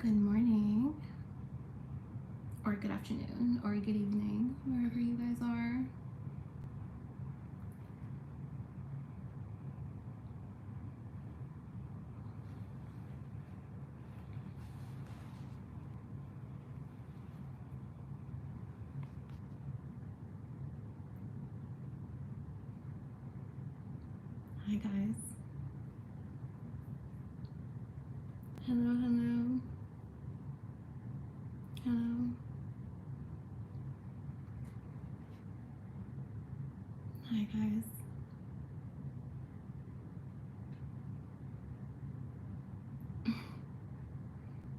Good morning, or good afternoon, or good evening, wherever you guys are. Hi guys. Hello, hello. Hello. Hi guys.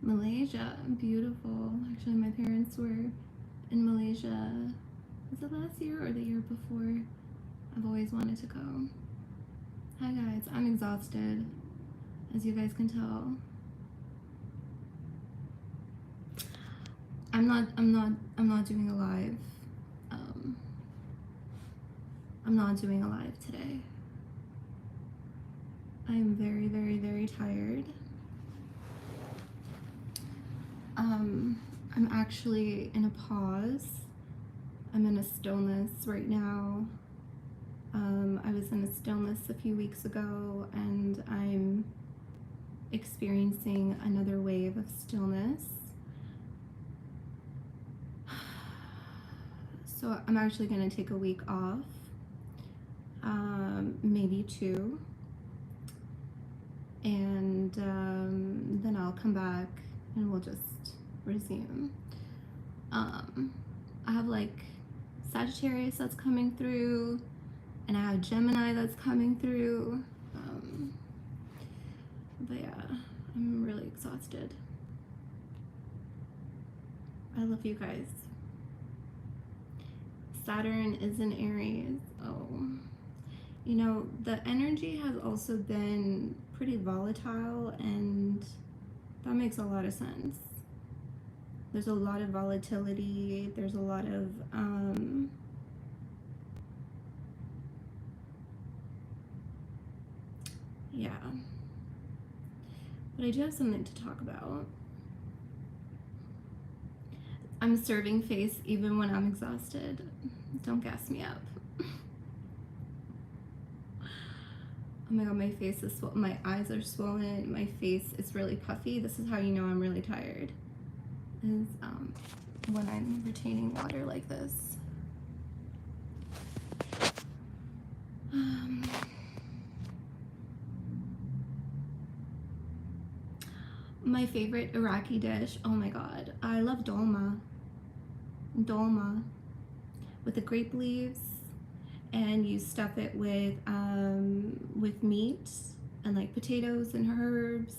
Malaysia, beautiful. Actually, my parents were in Malaysia. Was it last year or the year before? I've always wanted to go. Hi guys, I'm exhausted, as you guys can tell. I'm not doing a live. I'm not doing a live today. I am very, very, very tired. I'm actually in a pause. I'm in a stillness right now. I was in a stillness a few weeks ago, and I'm experiencing another wave of stillness. So I'm actually going to take a week off, maybe 2, and then I'll come back and we'll just resume. I have like Sagittarius that's coming through, and I have Gemini that's coming through. But yeah, I'm really exhausted. I love you guys. Saturn is in Aries. Oh, you know, the energy has also been pretty volatile, and that makes a lot of sense. There's a lot of volatility. There's a lot of yeah. But I do have something to talk about. I'm serving face even when I'm exhausted. Don't gas me up. Oh my god, my face is swollen. My eyes are swollen. My face is really puffy. This is how you know I'm really tired. Is when I'm retaining water like this. My favorite Iraqi dish. Oh my god, I love dolma. Dolma with the grape leaves, and you stuff it with meat and like potatoes and herbs.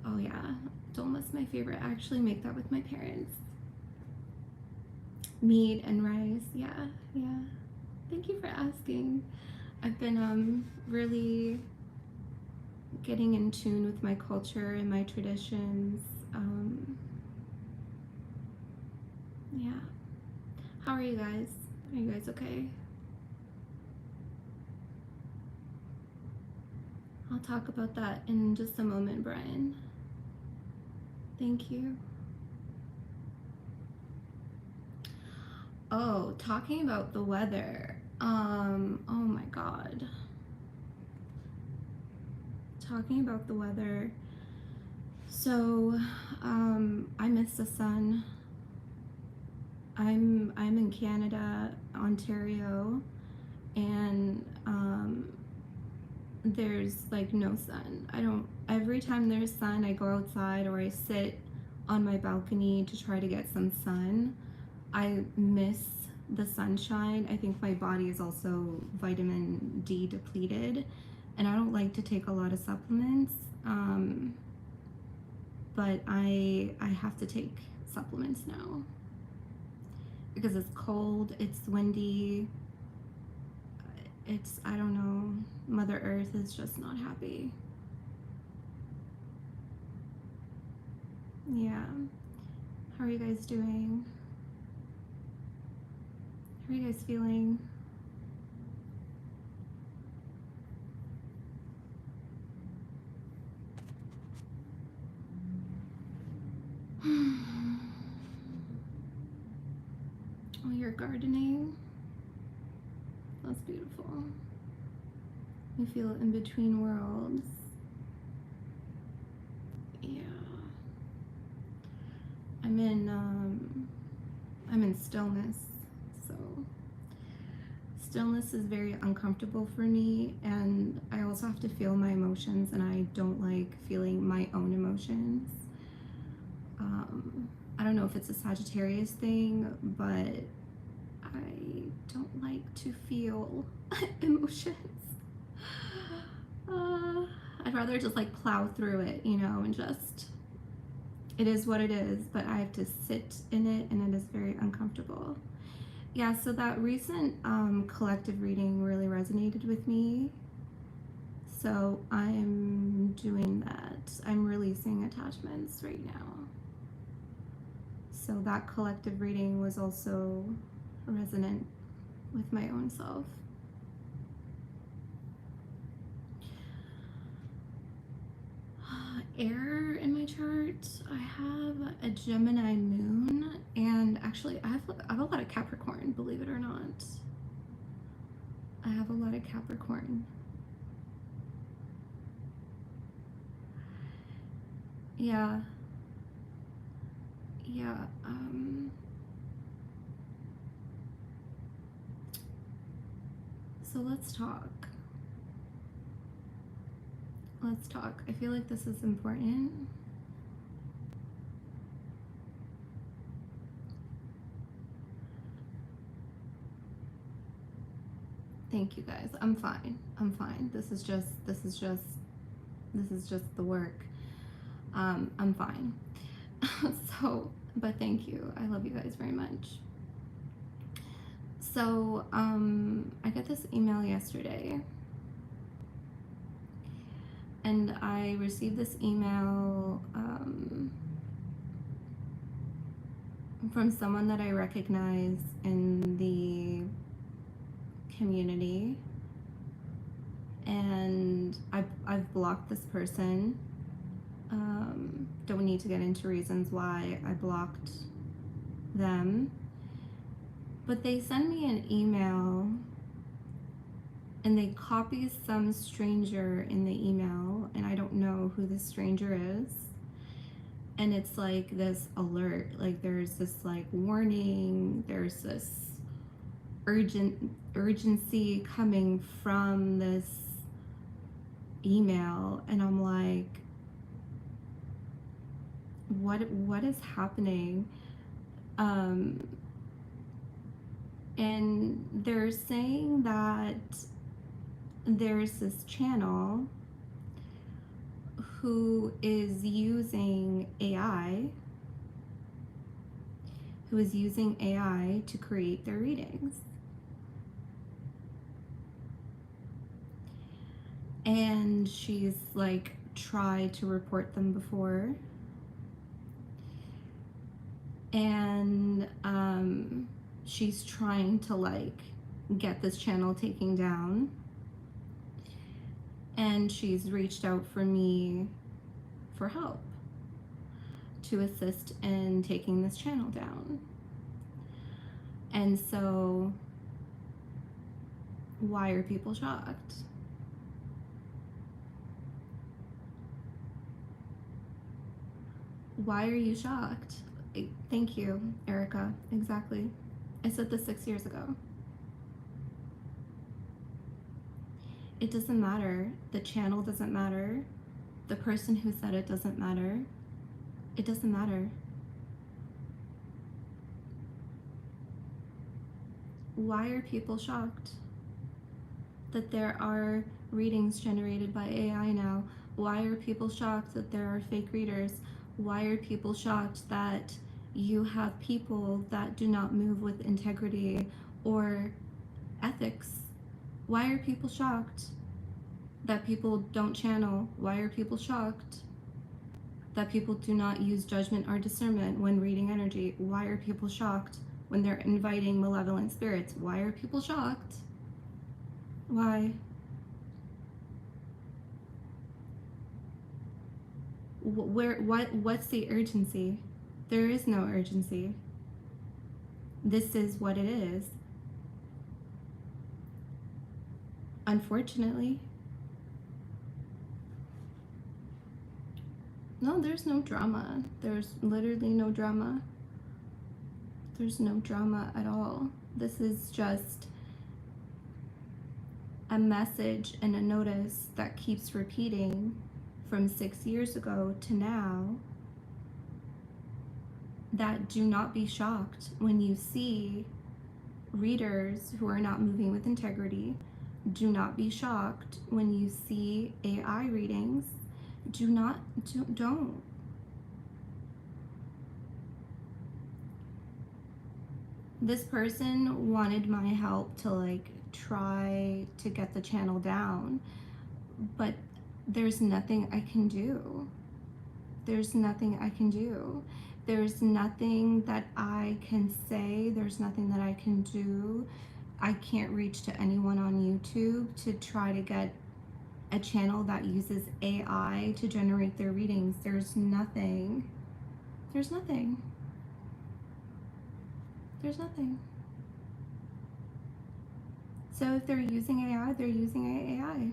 Oh yeah, dolma's my favorite. I actually make that with my parents. Meat and rice. Yeah. Thank you for asking. I've been really getting in tune with my culture and my traditions. Yeah. How are you guys? Are you guys okay? I'll talk about that in just a moment, Brian. Thank you. Oh, talking about the weather. Oh my god. Talking about the weather. So, I miss the sun. I'm in Canada, Ontario, and there's like no sun. Every time there's sun, I go outside or I sit on my balcony to try to get some sun. I miss the sunshine. I think my body is also vitamin D depleted, and I don't like to take a lot of supplements, but I have to take supplements now because it's cold, it's windy, I don't know, Mother Earth is just not happy. Yeah. How are you guys doing? How are you guys feeling? gardening. That's beautiful. You feel in between worlds. Yeah. I'm in stillness, so stillness is very uncomfortable for me, and I also have to feel my emotions, and I don't like feeling my own emotions. I don't know if it's a Sagittarius thing, but I don't like to feel emotions. I'd rather just like plow through it, and just, it is what it is, but I have to sit in it, and it is very uncomfortable. Yeah, so that recent collective reading really resonated with me. So I'm doing that. I'm releasing attachments right now. So that collective reading was also resonant with my own self. Air in my chart, I have a Gemini moon, and actually I have a lot of Capricorn, believe it or not. I have a lot of Capricorn. Yeah. So let's talk. I feel like this is important. Thank you guys. I'm fine. This is just the work. I'm fine. So, but thank you. I love you guys very much. So, I got this email yesterday, and I received this email from someone that I recognize in the community, and I've blocked this person. Don't need to get into reasons why I blocked them, but they send me an email and they copy some stranger in the email, and I don't know who this stranger is, and it's like this alert, like there's this like warning, there's this urgency coming from this email, and I'm like, what is happening? And they're saying that there's this channel who is using AI to create their readings. And she's like tried to report them before, and she's trying to like get this channel taken down, and she's reached out for me for help to assist in taking this channel down. And so why are people shocked? Why are you shocked? Thank you, Erica. Exactly. I said this 6 years ago. It doesn't matter. The channel doesn't matter. The person who said it doesn't matter. It doesn't matter. Why are people shocked that there are readings generated by AI now? Why are people shocked that there are fake readers? Why are people shocked that you have people that do not move with integrity or ethics? Why are people shocked that people don't channel? Why are people shocked that people do not use judgment or discernment when reading energy? Why are people shocked when they're inviting malevolent spirits? Why are people shocked? Why? What's the urgency? There is no urgency. This is what it is. Unfortunately, no, there's no drama. There's literally no drama. There's no drama at all. This is just a message and a notice that keeps repeating from 6 years ago to now, that do not be shocked when you see readers who are not moving with integrity. Do not be shocked when you see AI readings. Don't. This person wanted my help to like try to get the channel down, but there's nothing I can do. There's nothing I can do. There's nothing that I can say. There's nothing that I can do. I can't reach to anyone on YouTube to try to get a channel that uses AI to generate their readings. There's nothing. There's nothing. There's nothing. So if they're using AI, they're using AI.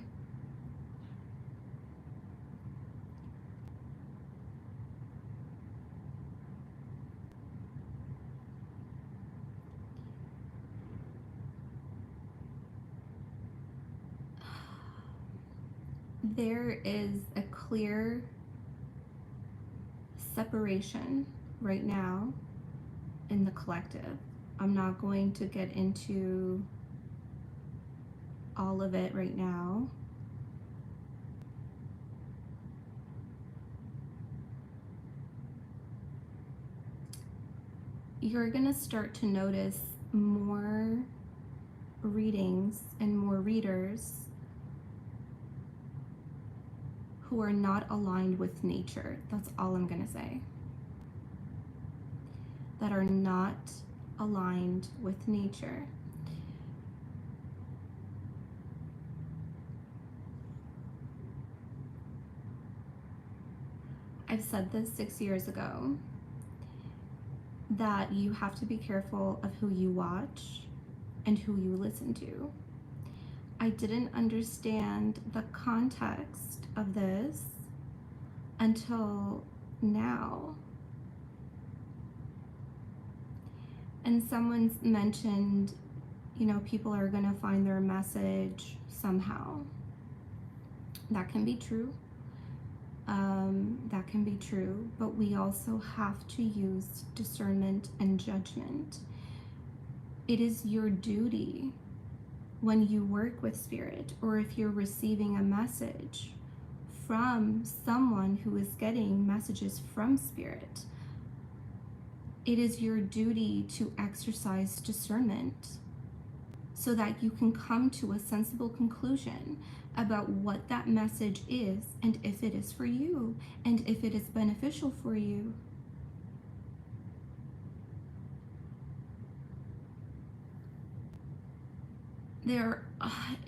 There is a clear separation right now in the collective. I'm not going to get into all of it right now. You're going to start to notice more readings and more readers who are not aligned with nature. That's all I'm going to say. That are not aligned with nature. I've said this 6 years ago, that you have to be careful of who you watch and who you listen to. I didn't understand the context of this until now. And someone's mentioned, people are going to find their message somehow. That can be true. That can be true, but we also have to use discernment and judgment. It is your duty when you work with spirit, or if you're receiving a message from someone who is getting messages from spirit, it is your duty to exercise discernment so that you can come to a sensible conclusion about what that message is, and if it is for you, and if it is beneficial for you.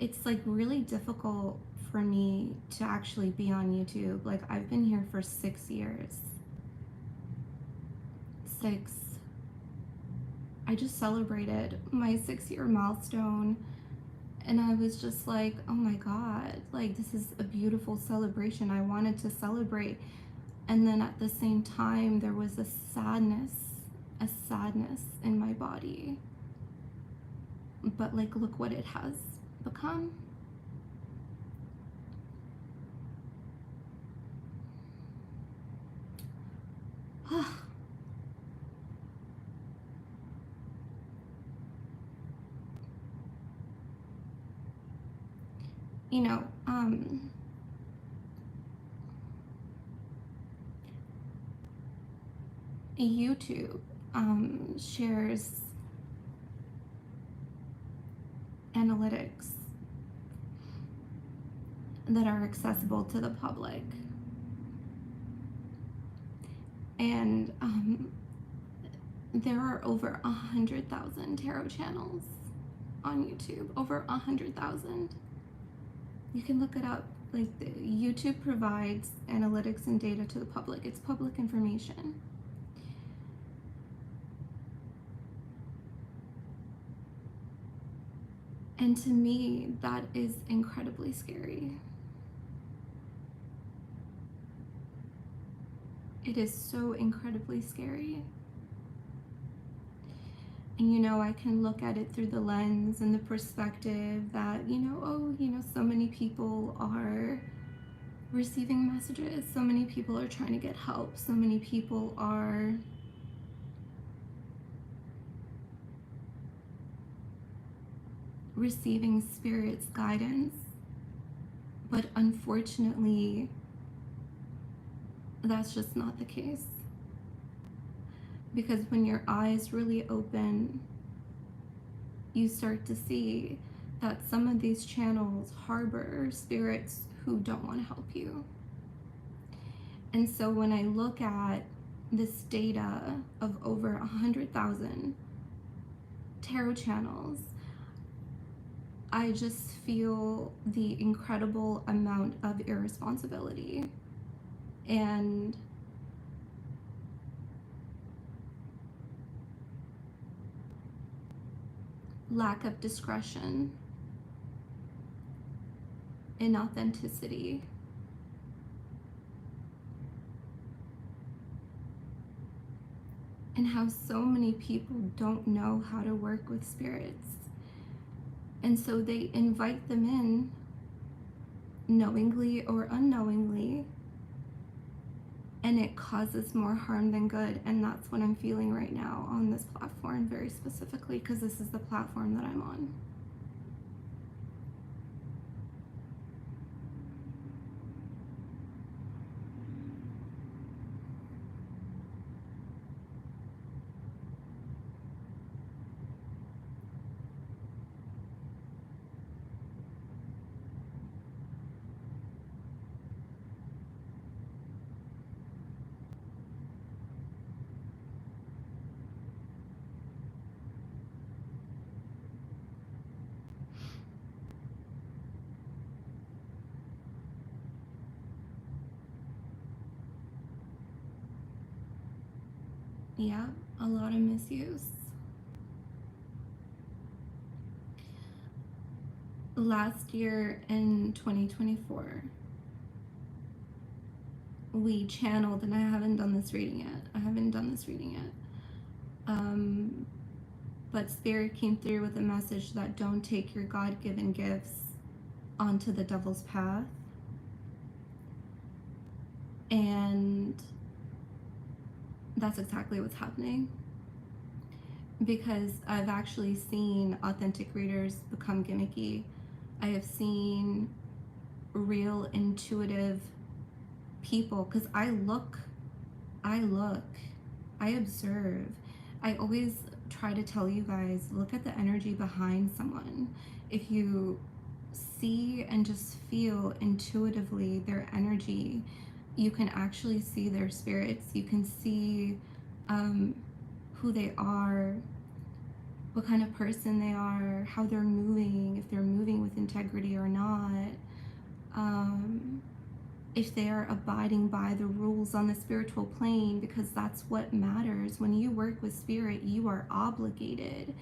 It's like really difficult for me to actually be on YouTube. Like, I've been here for 6 years. 6. I just celebrated my 6-year milestone, and I was just like, oh my God, like, this is a beautiful celebration. I wanted to celebrate. And then at the same time, there was a sadness in my body. But like, look what it has become. YouTube shares analytics that are accessible to the public. And there are over 100,000 tarot channels on YouTube. Over 100,000. You can look it up. Like, YouTube provides analytics and data to the public. It's public information. And to me, that is incredibly scary. It is so incredibly scary. And I can look at it through the lens and the perspective that, so many people are receiving messages, so many people are trying to get help, so many people are receiving Spirit's guidance. But unfortunately, that's just not the case. Because when your eyes really open, you start to see that some of these channels harbor spirits who don't want to help you. And so when I look at this data of over 100,000 tarot channels, I just feel the incredible amount of irresponsibility and lack of discretion, inauthenticity, and how so many people don't know how to work with spirits. And so they invite them in, knowingly or unknowingly, and it causes more harm than good. And that's what I'm feeling right now on this platform, very specifically, because this is the platform that I'm on. Yeah, a lot of misuse. Last year in 2024, we channeled, and I haven't done this reading yet. But Spirit came through with a message that don't take your God-given gifts onto the devil's path. And that's exactly what's happening. Because I've actually seen authentic readers become gimmicky. I have seen real intuitive people, because I observe. I always try to tell you guys, look at the energy behind someone. If you see and just feel intuitively their energy, you can actually see their spirits. You can see who they are, what kind of person they are, how they're moving, if they're moving with integrity or not, if they are abiding by the rules on the spiritual plane, because that's what matters. When you work with Spirit, you are obligated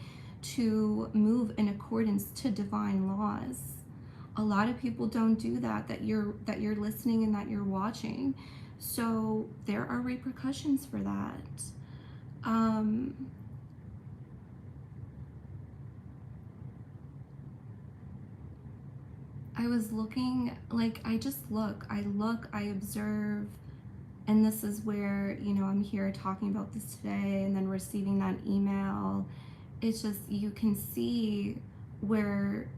to move in accordance to divine laws. A lot of people don't do that you're listening and that you're watching. So there are repercussions for that. I was looking, like, I observe, and this is where, I'm here talking about this today and then receiving that email. It's just, you can see where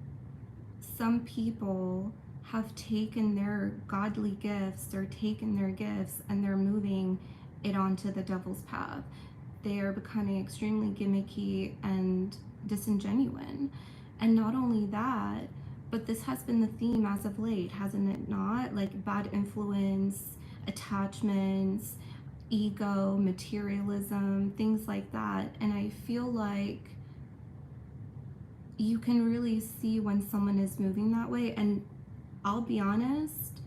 some people have taken their godly gifts or taken their gifts and they're moving it onto the devil's path. They are becoming extremely gimmicky and disingenuous. And not only that, but this has been the theme as of late, hasn't it not? Like bad influence, attachments, ego, materialism, things like that. And I feel like you can really see when someone is moving that way. And I'll be honest,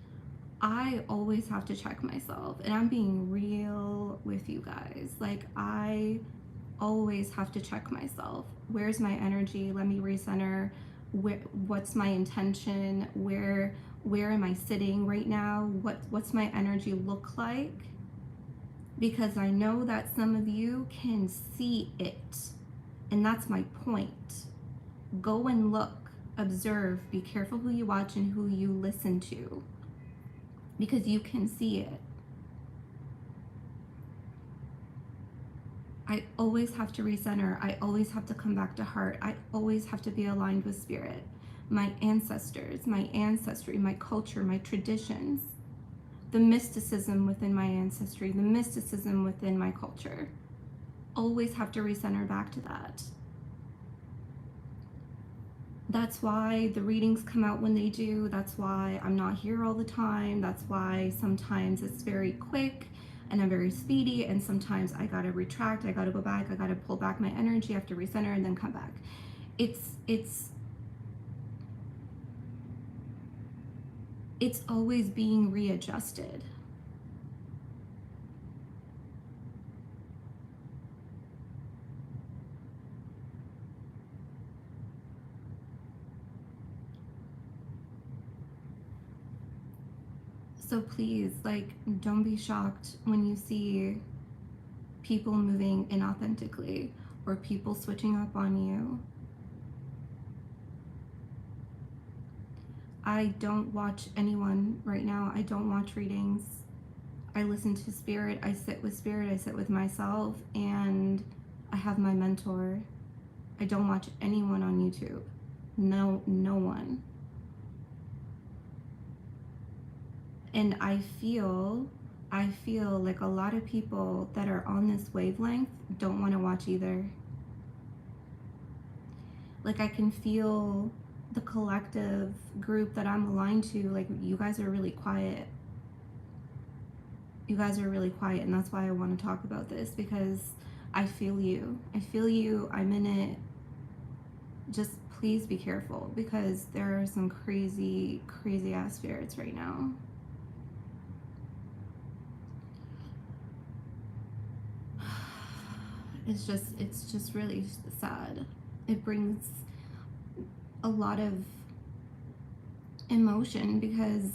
I always have to check myself. And I'm being real with you guys. Like, I always have to check myself. Where's my energy? Let me recenter. what's my intention, where am I sitting right now, what's my energy look like, because I know that some of you can see it, and that's my point. Go and look, observe, be careful who you watch and who you listen to, because you can see it. I always have to recenter. I always have to come back to heart. I always have to be aligned with spirit. My ancestors, my ancestry, my culture, my traditions, the mysticism within my ancestry, the mysticism within my culture. Always have to recenter back to that. That's why the readings come out when they do. That's why I'm not here all the time. That's why sometimes it's very quick and I'm very speedy, and sometimes I gotta retract, I gotta go back, I gotta pull back my energy, I have to recenter and then come back. It's always being readjusted. So please, like, don't be shocked when you see people moving inauthentically or people switching up on you. I don't watch anyone right now. I don't watch readings. I listen to spirit. I sit with myself, and I have my mentor. I don't watch anyone on YouTube. No one. And I feel like a lot of people that are on this wavelength don't want to watch either. Like, I can feel the collective group that I'm aligned to, like, you guys are really quiet. You guys are really quiet, and that's why I want to talk about this, because I feel you. I'm in it. Just please be careful, because there are some crazy ass spirits right now. It's just really sad. It brings a lot of emotion, because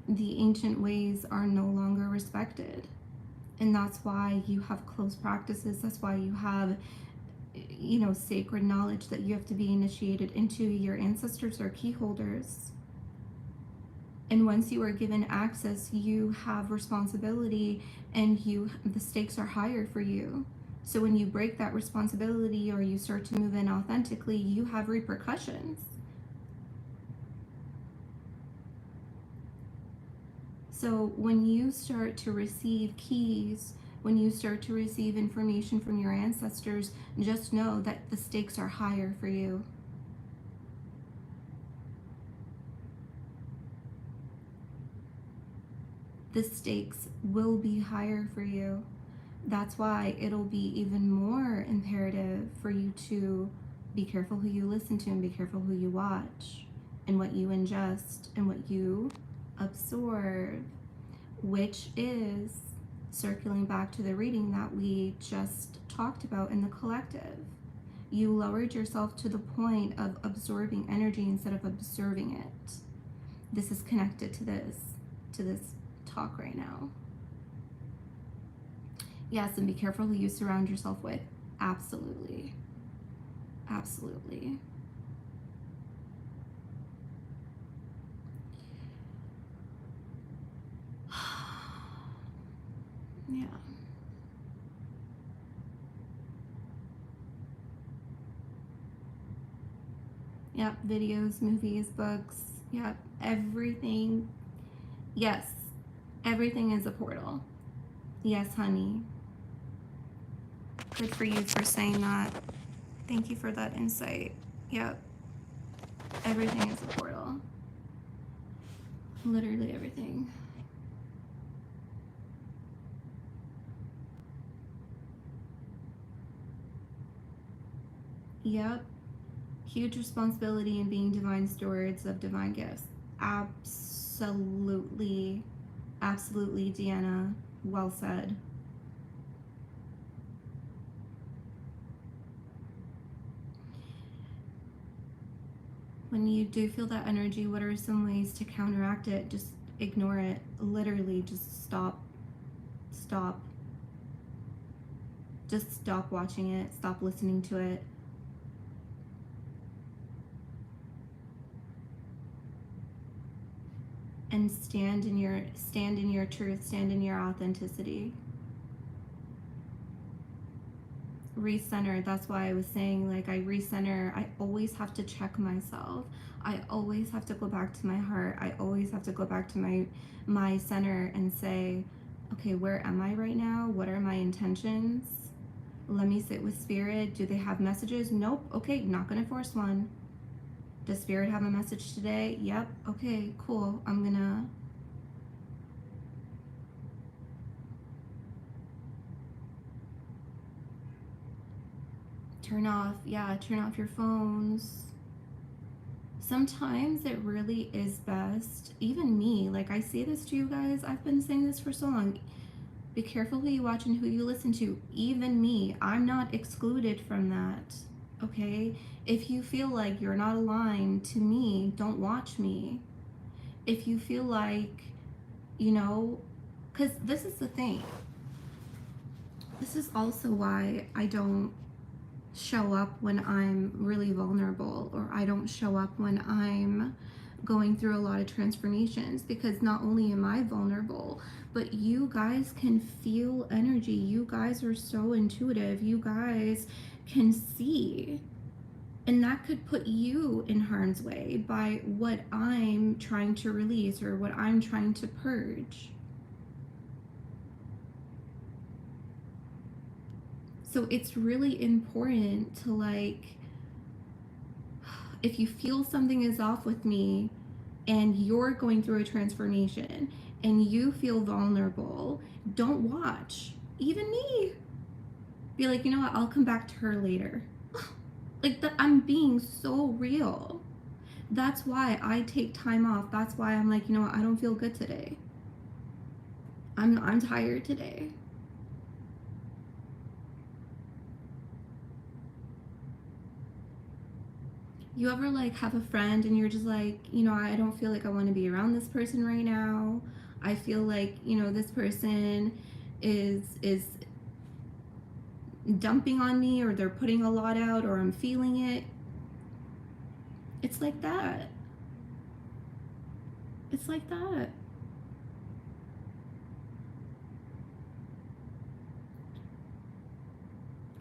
the ancient ways are no longer respected. And that's why you have close practices. That's why you have, sacred knowledge that you have to be initiated into. Your ancestors are key holders. And once you are given access, you have responsibility, and the stakes are higher for you. So when you break that responsibility or you start to move in authentically, you have repercussions. So when you start to receive keys, when you start to receive information from your ancestors, just know that the stakes are higher for you. The stakes will be higher for you. That's why it'll be even more imperative for you to be careful who you listen to, and be careful who you watch, and what you ingest, and what you absorb, which is circling back to the reading that we just talked about in the collective. You lowered yourself to the point of absorbing energy instead of observing it. This is connected to this talk right now. Yes, and be careful who you surround yourself with. Absolutely. Yeah. Yep, videos, movies, books. Yep, everything. Yes, everything is a portal. Yes, honey. Good for you for saying that. Thank you for that insight. Yep. Everything is a portal. Literally everything. Yep. Huge responsibility in being divine stewards of divine gifts. Absolutely, Deanna. Well said. When you do feel that energy, what are some ways to counteract it? Just ignore it. Literally, just stop. Stop. Just stop watching it. Stop listening to it. And stand in your truth, stand in your authenticity. Recenter. That's why I was saying, like, I recenter. I always have to check myself. I always have to go back to my heart. I always have to go back to my center and say, okay, where am I right now? What are my intentions? Let me sit with spirit. Do they have messages? Nope. Okay, not gonna force one. Does spirit have a message today? Yep. Okay, cool. I'm gonna turn off your phones. Sometimes it really is best, even me, like, I say this to you guys, I've been saying this for so long. Be careful who you watch and who you listen to. Even me, I'm not excluded from that. Okay? If you feel like you're not aligned to me, don't watch me. If you feel like, because this is the thing. This is also why I don't show up when I'm really vulnerable, or I don't show up when I'm going through a lot of transformations, because not only am I vulnerable, but you guys can feel energy. You guys are so intuitive. You guys can see. And that could put you in harm's way by what I'm trying to release or what I'm trying to purge. So it's really important to, like, if you feel something is off with me and you're going through a transformation and you feel vulnerable, don't watch. Even me. Be like, you know what, I'll come back to her later. Like, that, I'm being so real. That's why I take time off. That's why I'm like, you know what, I don't feel good today. I'm tired today. You ever, like, have a friend and you're just like, I don't feel like I want to be around this person right now. I feel like, this person is dumping on me, or they're putting a lot out, or I'm feeling it. It's like that. It's like that.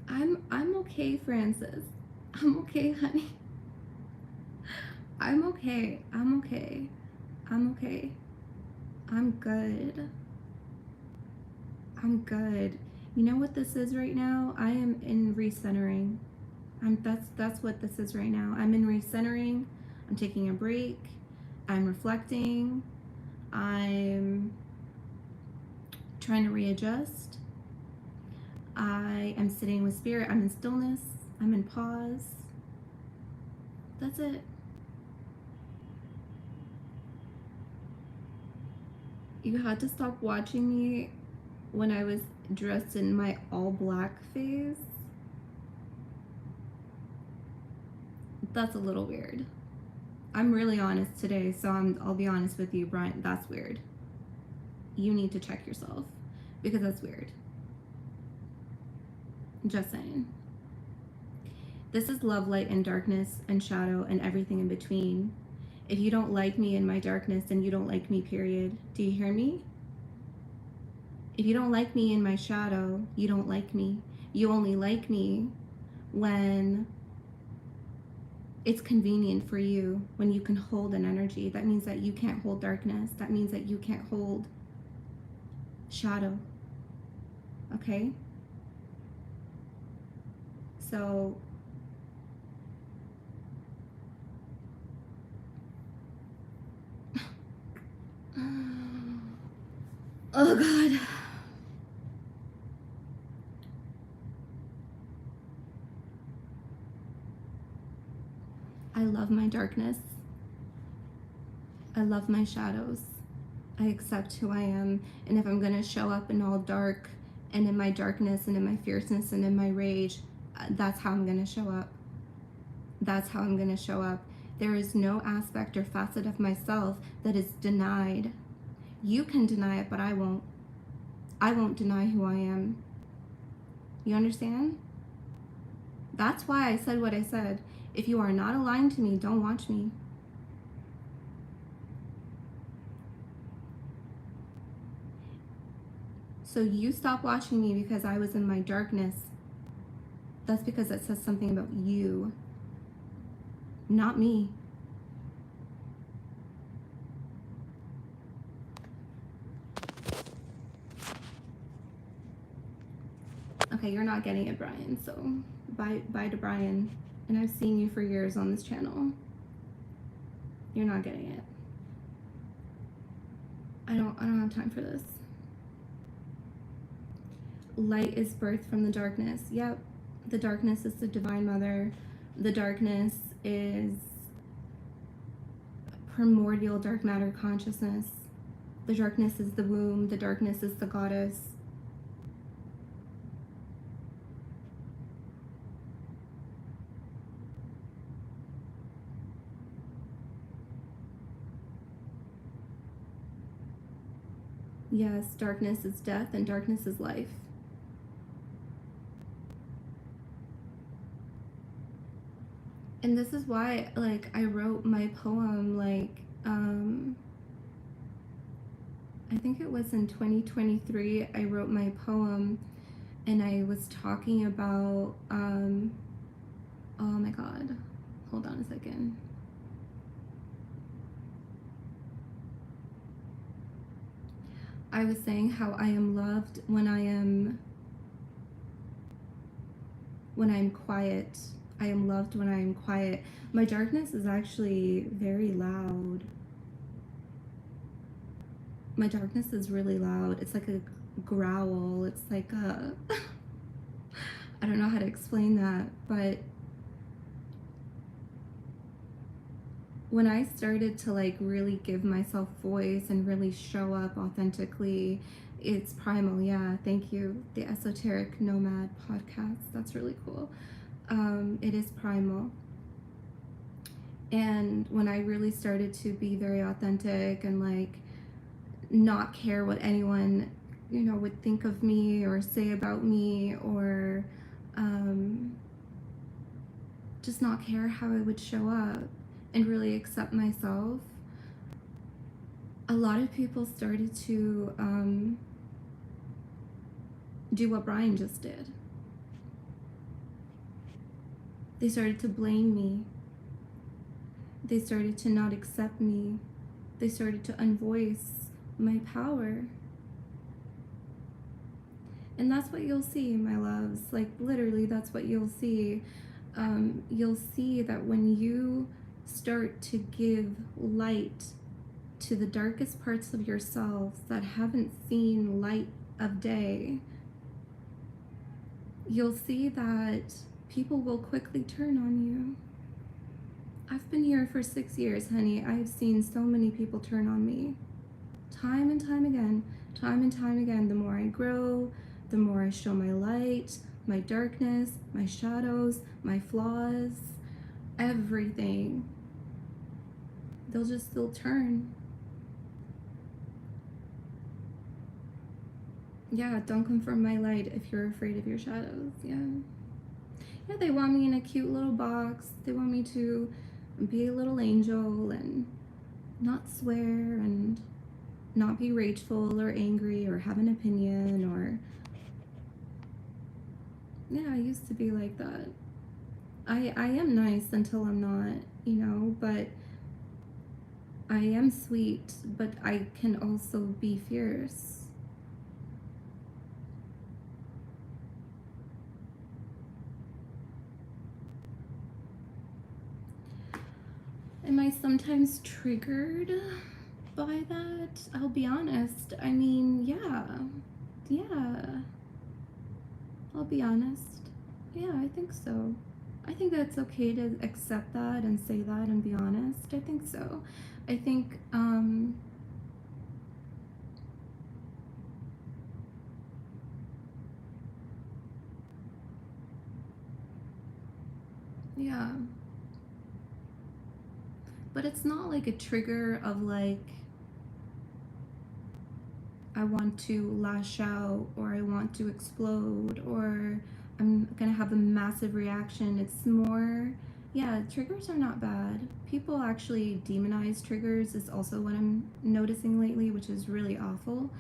I'm okay, Francis. I'm okay, honey. I'm okay. I'm okay. I'm okay. I'm good. I'm good. You know what this is right now? I am in recentering. That's what this is right now. I'm in recentering. I'm taking a break. I'm reflecting. I'm trying to readjust. I am sitting with spirit. I'm in stillness. I'm in pause. That's it. You had to stop watching me when I was dressed in my all black phase. That's a little weird. I'm really honest today, so I'll be honest with you, Brian. That's weird. You need to check yourself, because that's weird. Just saying. This is love, light, and darkness, and shadow, and everything in between. If you don't like me in my darkness, then you don't like me, period. Do you hear me? If you don't like me in my shadow, you don't like me. You only like me when it's convenient for you, when you can hold an energy. That means that you can't hold darkness. That means that you can't hold shadow. Okay? So oh God. I love my darkness. I love my shadows. I accept who I am. And if I'm going to show up in all dark and in my darkness and in my fierceness and in my rage, that's how I'm going to show up. That's how I'm going to show up. There is no aspect or facet of myself that is denied. You can deny it, but I won't. I won't deny who I am. You understand? That's why I said what I said. If you are not aligned to me, don't watch me. So you stop watching me because I was in my darkness. That's because it says something about you, not me. Okay, you're not getting it, Brian, so bye to Brian. And I've seen you for years on this channel. You're not getting it. I don't have time for this. Light is birthed from the darkness. Yep. The darkness is the Divine Mother. The darkness is primordial dark matter consciousness. The darkness is the womb. The darkness is the goddess. Yes, darkness is death and darkness is life. And this is why, like, I wrote my poem, like, I think it was in 2023, I wrote my poem, and I was talking about, oh my god, hold on a second. I was saying how I am loved when I'm quiet. I am loved when I am quiet. My darkness is actually very loud. My darkness is really loud. It's like a growl. It's like a I don't know how to explain that, but when I started to like really give myself voice and really show up authentically, it's primal. Yeah, thank you. The Esoteric Nomad podcast. That's really cool. It is primal. And when I really started to be very authentic and like not care what anyone, you know, would think of me or say about me, or just not care how I would show up and really accept myself, a lot of people started to do what Brian just did. They started to blame me. They started to not accept me. They started to unvoice my power. And that's what you'll see, my loves. Like, literally, that's what you'll see. You'll see that when you start to give light to the darkest parts of yourselves that haven't seen light of day, you'll see that people will quickly turn on you. I've been here for 6 years, honey. I've seen so many people turn on me. Time and time again. Time and time again. The more I grow, the more I show my light, my darkness, my shadows, my flaws, everything. They'll turn. Yeah, don't confirm my light if you're afraid of your shadows. Yeah. Yeah, they want me in a cute little box. They want me to be a little angel and not swear and not be rageful or angry or have an opinion, or yeah, I used to be like that. I am nice until I'm not, you know, but I am sweet, but I can also be fierce. Am I sometimes triggered by that? I'll be honest. I mean, yeah. I'll be honest. Yeah, I think so. I think that's okay to accept that and say that and be honest. I think so. I think, yeah. but it's not like a trigger of like I want to lash out or I want to explode or I'm gonna have a massive reaction. It's more, yeah, triggers are not bad. People actually demonize triggers, is also what I'm noticing lately, which is really awful.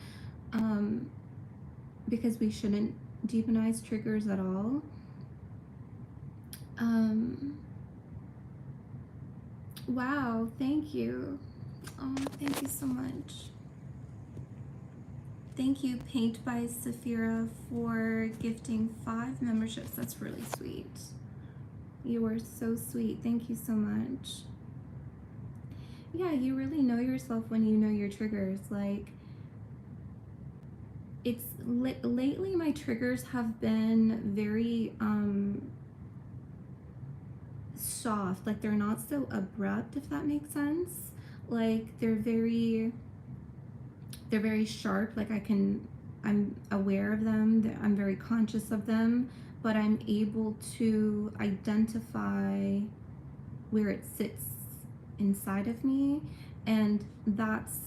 Because we shouldn't demonize triggers at all. Wow, thank you. Oh, thank you so much. Thank you, Paint by Saphira, for gifting 5 memberships. That's really sweet. You are so sweet. Thank you so much. Yeah, you really know yourself when you know your triggers. Like, it's lately my triggers have been very soft. Like, they're not so abrupt, if that makes sense. Like, they're very sharp. Like, I'm aware of them, I'm very conscious of them, but I'm able to identify where it sits inside of me, and that's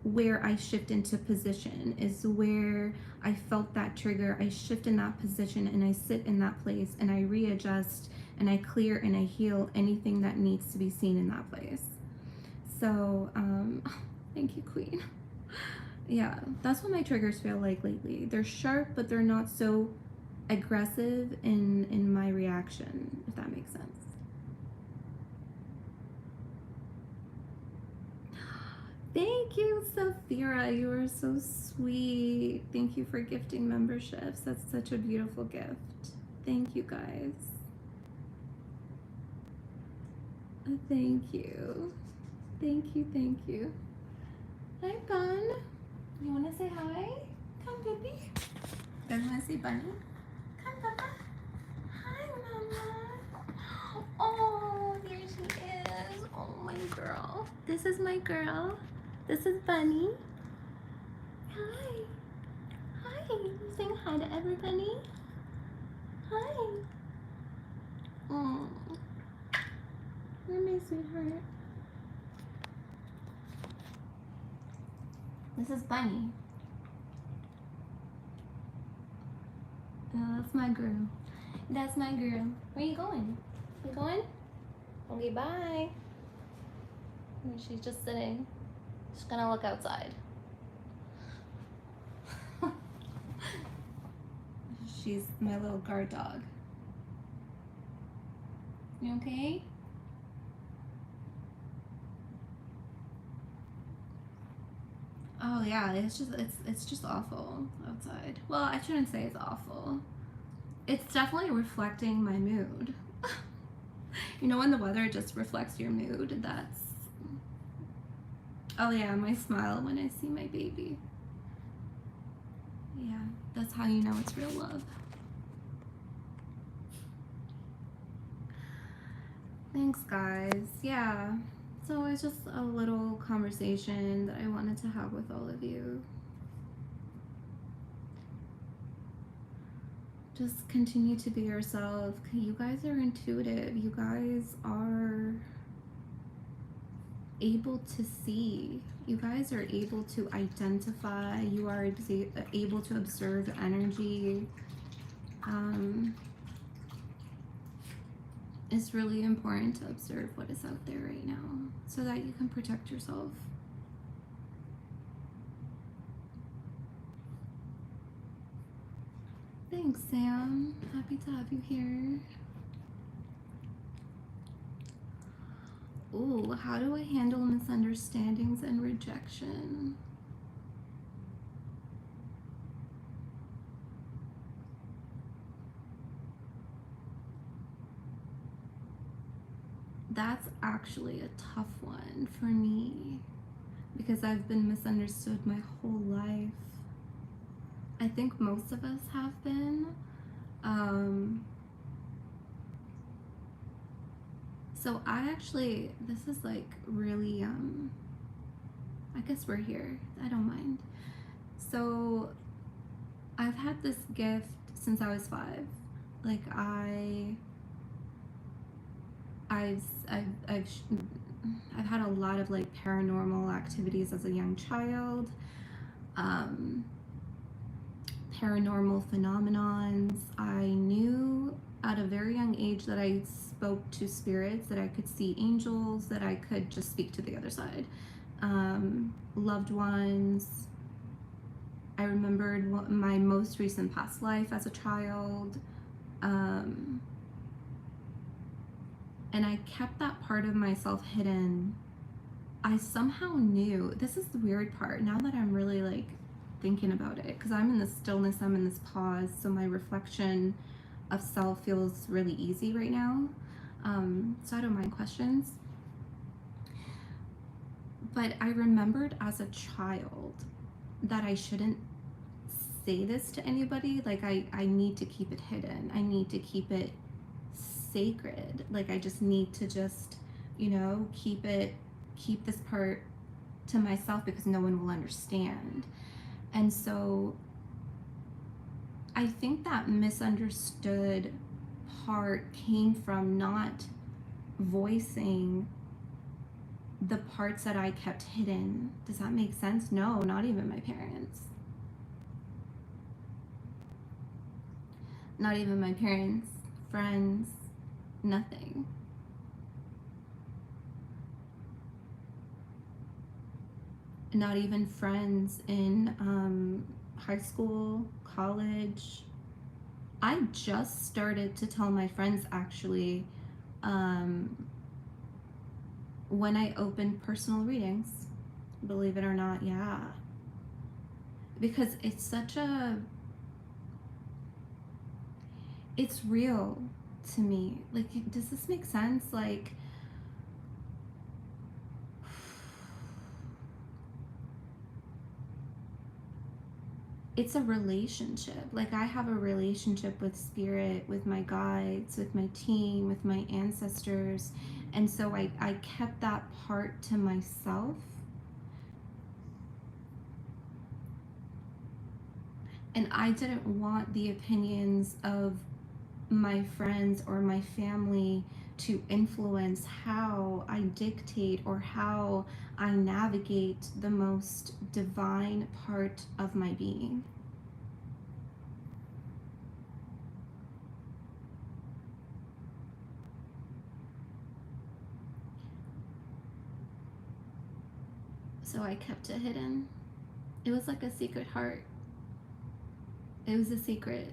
where I shift into position, is where I felt that trigger. I shift in that position and I sit in that place and I readjust and I clear and I heal anything that needs to be seen in that place. So, thank you, Queen. Yeah, that's what my triggers feel like lately. They're sharp, but they're not so aggressive in my reaction, if that makes sense. Thank you, Saphira. You are so sweet. Thank you for gifting memberships. That's such a beautiful gift. Thank you, guys. Thank you. Thank you, thank you. Hi, Bun. You want to say hi? Come, baby. You guys want to say Bunny? Come, Papa. Hi, Mama. Oh, there she is. Oh, my girl. This is my girl. This is Bunny. Hi. Hi. You saying hi to everybody? Hi. Oh, you're my sweetheart. This is Bunny. Oh, that's my girl. That's my girl. Where you going? You going? Okay, bye. She's just sitting. She's gonna look outside. She's my little guard dog. You okay? Oh yeah, it's just awful outside. Well, I shouldn't say it's awful. It's definitely reflecting my mood. You know when the weather just reflects your mood? That's... Oh yeah, my smile when I see my baby. Yeah, that's how you know it's real love. Thanks, guys. Yeah, so it's just a little conversation that I wanted to have with all of you. Just continue to be yourself. You guys are intuitive. You guys are able to see. You guys are able to identify. You are able to observe energy. It's really important to observe what is out there right now so that you can protect yourself. Thanks, Sam. Happy to have you here. Ooh, how do I handle misunderstandings and rejection? That's actually a tough one for me because I've been misunderstood my whole life. I think most of us have been. So I actually, this is like really, I guess we're here. I don't mind. So I've had this gift since I was 5. Like I've I've I've I've had a lot of like paranormal activities as a young child, um, paranormal phenomenons. I knew at a very young age that I spoke to spirits, that I could see angels, that I could just speak to the other side. Loved ones. I remembered my most recent past life as a child. Um, and I kept that part of myself hidden. I somehow knew, this is the weird part, now that I'm really like thinking about it, because I'm in this stillness, I'm in this pause, so my reflection of self feels really easy right now. So I don't mind questions. But I remembered as a child that I shouldn't say this to anybody. Like, I need to keep it hidden. I need to keep it sacred. Like, I just need to just, keep this part to myself because no one will understand. And so I think that misunderstood part came from not voicing the parts that I kept hidden. Does that make sense? No, not even my parents. Not even my parents, friends, nothing. Not even friends in high school, college. I just started to tell my friends actually when I opened personal readings, believe it or not, yeah. Because it's real to me. Like, does this make sense? Like, it's a relationship. Like, I have a relationship with spirit, with my guides, with my team, with my ancestors. And so I kept that part to myself. And I didn't want the opinions of my friends or my family to influence how I dictate or how I navigate the most divine part of my being. So I kept it hidden. It was like a secret heart. It was a secret.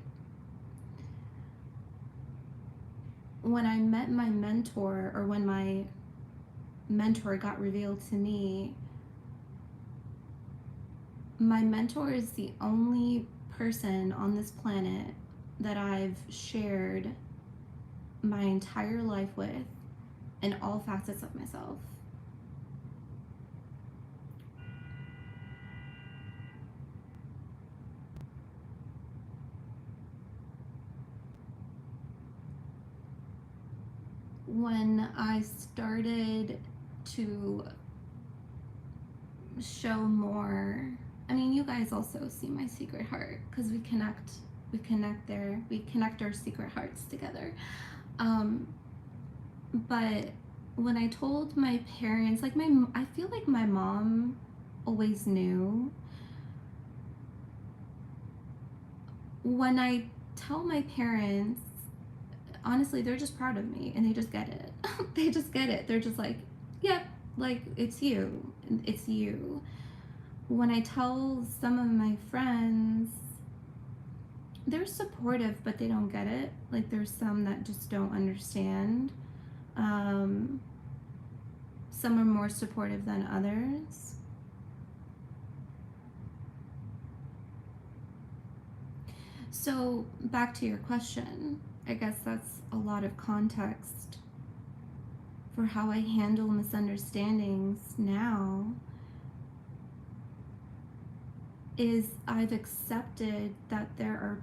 When I met my mentor, or when my mentor got revealed to me, my mentor is the only person on this planet that I've shared my entire life with in all facets of myself. When I started to show more, I mean, you guys also see my secret heart because we connect there, we connect our secret hearts together. But when I told my parents, like I feel like my mom always knew. When I tell my parents, honestly, they're just proud of me and they just get it. They just get it. They're just like, yep, like it's you. It's you. When I tell some of my friends, they're supportive, but they don't get it. Like, there's some that just don't understand. Some are more supportive than others. So, back to your question, I guess that's a lot of context for how I handle misunderstandings now. Is I've accepted that there are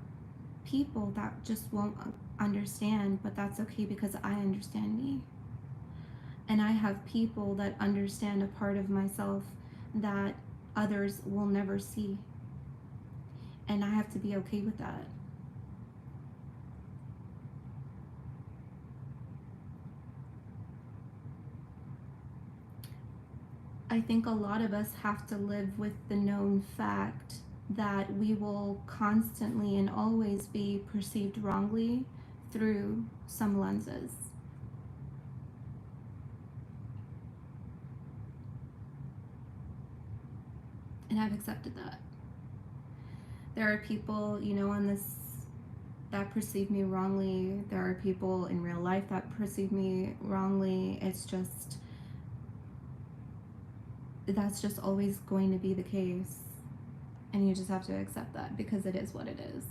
people that just won't understand, but that's okay because I understand me. And I have people that understand a part of myself that others will never see. And I have to be okay with that. I think a lot of us have to live with the known fact that we will constantly and always be perceived wrongly through some lenses. And I've accepted that. There are people, you know, on this that perceive me wrongly. There are people in real life that perceive me wrongly. It's just, that's just always going to be the case. And you just have to accept that because it is what it is.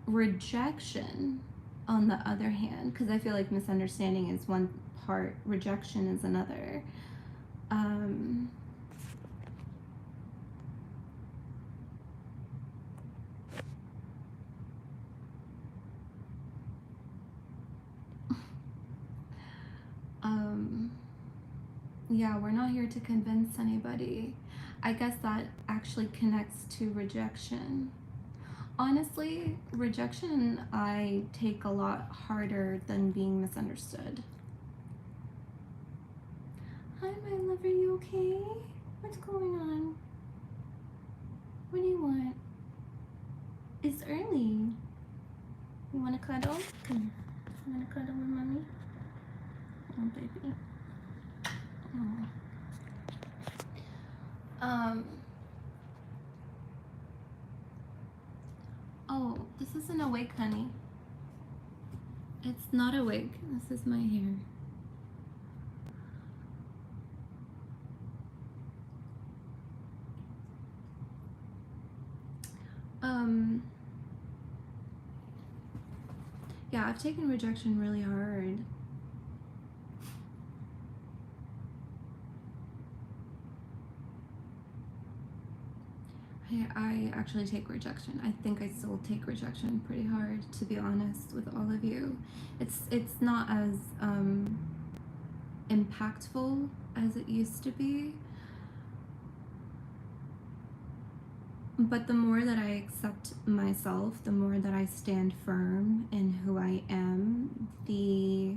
Rejection, on the other hand, because I feel like misunderstanding is one part, rejection is another. Yeah, we're not here to convince anybody. I guess that actually connects to rejection. Honestly, rejection I take a lot harder than being misunderstood. Hi, my love, are you okay? What's going on? What do you want? It's early. You want to cuddle? Come here. You want to cuddle with mommy? Oh, baby. Oh, this isn't a wig, honey. It's not a wig. This is my hair. Yeah, I've taken rejection really hard. I actually take rejection. I think I still take rejection pretty hard, to be honest with all of you. It's not as impactful as it used to be. But the more that I accept myself, the more that I stand firm in who I am, the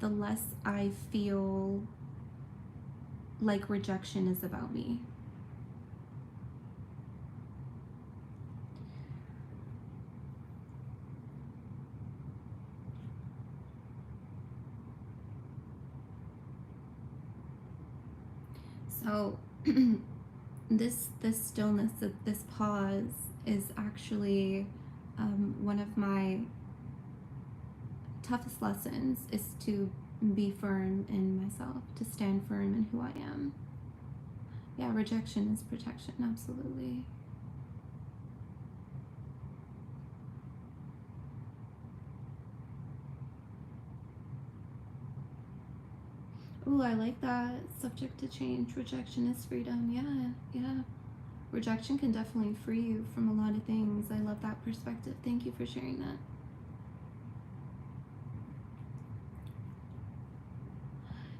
less I feel like rejection is about me. So this stillness, this pause is actually one of my toughest lessons, is to be firm in myself, to stand firm in who I am. Yeah, rejection is protection, absolutely. Ooh, I like that. Subject to change. Rejection is freedom. Yeah. Rejection can definitely free you from a lot of things. I love that perspective. Thank you for sharing that.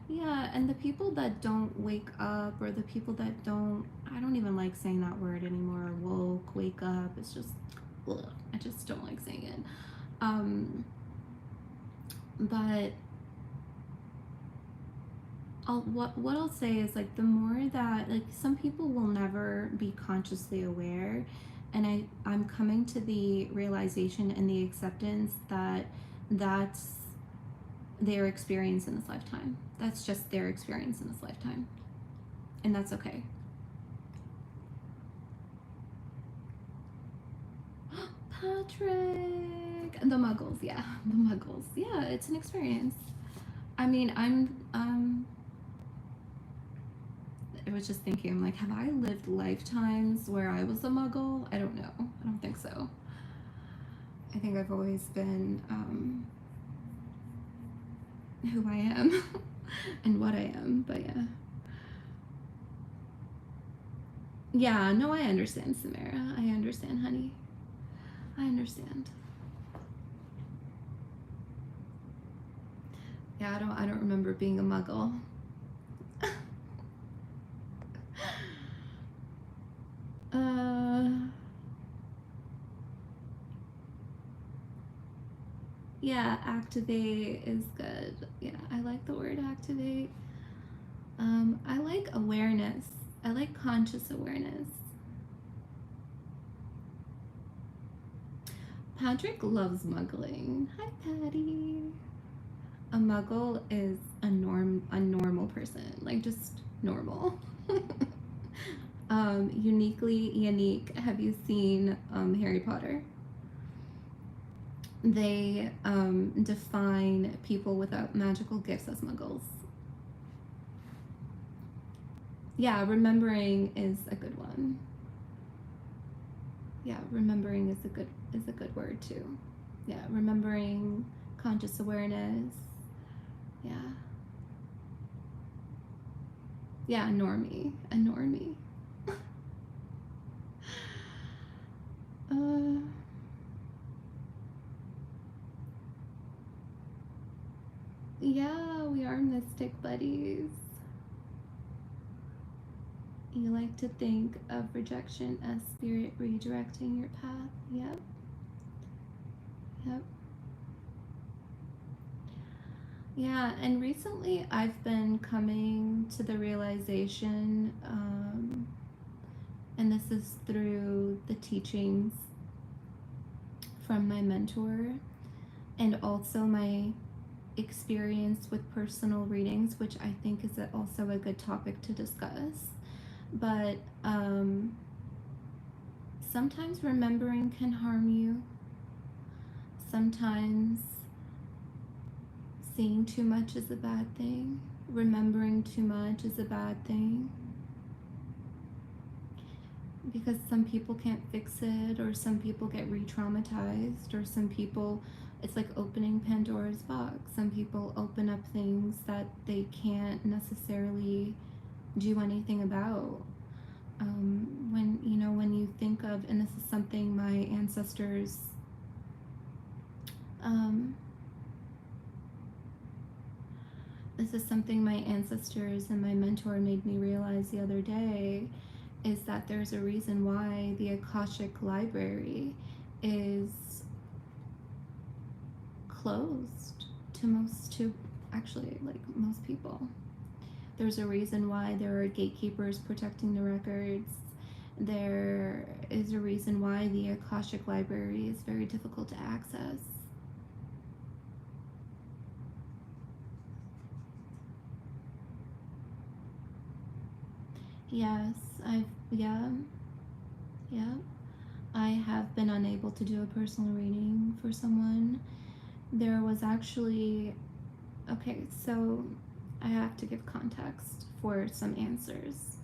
Yeah, and the people that don't wake up, or the people that don't, I don't even like saying that word anymore, woke, wake up, it's just, ugh, I just don't like saying it. But what I'll say is, like, the more that, like, some people will never be consciously aware, and I'm coming to the realization and the acceptance that that's their experience in this lifetime. That's just their experience in this lifetime, and that's okay. Patrick, the Muggles, yeah, the Muggles, yeah, it's an experience. I mean, I was just thinking, I'm like, have I lived lifetimes where I was a Muggle? I don't know. I don't think so. I think I've always been who I am and what I am, but yeah. Yeah, no, I understand, Samara. I understand, honey. I understand. Yeah, I don't remember being a Muggle. Yeah, activate is good. Yeah, I like the word activate. I like awareness. I like conscious awareness. Patrick loves muggling. Hi, Patty. A muggle is a normal person, like just normal. Uniquely unique. Have you seen Harry Potter? They define people without magical gifts as muggles. Yeah, remembering is a good one. Yeah, remembering is a good word too. Yeah, remembering, conscious awareness. Yeah. Yeah, a normie. uh, yeah, we are mystic buddies. You like to think of rejection as spirit redirecting your path. Yep, yep. Yeah, and recently I've been coming to the realization, and this is through the teachings from my mentor and also my experience with personal readings, which I think is also a good topic to discuss. But sometimes remembering can harm you. Sometimes seeing too much is a bad thing. Remembering too much is a bad thing. Because some people can't fix it, or some people get re traumatized, or some people, it's like opening Pandora's box. Some people open up things that they can't necessarily do anything about. When you think of, and this is something my ancestors, um, this is something my ancestors and my mentor made me realize the other day, is that there's a reason why the Akashic Library is closed to actually, like, most people. There's a reason why there are gatekeepers protecting the records. There is a reason why the Akashic Library is very difficult to access. Yes, yeah. I have been unable to do a personal reading for someone. There was actually, okay, so I have to give context for some answers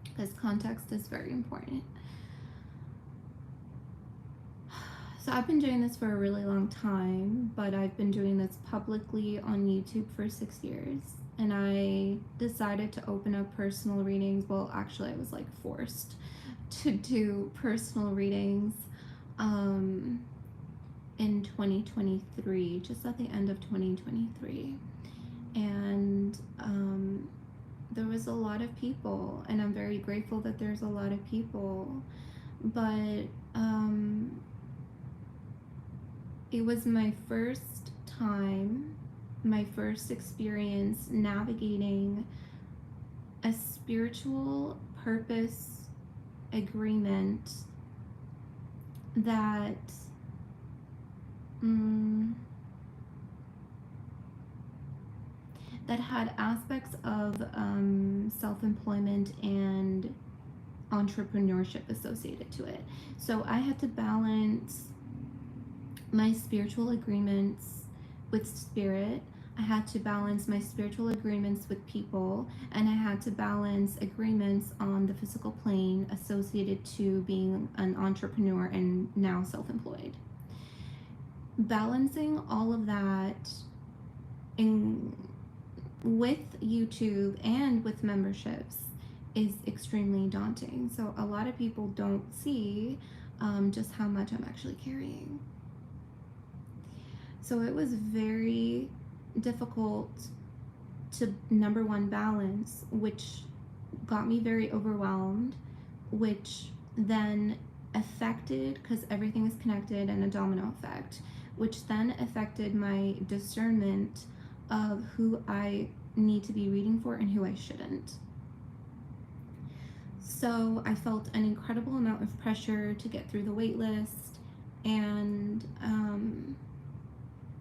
because context is very important. So I've been doing this for a really long time, but I've been doing this publicly on YouTube for 6 years. And I decided to open up personal readings. Well, actually, I was like forced to do personal readings in 2023, just at the end of 2023. And there was a lot of people, and I'm very grateful that there's a lot of people, but it was my first time, my first experience navigating a spiritual purpose agreement that that had aspects of self-employment and entrepreneurship associated to it. So I had to balance my spiritual agreements with spirit. I had to balance my spiritual agreements with people, and I had to balance agreements on the physical plane associated to being an entrepreneur and now self-employed. Balancing all of that in with YouTube and with memberships is extremely daunting. So a lot of people don't see just how much I'm actually carrying. So it was very difficult to, number one, balance, which got me very overwhelmed, which then affected, because everything is connected and a domino effect, which then affected my discernment of who I need to be reading for and who I shouldn't. So I felt an incredible amount of pressure to get through the wait list, and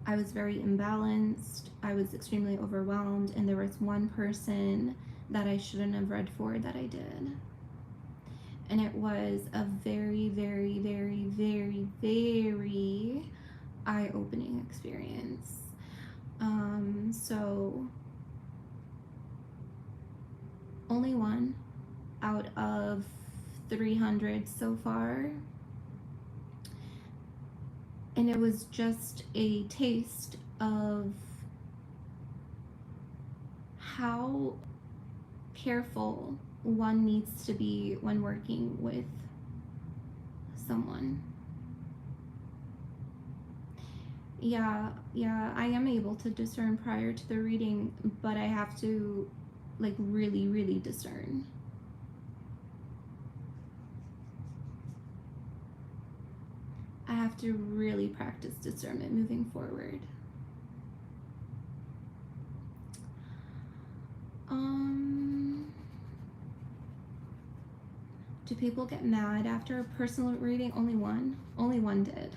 I was very imbalanced. I was extremely overwhelmed, and there was one person that I shouldn't have read for that I did. And it was a very, very, very, very, very eye-opening experience. So only one out of 300 so far. And it was just a taste of how careful one needs to be when working with someone. Yeah, I am able to discern prior to the reading, but I have to like really, really discern. I have to really practice discernment moving forward. Do people get mad after a personal reading? Only one did,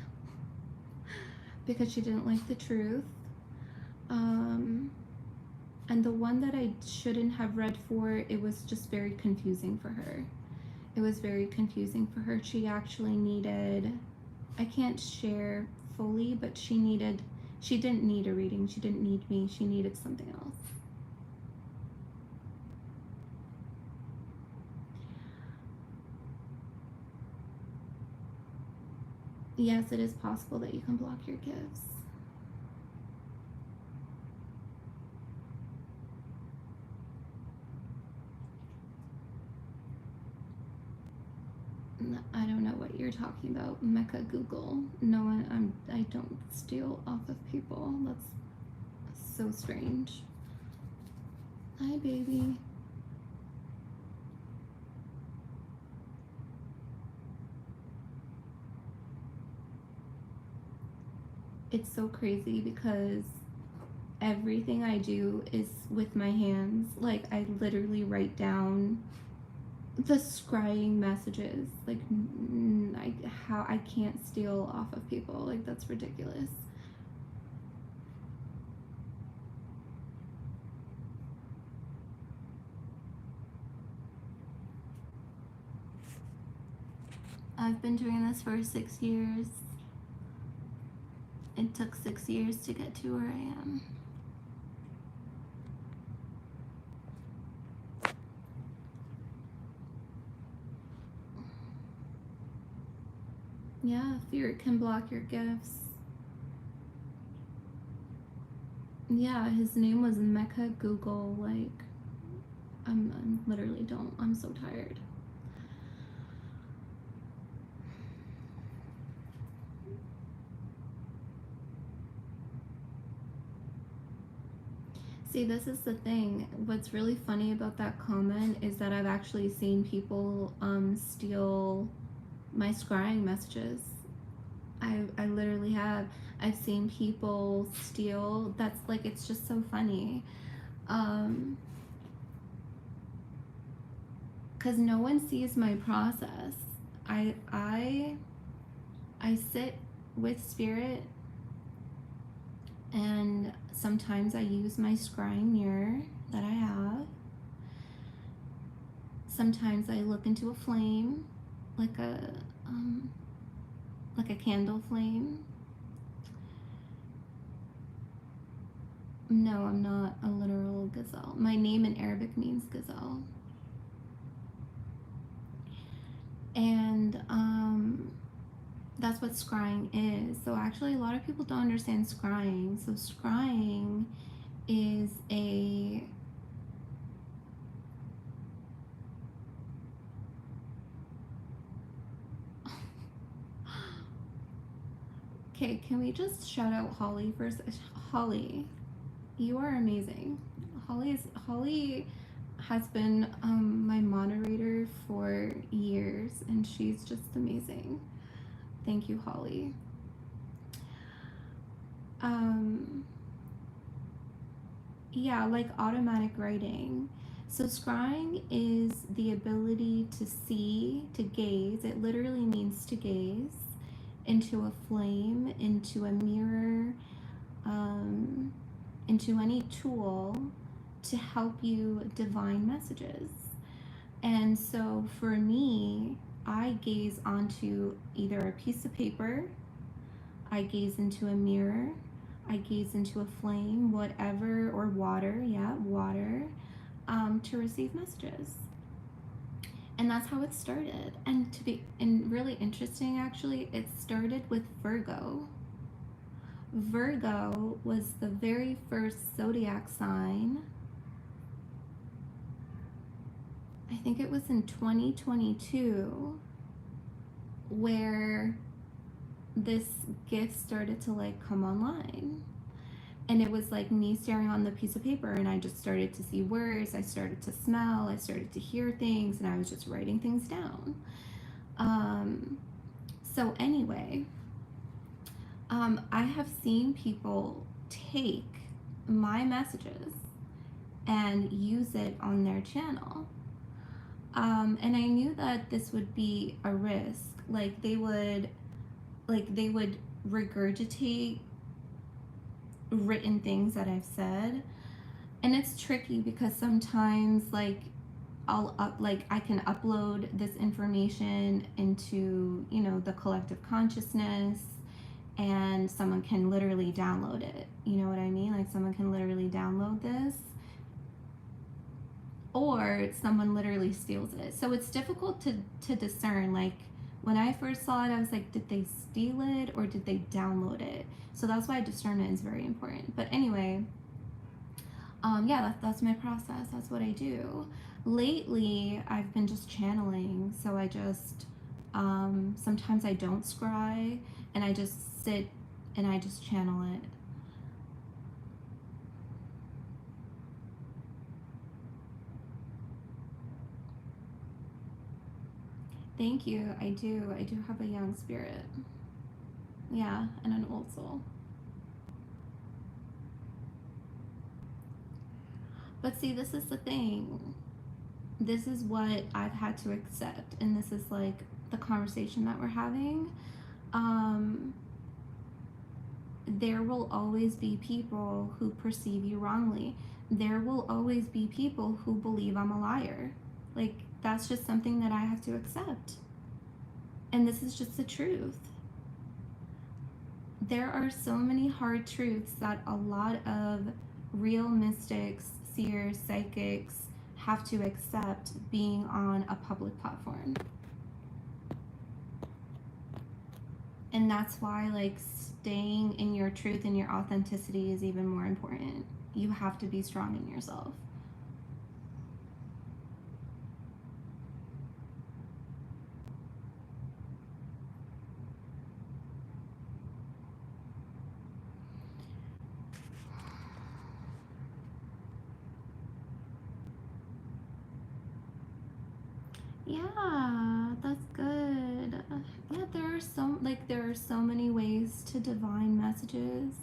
because she didn't like the truth. And the one that I shouldn't have read for, it was just very confusing for her. It was very confusing for her. She actually needed, I can't share fully, but she didn't need a reading. She didn't need me. She needed something else. Yes, it is possible that you can block your gifts. I don't know what you're talking about. Mecha Google. No, I don't steal off of people. That's so strange. Hi, baby. It's so crazy because everything I do is with my hands. Like, I literally write down the scrying messages. Like, I can't steal off of people. Like, that's ridiculous. I've been doing this for 6 years. It took 6 years to get to where I am. Yeah, fear can block your gifts. Yeah, his name was Mecha Google. Like, I'm literally don't. I'm so tired. See, this is the thing. What's really funny about that comment is that I've actually seen people steal my scrying messages. I literally have. I've seen people steal. That's like, it's just so funny. Because no one sees my process. I sit with spirit, and sometimes I use my scrying mirror that I have. Sometimes I look into a flame, like a candle flame. No, I'm not a literal gazelle. My name in Arabic means gazelle. And that's what scrying is. So actually, a lot of people don't understand scrying. So scrying is a okay, can we just shout out Holly first? Holly, you are amazing. Holly has been my moderator for years, and she's just amazing. Thank you, Holly. um, yeah, like automatic writing. So scrying is the ability to see, to gaze. It literally means to gaze into a flame, into a mirror, um, into any tool to help you divine messages. And so for me, I gaze onto either a piece of paper, I gaze into a mirror, I gaze into a flame, whatever, or water, yeah, water, to receive messages. And that's how it started. And really interesting actually, it started with Virgo. Virgo was the very first zodiac sign. I think it was in 2022 where this gift started to like come online. And it was like me staring on the piece of paper, and I just started to see words, I started to smell, I started to hear things, and I was just writing things down. Um, so anyway, I have seen people take my messages and use it on their channel. And I knew that this would be a risk. Like they would regurgitate written things that I've said. And it's tricky because sometimes I can upload this information into, the collective consciousness, and someone can literally download it. You know what I mean? Like someone can literally download this, or someone literally steals it. So it's difficult to discern. Like when I first saw it, I was like, did they steal it or did they download it? So that's why discernment is very important. But anyway, yeah, that's my process. That's what I do. Lately, I've been just channeling. So I just, sometimes I don't scry, and I just sit and I just channel it. Thank you. I do. I do have a young spirit. Yeah, and an old soul. But see, this is the thing. This is what I've had to accept, and this is like the conversation that we're having. Um, there will always be people who perceive you wrongly. There will always be people who believe I'm a liar. Like, that's just something that I have to accept. And this is just the truth. There are so many hard truths that a lot of real mystics, seers, psychics have to accept being on a public platform. And that's why, like, staying in your truth and your authenticity is even more important. You have to be strong in yourself. Yeah, that's good. Yeah, there are so many ways to divine messages.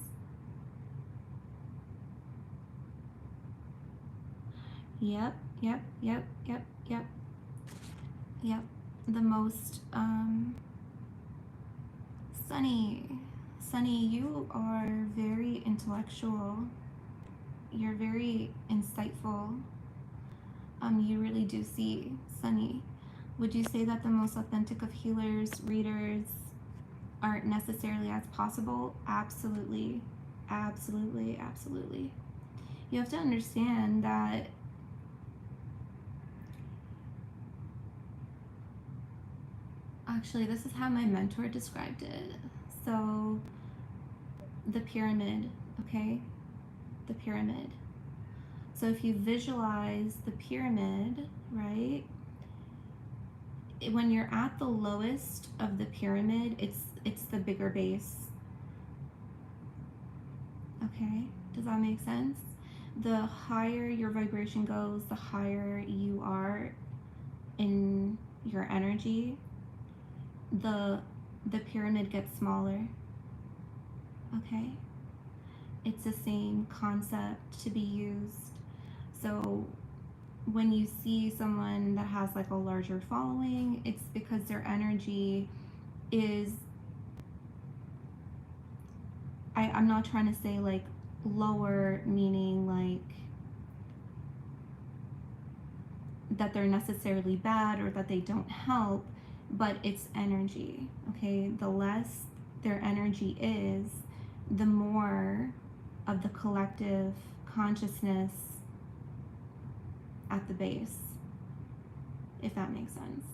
Yep, yep, yep, yep, yep, yep. The most Sunny, you are very intellectual. You're very insightful. You really do see, Sunny. Would you say that the most authentic of healers, readers, aren't necessarily as possible? Absolutely. Absolutely, absolutely. You have to understand that actually, this is how my mentor described it. So, the pyramid, okay? The pyramid. So, if you visualize the pyramid, right? When you're at the lowest of the pyramid, it's the bigger base. Okay? Does that make sense? The higher your vibration goes, the higher you are in your energy, the pyramid gets smaller. Okay? it's the same concept to be used. So when you see someone that has like a larger following, it's because their energy is, I'm not trying to say like lower, meaning like that they're necessarily bad or that they don't help, but it's energy, okay? The less their energy is, the more of the collective consciousness at the base, if that makes sense.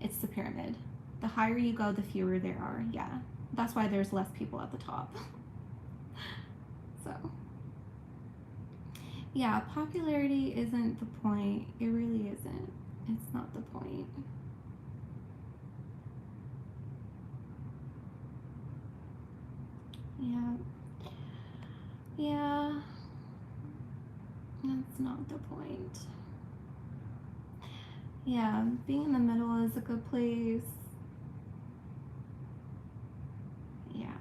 It's the pyramid. The higher you go, the fewer there are. Yeah, that's why there's less people at the top. So yeah, popularity isn't the point. It really isn't. It's not the point. Yeah. Yeah. That's not the point. Yeah, being in the middle is a good place. Yeah.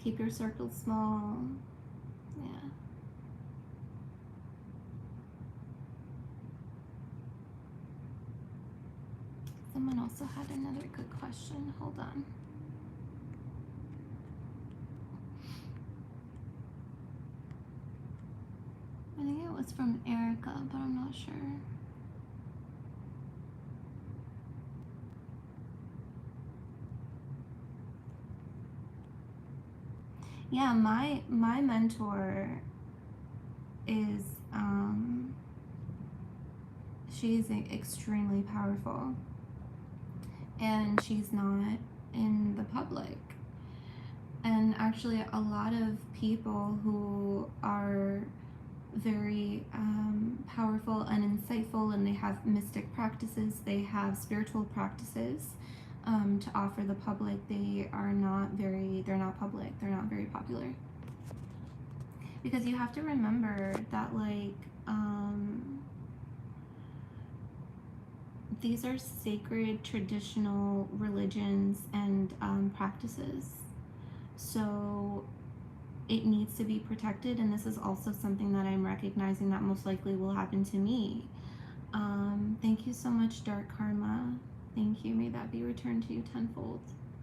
Keep your circle small. Yeah. Someone also had another good question. Hold on. I think it was from Erica, but I'm not sure. Yeah, my mentor is she's extremely powerful, and she's not in the public. And actually, a lot of people who are very powerful and insightful, and they have mystic practices, they have spiritual practices to offer the public, they're not public, they're not very popular. Because you have to remember that, like, these are sacred traditional religions and practices. So it needs to be protected, and this is also something that I'm recognizing that most likely will happen to me. Thank you so much, Dark Karma. Thank you. May that be returned to you tenfold.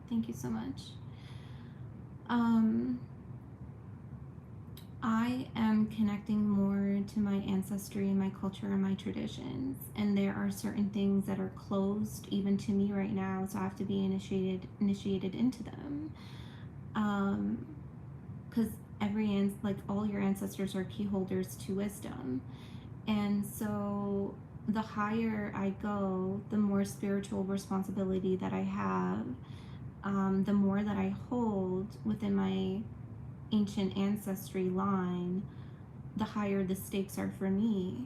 Thank you so much. I am connecting more to my ancestry, my culture, and my traditions, and there are certain things that are closed even to me right now, so I have to be initiated into them. Because like all your ancestors are key holders to wisdom, and so the higher I go, the more spiritual responsibility that I have, the more that I hold within my ancient ancestry line, the higher the stakes are for me.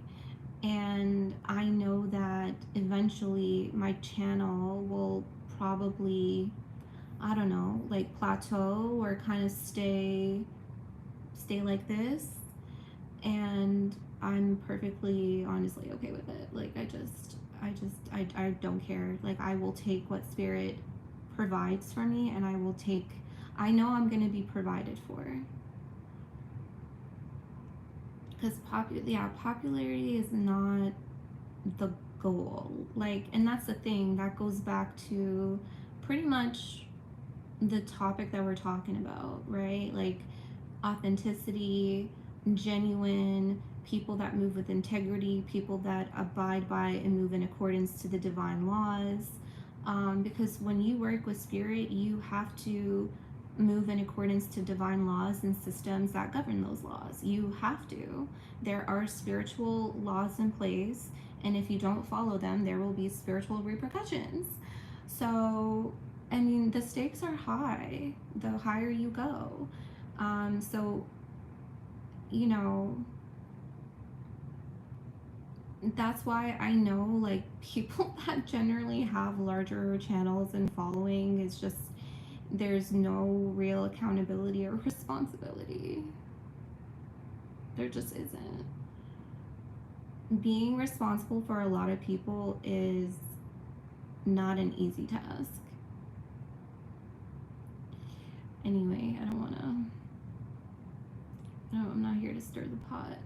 And I know that eventually my channel will probably, I don't know, like plateau or kind of stay like this. And I'm perfectly honestly okay with it. Like I don't care. Like I will take what spirit provides for me, and I know I'm going to be provided for. Because popularity is not the goal. Like, and that's the thing that goes back to pretty much the topic that we're talking about, right? Like authenticity, genuine people that move with integrity, people that abide by and move in accordance to the divine laws. Because when you work with spirit, you have to move in accordance to divine laws and systems that govern those laws. You have to. There are spiritual laws in place, and if you don't follow them, there will be spiritual repercussions. So, I mean, the stakes are high the higher you go. So, you know, that's why I know like people that generally have larger channels and following is just there's no real accountability or responsibility. There just isn't. Being responsible for a lot of people is not an easy task. Anyway, I don't want to to stir the pot.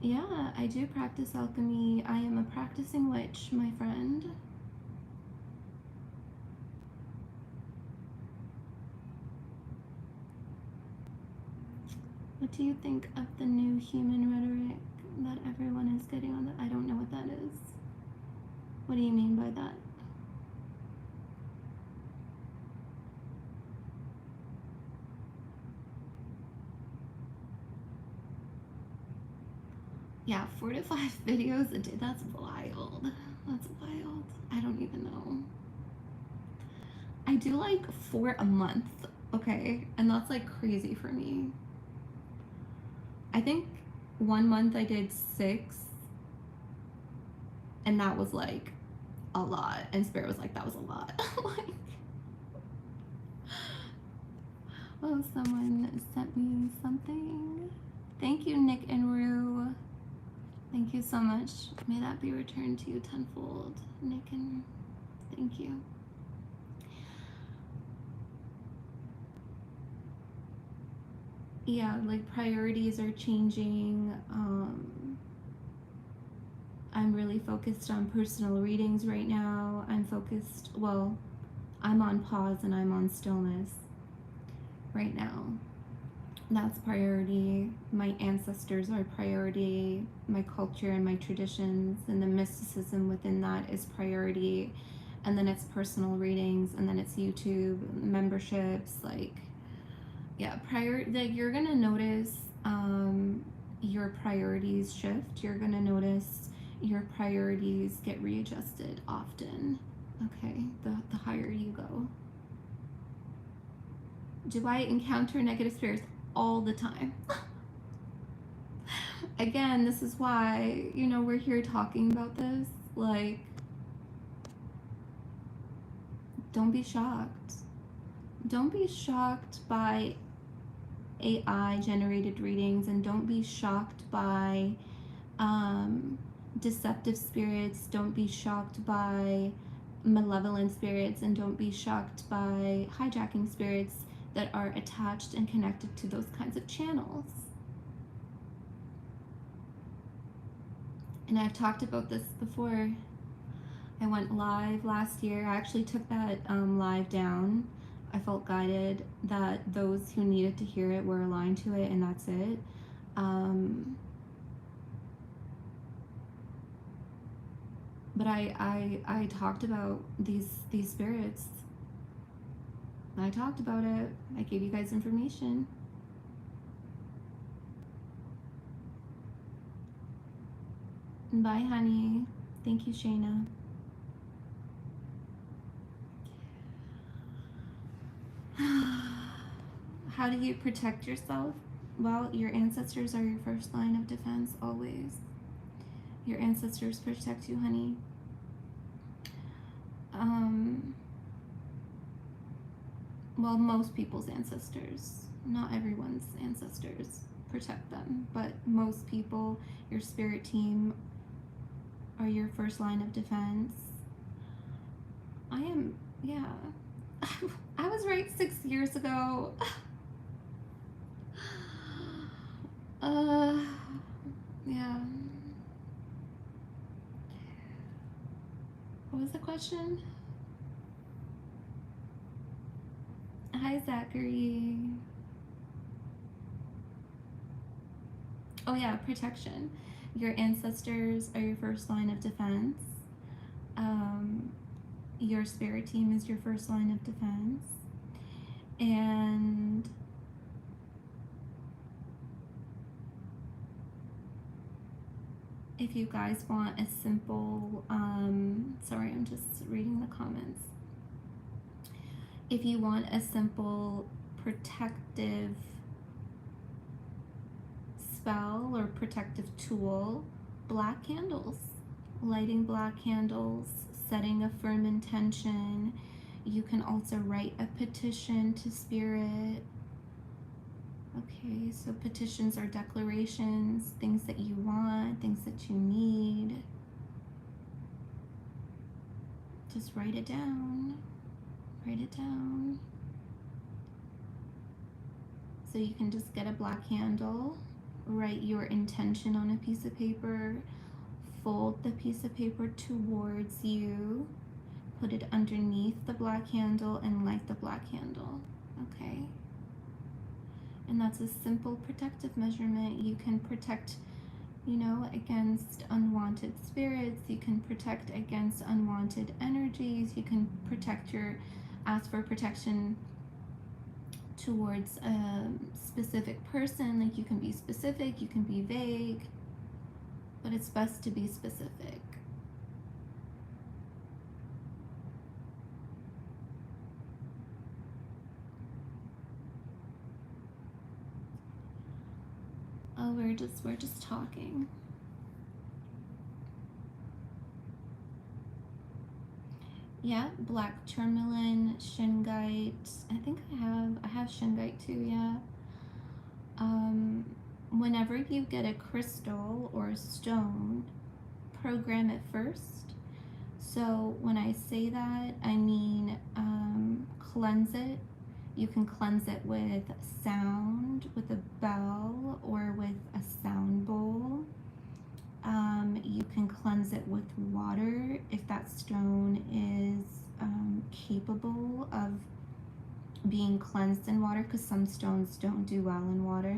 Yeah, I do practice alchemy. I am a practicing witch, my friend. What do you think of the new human rhetoric that everyone is getting on I don't know what that is. What do you mean by that? Yeah, 4 to 5 videos a day. That's wild. That's wild. I don't even know. I do like 4 a month, okay? And that's like crazy for me. I think 1 month I did 6, and that was like a lot. And Spirit was like, that was a lot. Like, oh, someone sent me something. Thank you, Nick and Rue. Thank you so much. May that be returned to you tenfold, Nick and thank you. Yeah, like priorities are changing. I'm really focused on personal readings right now. I'm on pause and I'm on stillness right now. That's priority. My ancestors are priority. My culture and my traditions and the mysticism within that is priority. And then it's personal readings, and then it's YouTube memberships. Like, yeah, you're gonna notice your priorities shift. You're gonna notice your priorities get readjusted often. Okay, the higher you go. Do I encounter negative spirits? All the time. Again, this is why, we're here talking about this. Like, don't be shocked. Don't be shocked by AI generated readings, and don't be shocked by deceptive spirits. Don't be shocked by malevolent spirits, and don't be shocked by hijacking spirits that are attached and connected to those kinds of channels. And I've talked about this before. I went live last year. I actually took that live down. I felt guided that those who needed to hear it were aligned to it, and that's it. But I talked about these spirits. I talked about it. I gave you guys information. Bye, honey. Thank you, Shayna. How do you protect yourself? Well, your ancestors are your first line of defense, always. Your ancestors protect you, honey. Well, most people's ancestors, not everyone's ancestors protect them, but most people, your spirit team, are your first line of defense. Yeah. I was right 6 years ago. Yeah. What was the question? Hi, Zachary. Oh yeah, protection. Your ancestors are your first line of defense. Your spirit team is your first line of defense. And if you guys want a simple, sorry, I'm just reading the comments. If you want a simple protective spell or protective tool, black candles. Lighting black candles, setting a firm intention. You can also write a petition to spirit. Okay, so petitions are declarations, things that you want, things that you need. Just write it down. Write it down. So you can just get a black candle, write your intention on a piece of paper, fold the piece of paper towards you, put it underneath the black candle, and light the black candle. Okay? And that's a simple protective measurement. You can protect, against unwanted spirits. You can protect against unwanted energies. You can ask for protection towards a specific person. Like, you can be specific, you can be vague, but it's best to be specific. Oh, we're just talking. Yeah, black tourmaline, shungite. I think I have shungite too. Yeah. Whenever you get a crystal or a stone, program it first. So when I say that, I mean cleanse it. You can cleanse it with sound, with a bell, or with a sound bowl. You can cleanse it with water if that stone is capable of being cleansed in water, because some stones don't do well in water.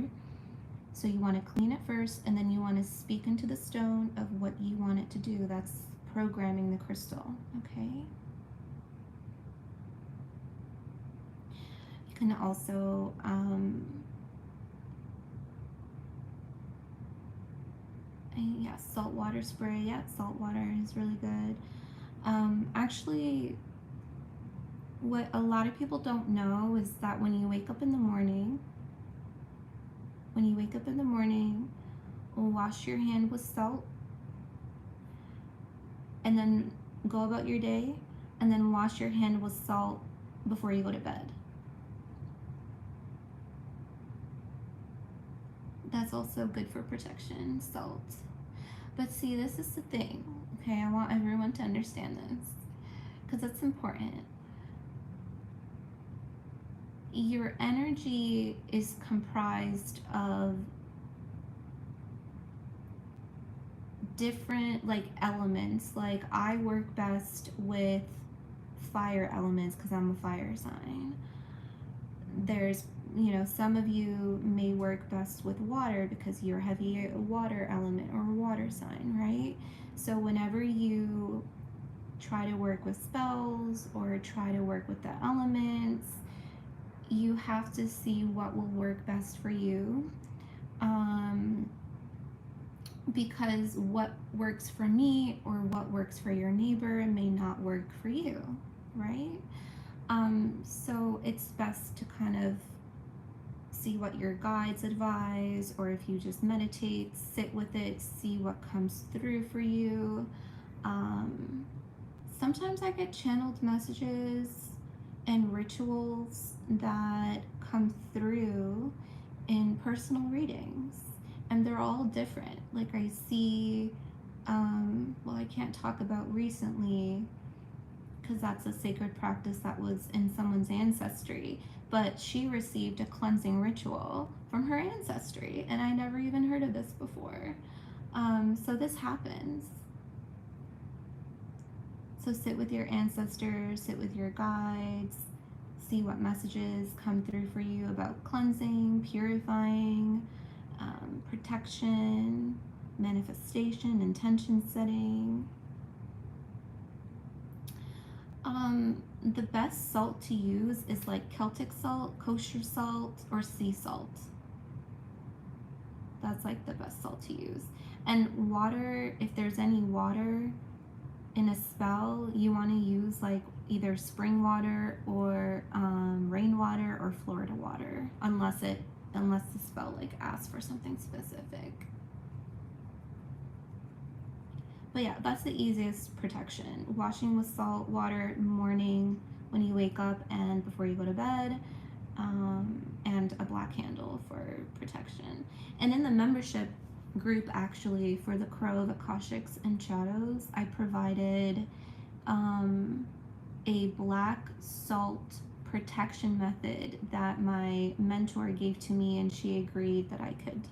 So you want to clean it first, and then you want to speak into the stone of what you want it to do. That's programming the crystal, okay? You can also salt water spray. Yeah, salt water is really good. Actually, what a lot of people don't know is that when you wake up in the morning, wash your hand with salt, and then go about your day, and then wash your hand with salt before you go to bed. That's also good for protection, salt. But see, this is the thing, okay? I want everyone to understand this, because it's important. Your energy is comprised of different elements. Like, I work best with fire elements because I'm a fire sign. There's some of you may work best with water because you're heavy water element or water sign, right? So whenever you try to work with spells or try to work with the elements, you have to see what will work best for you. Because what works for me or what works for your neighbor may not work for you, right? So it's best to kind of see what your guides advise, or if you just meditate, sit with it, see what comes through for you. Sometimes I get channeled messages and rituals that come through in personal readings, and they're all different. Like, I see, I can't talk about recently because that's a sacred practice that was in someone's ancestry, but she received a cleansing ritual from her ancestry, and I never even heard of this before. So this happens. So sit with your ancestors, sit with your guides, see what messages come through for you about cleansing, purifying, protection, manifestation, intention setting. The best salt to use is like Celtic salt, kosher salt, or sea salt. That's like the best salt to use. And water, if there's any water in a spell, you want to use like either spring water or rainwater or Florida water, unless the spell like asks for something specific. But yeah, that's the easiest protection. Washing with salt water in the morning when you wake up and before you go to bed, and a black candle for protection. And in the membership group, actually, for the Crow, the Akashics, and Shadows, I provided a black salt protection method that my mentor gave to me, and she agreed that I could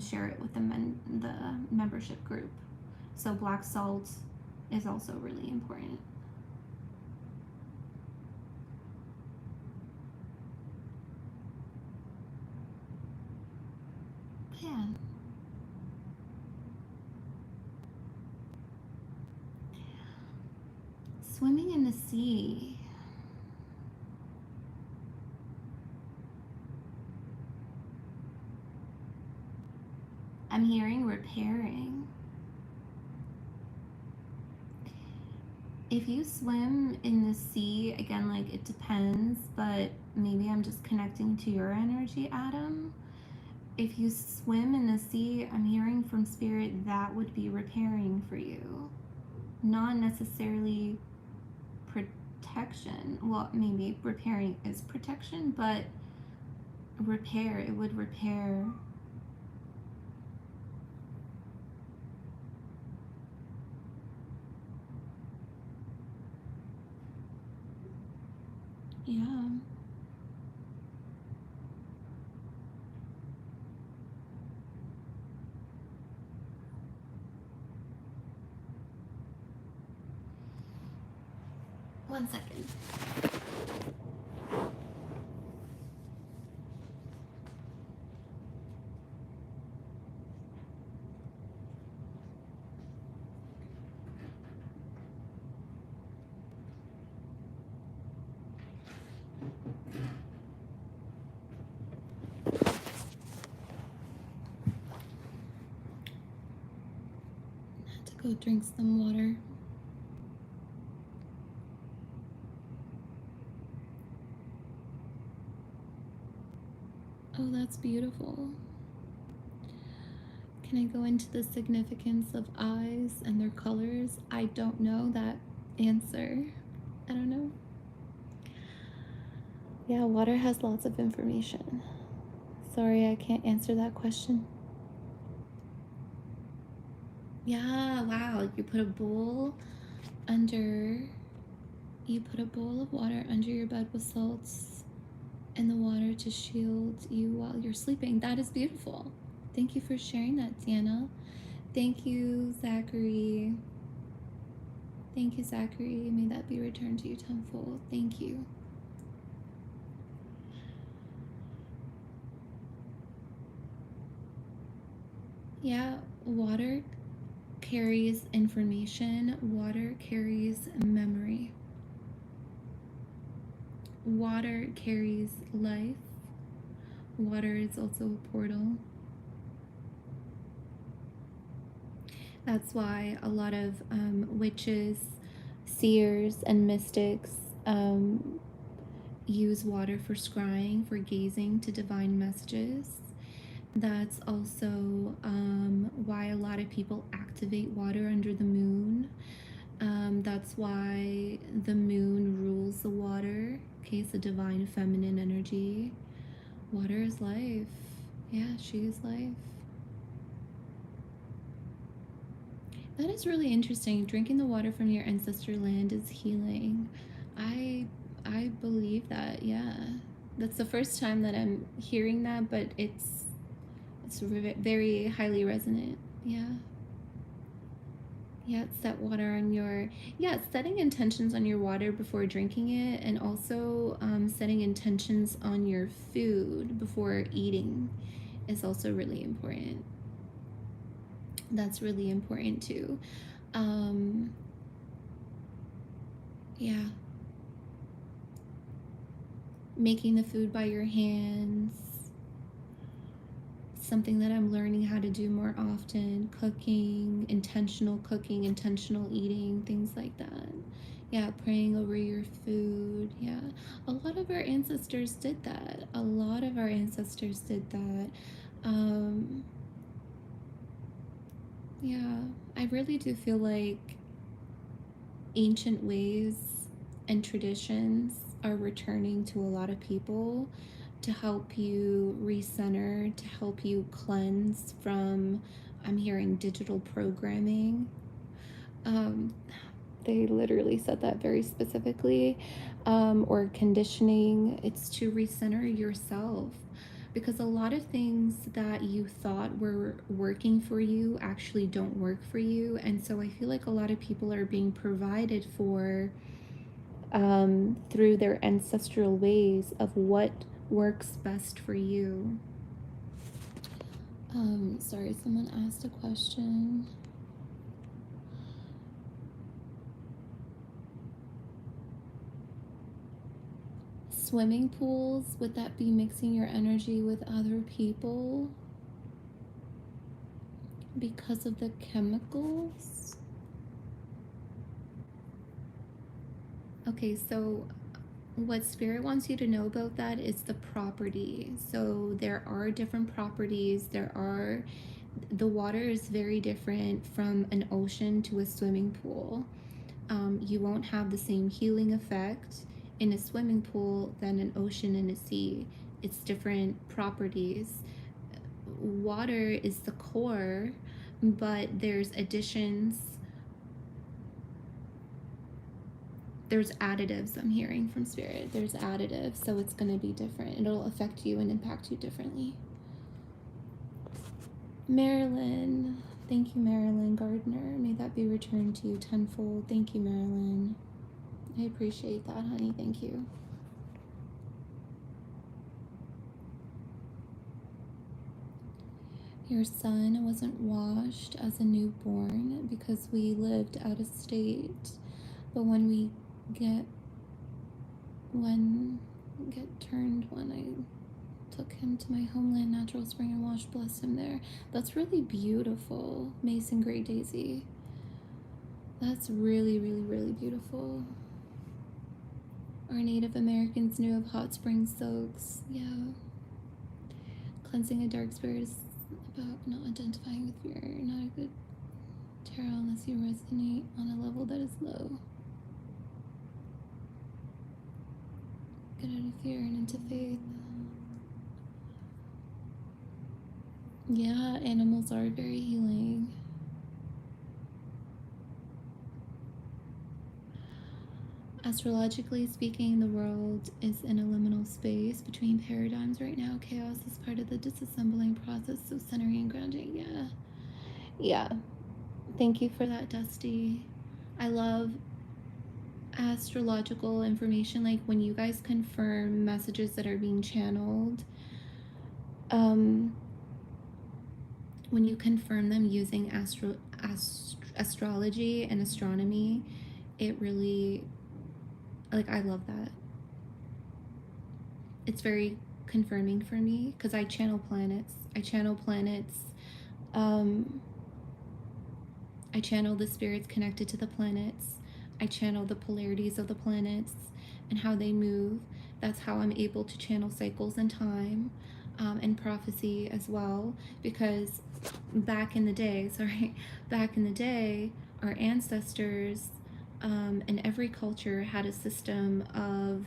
share it with the membership group. So black salt is also really important. Yeah. Swimming in the sea. I'm hearing repairing. If you swim in the sea, again, like it depends, but maybe I'm just connecting to your energy, Adam. If you swim in the sea, I'm hearing from spirit that would be repairing for you. Not necessarily protection. Well, maybe repairing is protection, but repair, it would repair. Yeah. One second. I had to go drink some water. Oh, that's beautiful. Can I go into the significance of eyes and their colors? I don't know that answer. I don't know. Yeah, water has lots of information. Sorry, I can't answer that question. Yeah, wow. You put a bowl of water under your bed with salts and the water to shield you while you're sleeping. That is beautiful. Thank you for sharing that, Deanna. Thank you, Zachary. Thank you, Zachary. May that be returned to you tenfold. Thank you. Yeah, water carries information. Water carries memory. Water carries life. Water is also a portal. That's why a lot of witches, seers, and mystics use water for scrying, for gazing to divine messages. That's also why a lot of people activate water under the moon. That's why the moon rules the water. Okay, it's a divine feminine energy. Water is life. Yeah, she is life. That is really interesting. Drinking the water from your ancestor land is healing. I believe that. Yeah, that's the first time that I'm hearing that, but it's very highly resonant. Yeah. Yeah, set water on your, setting intentions on your water before drinking it, and also setting intentions on your food before eating is also really important. That's really important too. Yeah. Making the food by your hands, something that I'm learning how to do more often. Cooking, intentional eating, things like that. Yeah, praying over your food. Yeah, a lot of our ancestors did that. Yeah, I really do feel like ancient ways and traditions are returning to a lot of people to help you recenter, to help you cleanse from, I'm hearing, digital programming. They literally said that very specifically. Or conditioning. It's to recenter yourself, because a lot of things that you thought were working for you actually don't work for you. And so I feel like a lot of people are being provided for through their ancestral ways of what works best for you. Sorry, someone asked a question. Swimming pools, would that be mixing your energy with other people because of the chemicals? Okay, so what Spirit wants you to know about that is the property. So there are different properties. The water is very different from an ocean to a swimming pool. You won't have the same healing effect in a swimming pool than an ocean and a sea. It's different properties. Water is the core, but there's additions. There's additives I'm hearing from Spirit. There's additives, so it's going to be different. It'll affect you and impact you differently. Marilyn. Thank you, Marilyn Gardner. May that be returned to you tenfold. Thank you, Marilyn. I appreciate that, honey. Thank you. Your son wasn't washed as a newborn because we lived out of state. But when get turned, when I took him to my homeland, Natural Spring and Wash, blessed him there. That's really beautiful, Mason Gray Daisy. That's really, really, really beautiful. Our Native Americans knew of hot spring soaks. Yeah. Cleansing a dark spirit is about not identifying with fear. Not a good tarot unless you resonate on a level that is low. Get out of fear and into faith. Yeah, animals are very healing. Astrologically speaking, the world is in a liminal space between paradigms right now. Chaos is part of the disassembling process, so centering and grounding. Yeah. Thank you for that, Dusty. I love astrological information, like when you guys confirm messages that are being channeled. When you confirm them using astrology and astronomy, it really, like, I love that. It's very confirming for me because I channel planets. I channel the spirits connected to the planets. I channel the polarities of the planets and how they move. That's how I'm able to channel cycles in time and prophecy as well, because back in the day, our ancestors in every culture had a system of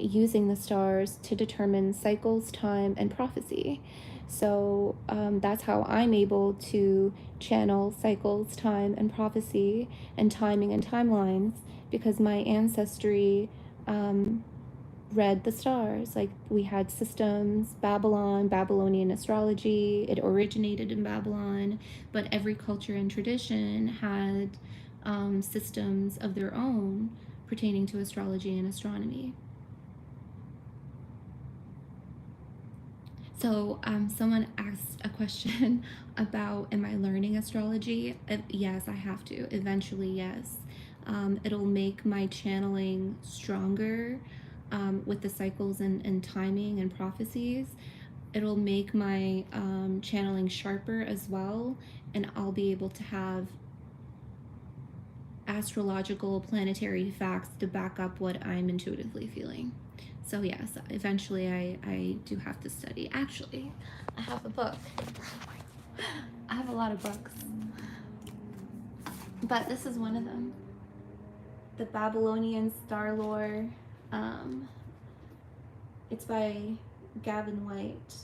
using the stars to determine cycles, time, and prophecy. So that's how I'm able to channel cycles, time, and prophecy, and timing and timelines, because my ancestry read the stars. Like, we had systems, Babylonian astrology. It originated in Babylon, but every culture and tradition had systems of their own pertaining to astrology and astronomy. So someone asked a question about, am I learning astrology? Yes, I have to. Eventually, yes. It'll make my channeling stronger with the cycles and timing and prophecies. It'll make my channeling sharper as well, and I'll be able to have astrological planetary facts to back up what I'm intuitively feeling. So yes, eventually I do have to study. Actually, I have a book. I have a lot of books, but this is one of them. The Babylonian Star Lore. It's by Gavin White.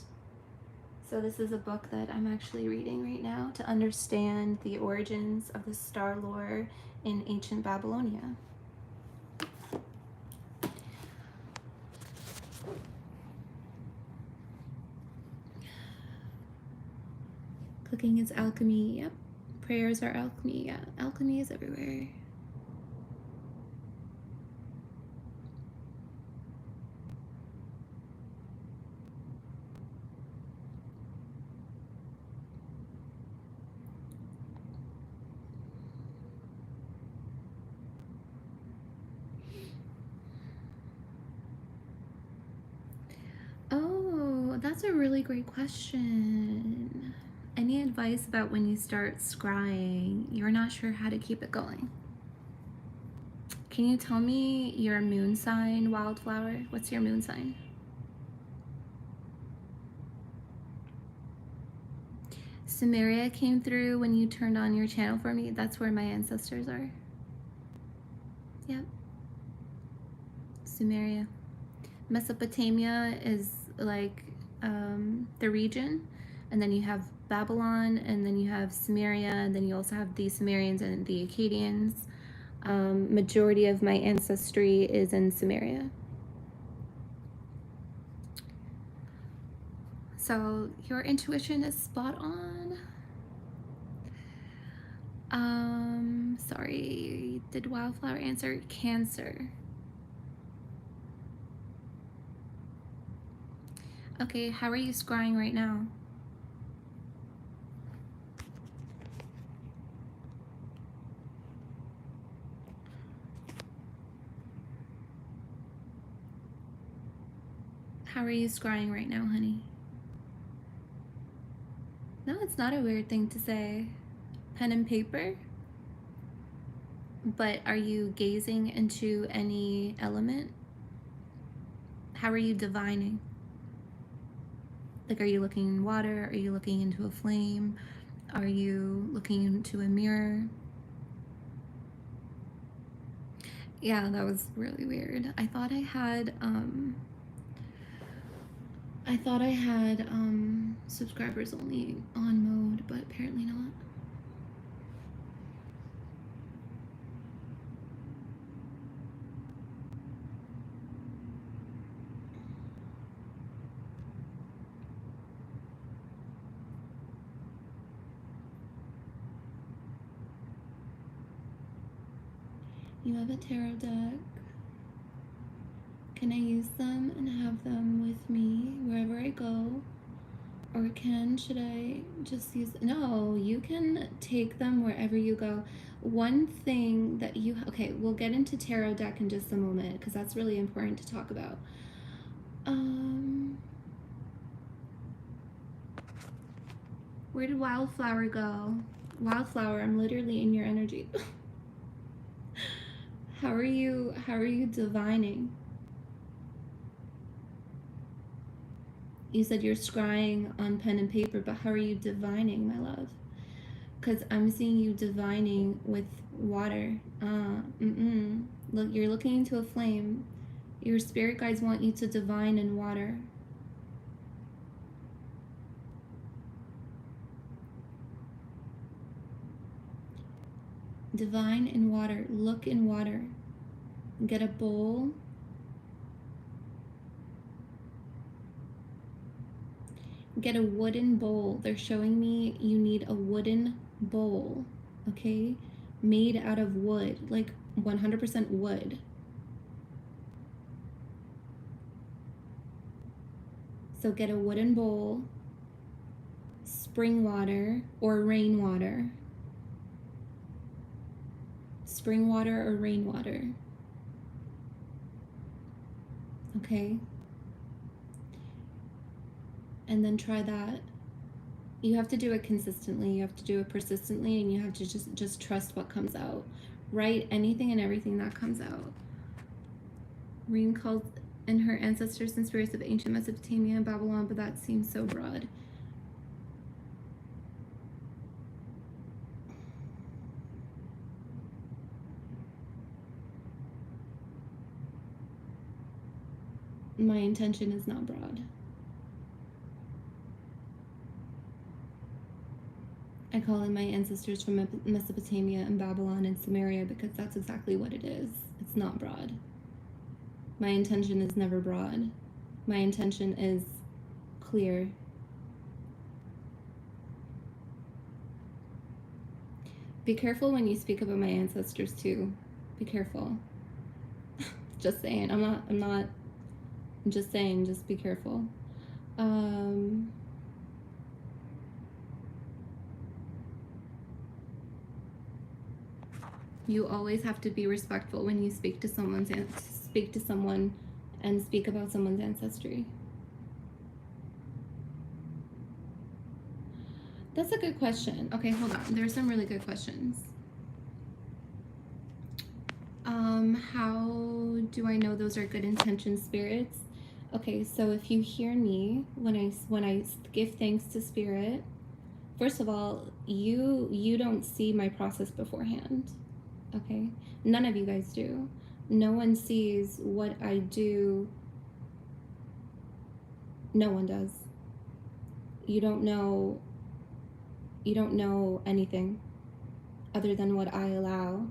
So this is a book that I'm actually reading right now to understand the origins of the star lore in ancient Babylonia. Cooking is alchemy. Yep. Prayers are alchemy. Yeah, alchemy is everywhere. Oh, that's a really great question. Any advice about when you start scrying, you're not sure how to keep it going? Can you tell me your moon sign, Wildflower? What's your moon sign? Samaria came through when you turned on your channel for me. That's where my ancestors are. Yep. Sumeria. Mesopotamia is like the region, and then you have Babylon, and then you have Sumeria, and then you also have the Sumerians and the Akkadians. Majority of my ancestry is in Sumeria. So your intuition is spot on. Sorry, did Wildflower answer? Cancer. Okay, how are you scrying right now? How are you scrying right now, honey? No, it's not a weird thing to say. Pen and paper? But are you gazing into any element? How are you divining? Like, are you looking in water? Are you looking into a flame? Are you looking into a mirror? Yeah, that was really weird. I thought I had subscribers only on mode, but apparently not. You have a tarot deck. Can I use them and have them with me wherever I go? Or should I just use, no, you can take them wherever you go. One thing that okay, we'll get into tarot deck in just a moment because that's really important to talk about. Where did Wildflower go? Wildflower, I'm literally in your energy. How are you divining? You said you're scrying on pen and paper, but how are you divining, my love? Because I'm seeing you divining with water. Look, you're looking into a flame. Your spirit guides want you to divine in water. Divine in water. Look in water. Get a bowl. Get a wooden bowl. They're showing me you need a wooden bowl, okay? Made out of wood, like 100% wood. So get a wooden bowl, spring water or rainwater. Spring water or rainwater. Okay? And then try that. You have to do it consistently, you have to do it persistently, and you have to just trust what comes out. Write anything and everything that comes out. Reem calls in her ancestors and spirits of ancient Mesopotamia and Babylon, but that seems so broad. My intention is not broad. I call in my ancestors from Mesopotamia and Babylon and Samaria because that's exactly what it is. It's not broad. My intention is never broad. My intention is clear. Be careful when you speak about my ancestors too. Be careful. Just saying. I'm just saying, just be careful. You always have to be respectful when you speak to someone and speak about someone's ancestry. That's a good question. Okay, hold on. There's some really good questions. How do I know those are good intention spirits? Okay, so if you hear me when I give thanks to spirit, first of all, you don't see my process beforehand. Okay? None of you guys do. No one sees what I do. No one does. You don't know anything other than what I allow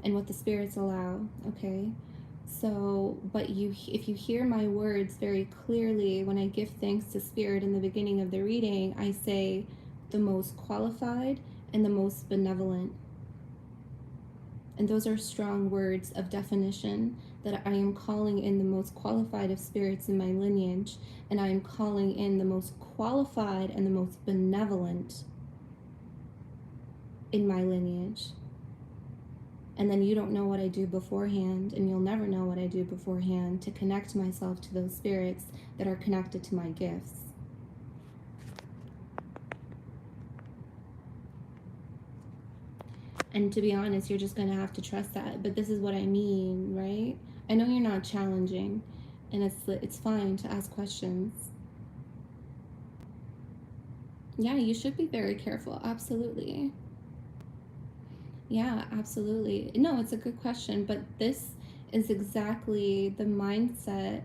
and what the spirits allow, okay? So, but if you hear my words very clearly when I give thanks to spirit in the beginning of the reading, I say the most qualified and the most benevolent. And those are strong words of definition that I am calling in the most qualified of spirits in my lineage, and I am calling in the most qualified and the most benevolent in my lineage. And then you don't know what I do beforehand, and you'll never know what I do beforehand to connect myself to those spirits that are connected to my gifts. And to be honest, you're just going to have to trust that. But this is what I mean, right? I know you're not challenging, and it's fine to ask questions. Yeah, you should be very careful. Absolutely. Yeah, absolutely. No, it's a good question, but this is exactly the mindset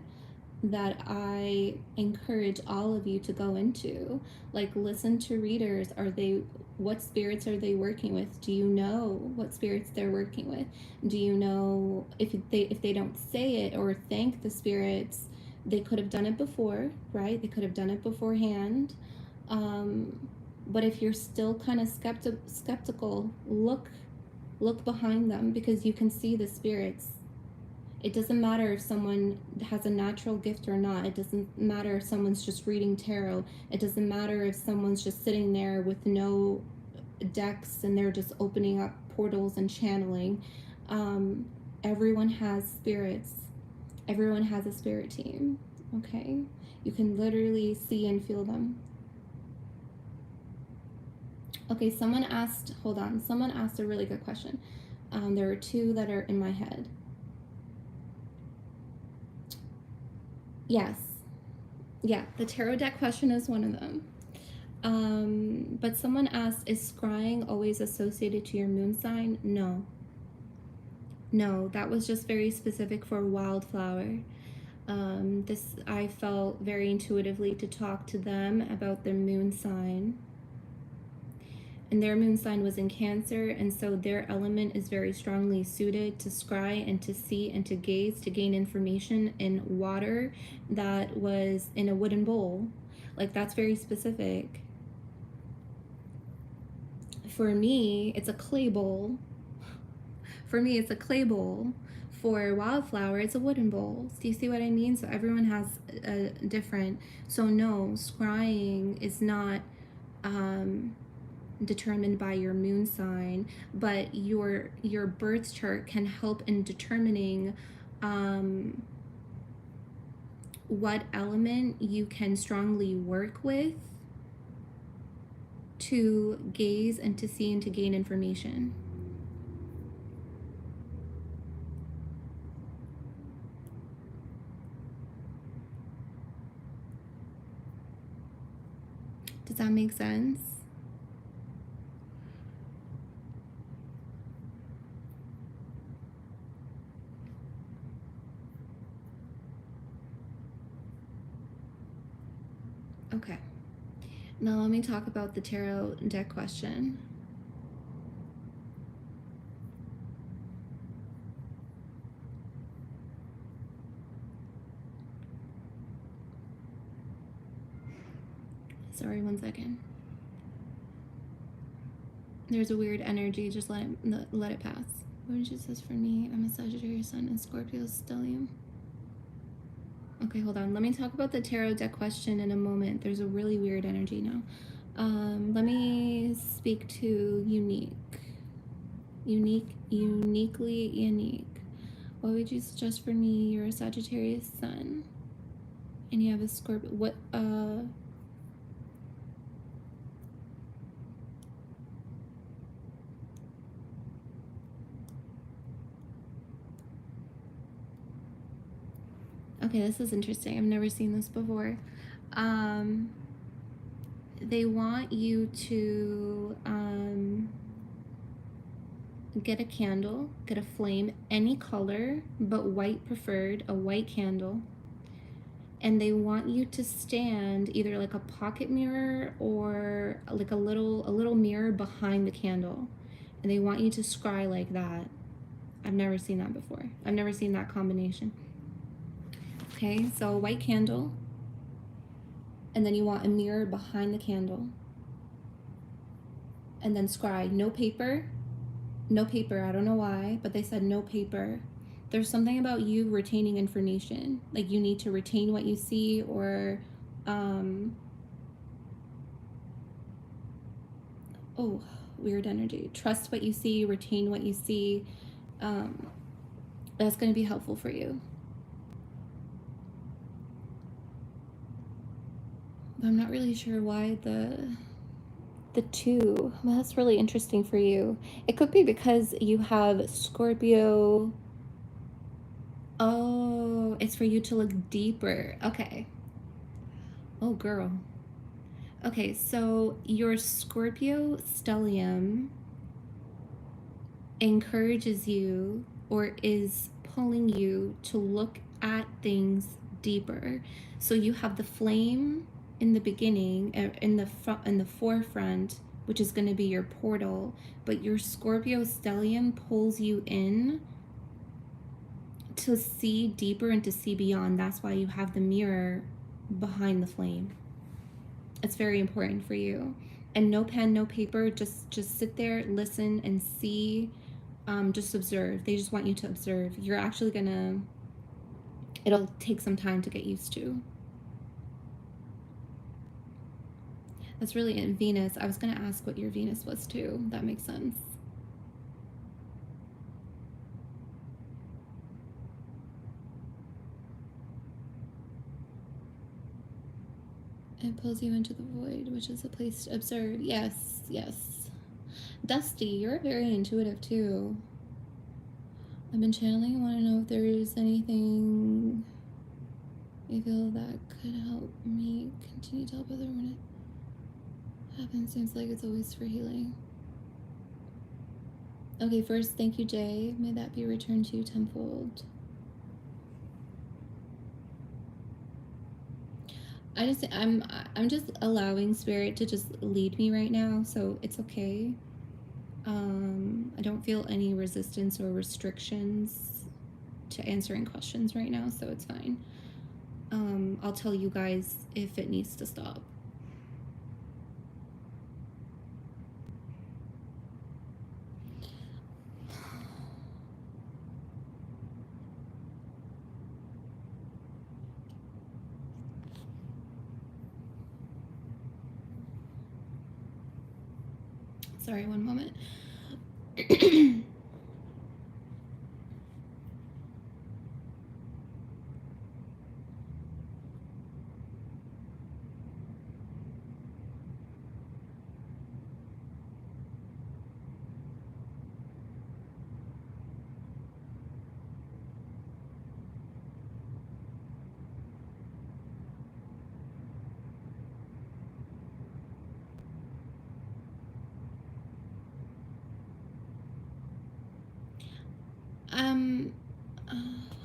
that I encourage all of you to go into. Like, listen to readers. What spirits are they working with? Do you know what spirits they're working with? Do you know if they don't say it or thank the spirits, they could have done it before, right? They could have done it beforehand. But if you're still kind of skeptical, look behind them, because you can see the spirits. It doesn't matter if someone has a natural gift or not. It doesn't matter if someone's just reading tarot. It doesn't matter if someone's just sitting there with no decks and they're just opening up portals and channeling. Everyone has spirits. Everyone has a spirit team, okay? You can literally see and feel them. Okay, someone asked a really good question. There are two that are in my head. Yes. Yeah, the tarot deck question is one of them. But someone asked, is scrying always associated to your moon sign? No. No, that was just very specific for wildflower. I felt very intuitively to talk to them about their moon sign. And their moon sign was in Cancer, and so their element is very strongly suited to scry and to see and to gaze, to gain information in water that was in a wooden bowl. Like, that's very specific. For me, it's a clay bowl. For wildflower, it's a wooden bowl. Do you see what I mean? So everyone has a different. So no, scrying is not determined by your moon sign, but your birth chart can help in determining what element you can strongly work with to gaze and to see and to gain information. Does that make sense? Okay. Now let me talk about the tarot deck question. Sorry, 1 second. There's a weird energy, just let it pass. What did it says for me? I'm a Sagittarius Sun and Scorpio Stellium. Okay, hold on. Let me talk about the tarot deck question in a moment. There's a really weird energy now. Let me speak to unique. Uniquely unique. What would you suggest for me? You're a Sagittarius Sun and you have a Scorpio. What, okay, this is interesting. I've never seen this before. They want you to get a candle, get a flame, any color, but white preferred, a white candle. And they want you to stand either like a pocket mirror or like a little mirror behind the candle. And they want you to scry like that. I've never seen that before. I've never seen that combination. Okay, so a white candle, and then you want a mirror behind the candle, and then scry. No paper, no paper. I don't know why, but they said no paper. There's something about you retaining information, like you need to retain what you see, or oh, weird energy. Trust what you see, retain what you see. That's going to be helpful for you. But I'm not really sure why the two. Well, that's really interesting for you. It could be because you have Scorpio. Oh, it's for you to look deeper. Okay. Oh, girl. Okay, so your Scorpio stellium encourages you or is pulling you to look at things deeper. So you have the flame in the beginning, in the forefront, which is going to be your portal, but your Scorpio stellium pulls you in to see deeper and to see beyond. That's why you have the mirror behind the flame. It's very important for you. And no pen, no paper, just sit there, listen and see. Just observe. They just want you to observe. You're actually gonna, it'll take some time to get used to. That's really in Venus. I was gonna ask what your Venus was too. That makes sense. It pulls you into the void, which is a place to observe. Yes, yes. Dusty, you're very intuitive too. I've been channeling. I want to know if there is anything you feel that could help me continue to help other when it happens. Seems like it's always for healing. Okay, first, thank you, Jay. May that be returned to you tenfold. I'm just allowing spirit to just lead me right now, so it's okay. I don't feel any resistance or restrictions to answering questions right now, so it's fine. I'll tell you guys if it needs to stop. Sorry, one moment.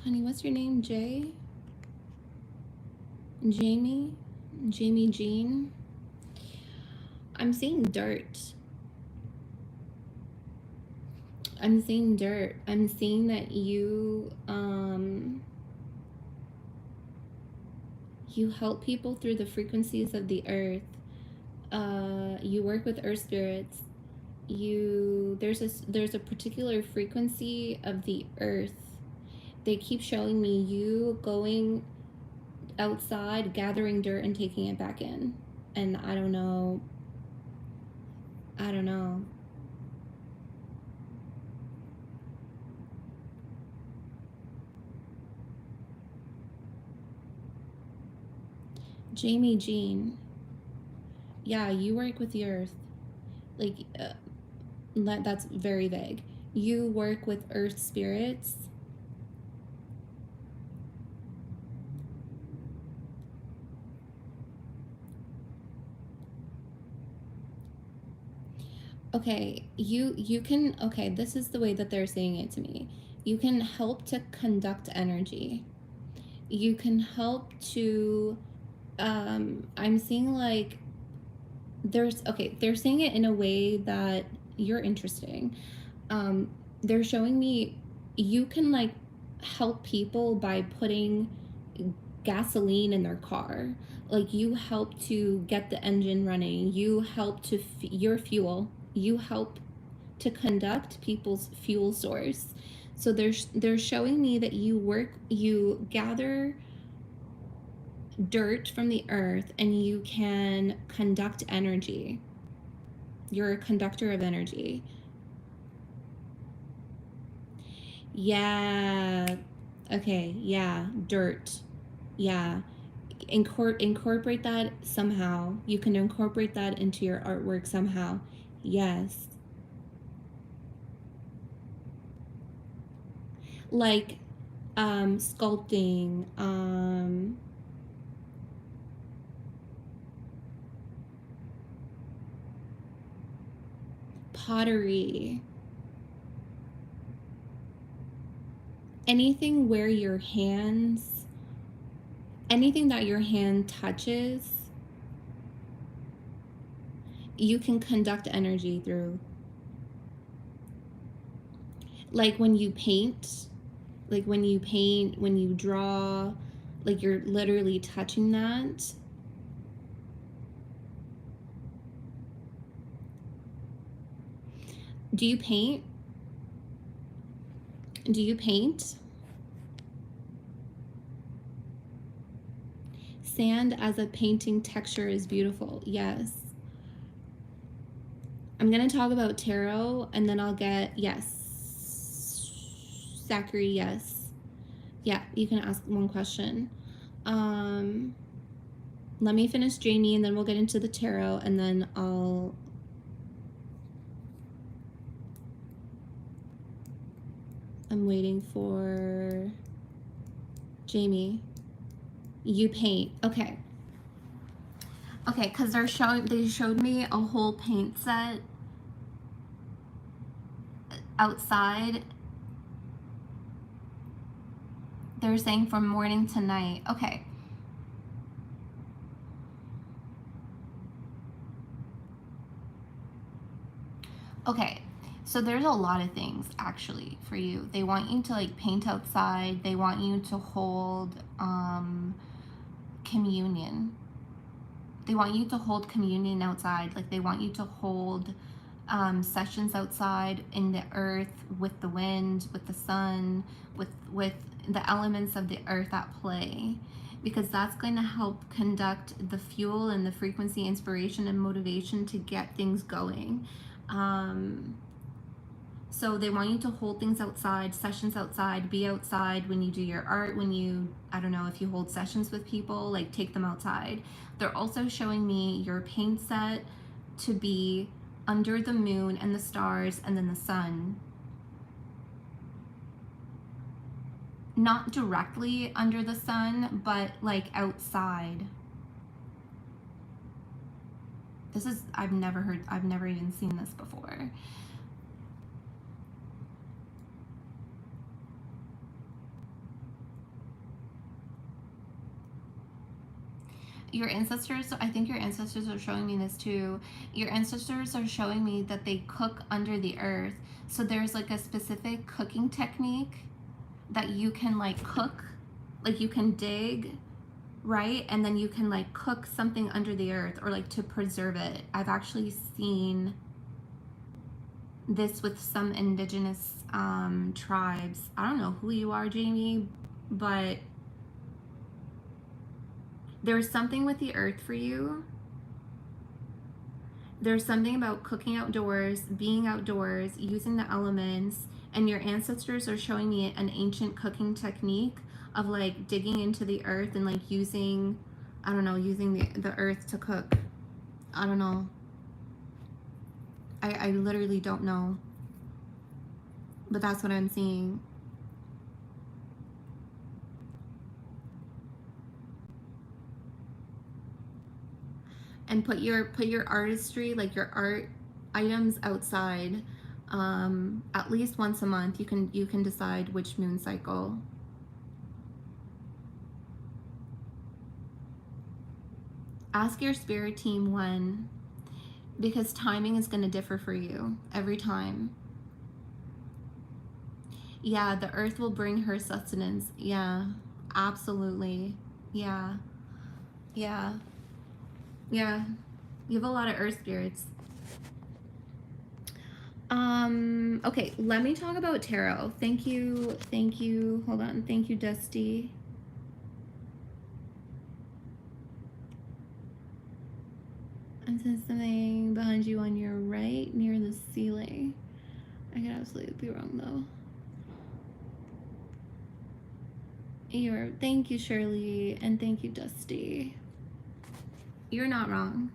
Honey, what's your name? Jay? Jamie? Jamie Jean? I'm seeing dirt. I'm seeing dirt. I'm seeing that you help people through the frequencies of the earth. You work with earth spirits. There's a particular frequency of the earth. They keep showing me you going outside, gathering dirt and taking it back in. And I don't know. I don't know. Jamie Jean. Yeah, you work with the earth. Like, that's very vague. You work with earth spirits. Okay, you can, okay, this is the way that they're saying it to me. You can help to conduct energy. You can help to I'm seeing like they're saying it in a way that you're interesting. They're showing me you can like help people by putting gasoline in their car. Like you help to get the engine running. You help to your fuel. You help to conduct people's fuel source. So they're showing me that you gather dirt from the earth and you can conduct energy. You're a conductor of energy. Yeah. Okay. Yeah. Dirt. Yeah. Incorporate that somehow. You can incorporate that into your artwork somehow. Yes. Like sculpting, pottery, anything where your hands, anything that your hand touches, you can conduct energy through. Like when you paint, when you draw, like you're literally touching that. Do you paint? Do you paint? Sand as a painting texture is beautiful. Yes. I'm going to talk about tarot and then I'll get, yes. Zachary, yes. Yeah, you can ask one question. Let me finish Jamie and then we'll get into the tarot and then I'm waiting for Jamie. You paint. Okay. Okay, because they showed me a whole paint set outside. They're saying from morning to night. Okay. Okay. So there's a lot of things actually for you. They want you to like paint outside. They want you to hold communion. They want you to hold communion outside. Like they want you to hold sessions outside in the earth with the wind, with the sun, with the elements of the earth at play, because that's going to help conduct the fuel and the frequency, inspiration, and motivation to get things going. So they want you to hold things outside, sessions outside, be outside when you do your art, when you, I don't know, if you hold sessions with people, like take them outside. They're also showing me your paint set to be under the moon and the stars and then the sun. Not directly under the sun, but like outside. This is, I've never even seen this before. your ancestors, I think your ancestors are showing me this too. Your ancestors are showing me that they cook under the earth. So there's like a specific cooking technique that you can like cook, like you can dig, right? And then you can like cook something under the earth or like to preserve it. I've actually seen this with some indigenous tribes. I don't know who you are, Jamie, but there's something with the earth for you. There's something about cooking outdoors, being outdoors, using the elements, and your ancestors are showing me an ancient cooking technique of like digging into the earth and like using, I don't know, using the earth to cook. I don't know. I literally don't know. But that's what I'm seeing. And put your artistry, like your art items outside at least once a month. You can decide which moon cycle. Ask your spirit team when, because timing is going to differ for you every time. Yeah, the earth will bring her sustenance. Yeah, absolutely. Yeah, yeah, yeah. You have a lot of earth spirits. Okay, let me talk about tarot. Thank you. Hold on. Thank you, Dusty. I said something behind you on your right near the ceiling. I could absolutely be wrong though. Thank you, Shirley, and thank you, Dusty. You're not wrong.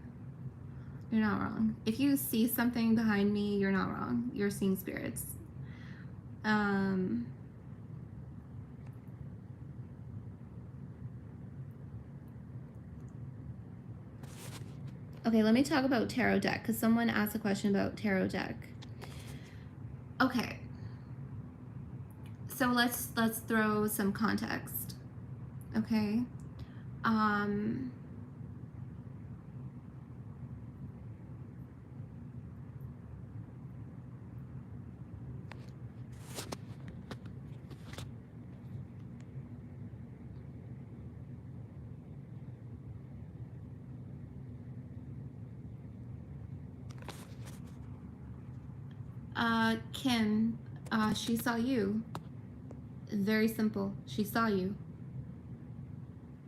You're not wrong. If you see something behind me, you're not wrong. You're seeing spirits. Okay, let me talk about tarot deck because someone asked a question about tarot deck. Okay. So let's throw some context. Okay. Kim, she saw you. Very simple. She saw you.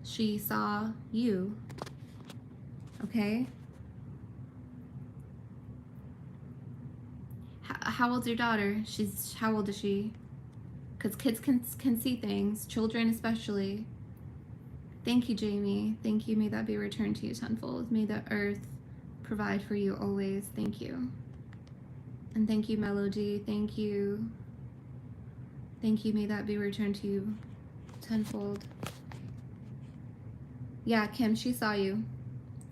She saw you. Okay? How old's your daughter? How old is she? Because kids can see things, children especially. Thank you, Jamie. Thank you. May that be returned to you tenfold. May the earth provide for you always. Thank you. And thank you, Melody. Thank you. Thank you. May that be returned to you tenfold. Yeah, Kim, she saw you.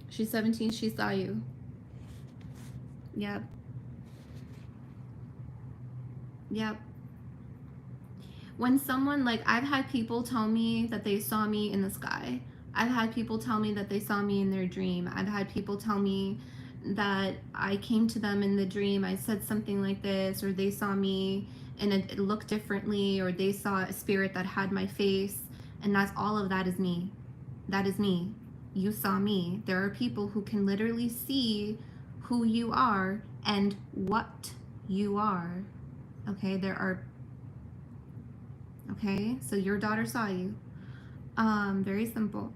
She's 17. She saw you. Yep. Yep. When someone, like, I've had people tell me that they saw me in the sky. I've had people tell me that they saw me in their dream. I've had people tell me that I came to them in the dream. I said something like this, or they saw me and it looked differently, or they saw a spirit that had my face. And that's all of that is me. That is me. You saw me. There are people who can literally see who you are and what you are. Okay, there are. Okay, so your daughter saw you. Very simple.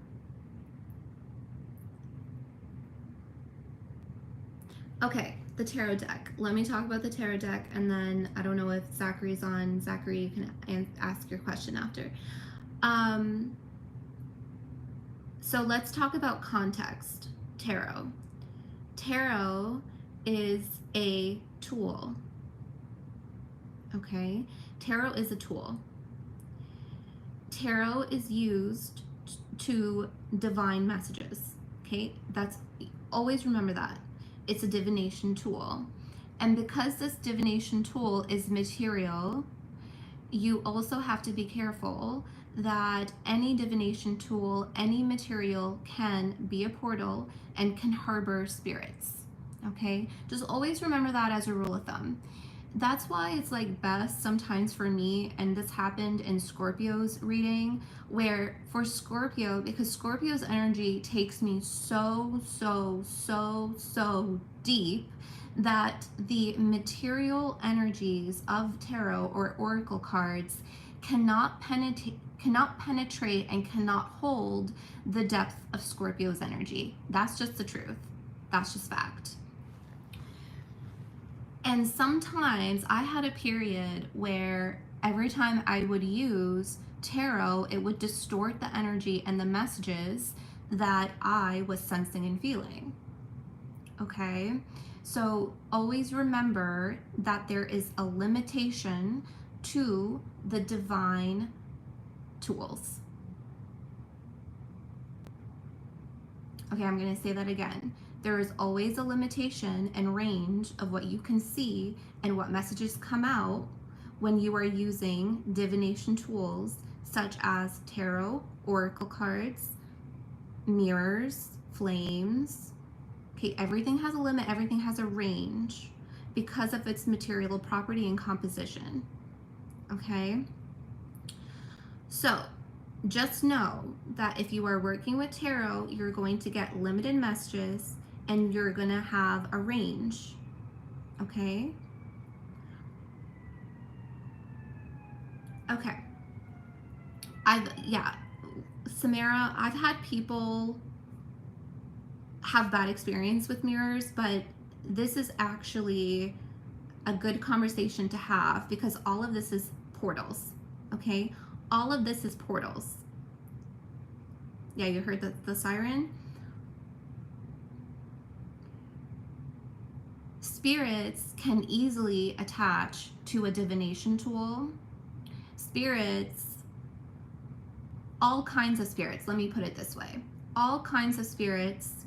Okay, the tarot deck. Let me talk about the tarot deck, and then I don't know if Zachary's on. Zachary, you can ask your question after. So let's talk about context. Tarot. Tarot is a tool. Okay, tarot is a tool. Tarot is used to divine messages. Okay, that's, always remember that. It's a divination tool. And because this divination tool is material, you also have to be careful that any divination tool, any material can be a portal and can harbor spirits. Okay? Just always remember that as a rule of thumb. That's why it's like best sometimes for me, and this happened in Scorpio's reading, where for Scorpio, because Scorpio's energy takes me so deep, that the material energies of tarot or oracle cards cannot penetrate and cannot hold the depth of Scorpio's energy. That's just the truth. That's just fact. And sometimes I had a period where every time I would use tarot, it would distort the energy and the messages that I was sensing and feeling. Okay? So always remember that there is a limitation to the divine tools. Okay, I'm going to say that again. There is always a limitation and range of what you can see and what messages come out when you are using divination tools such as tarot, oracle cards, mirrors, flames. Okay, everything has a limit, everything has a range because of its material property and composition. Okay? So, just know that if you are working with tarot, you're going to get limited messages and you're going to have a range. Okay? Okay. Samara, I've had people have bad experience with mirrors, but this is actually a good conversation to have because all of this is portals. Okay? All of this is portals. Yeah, you heard the siren? Spirits can easily attach to a divination tool. Spirits, all kinds of spirits, let me put it this way. All kinds of spirits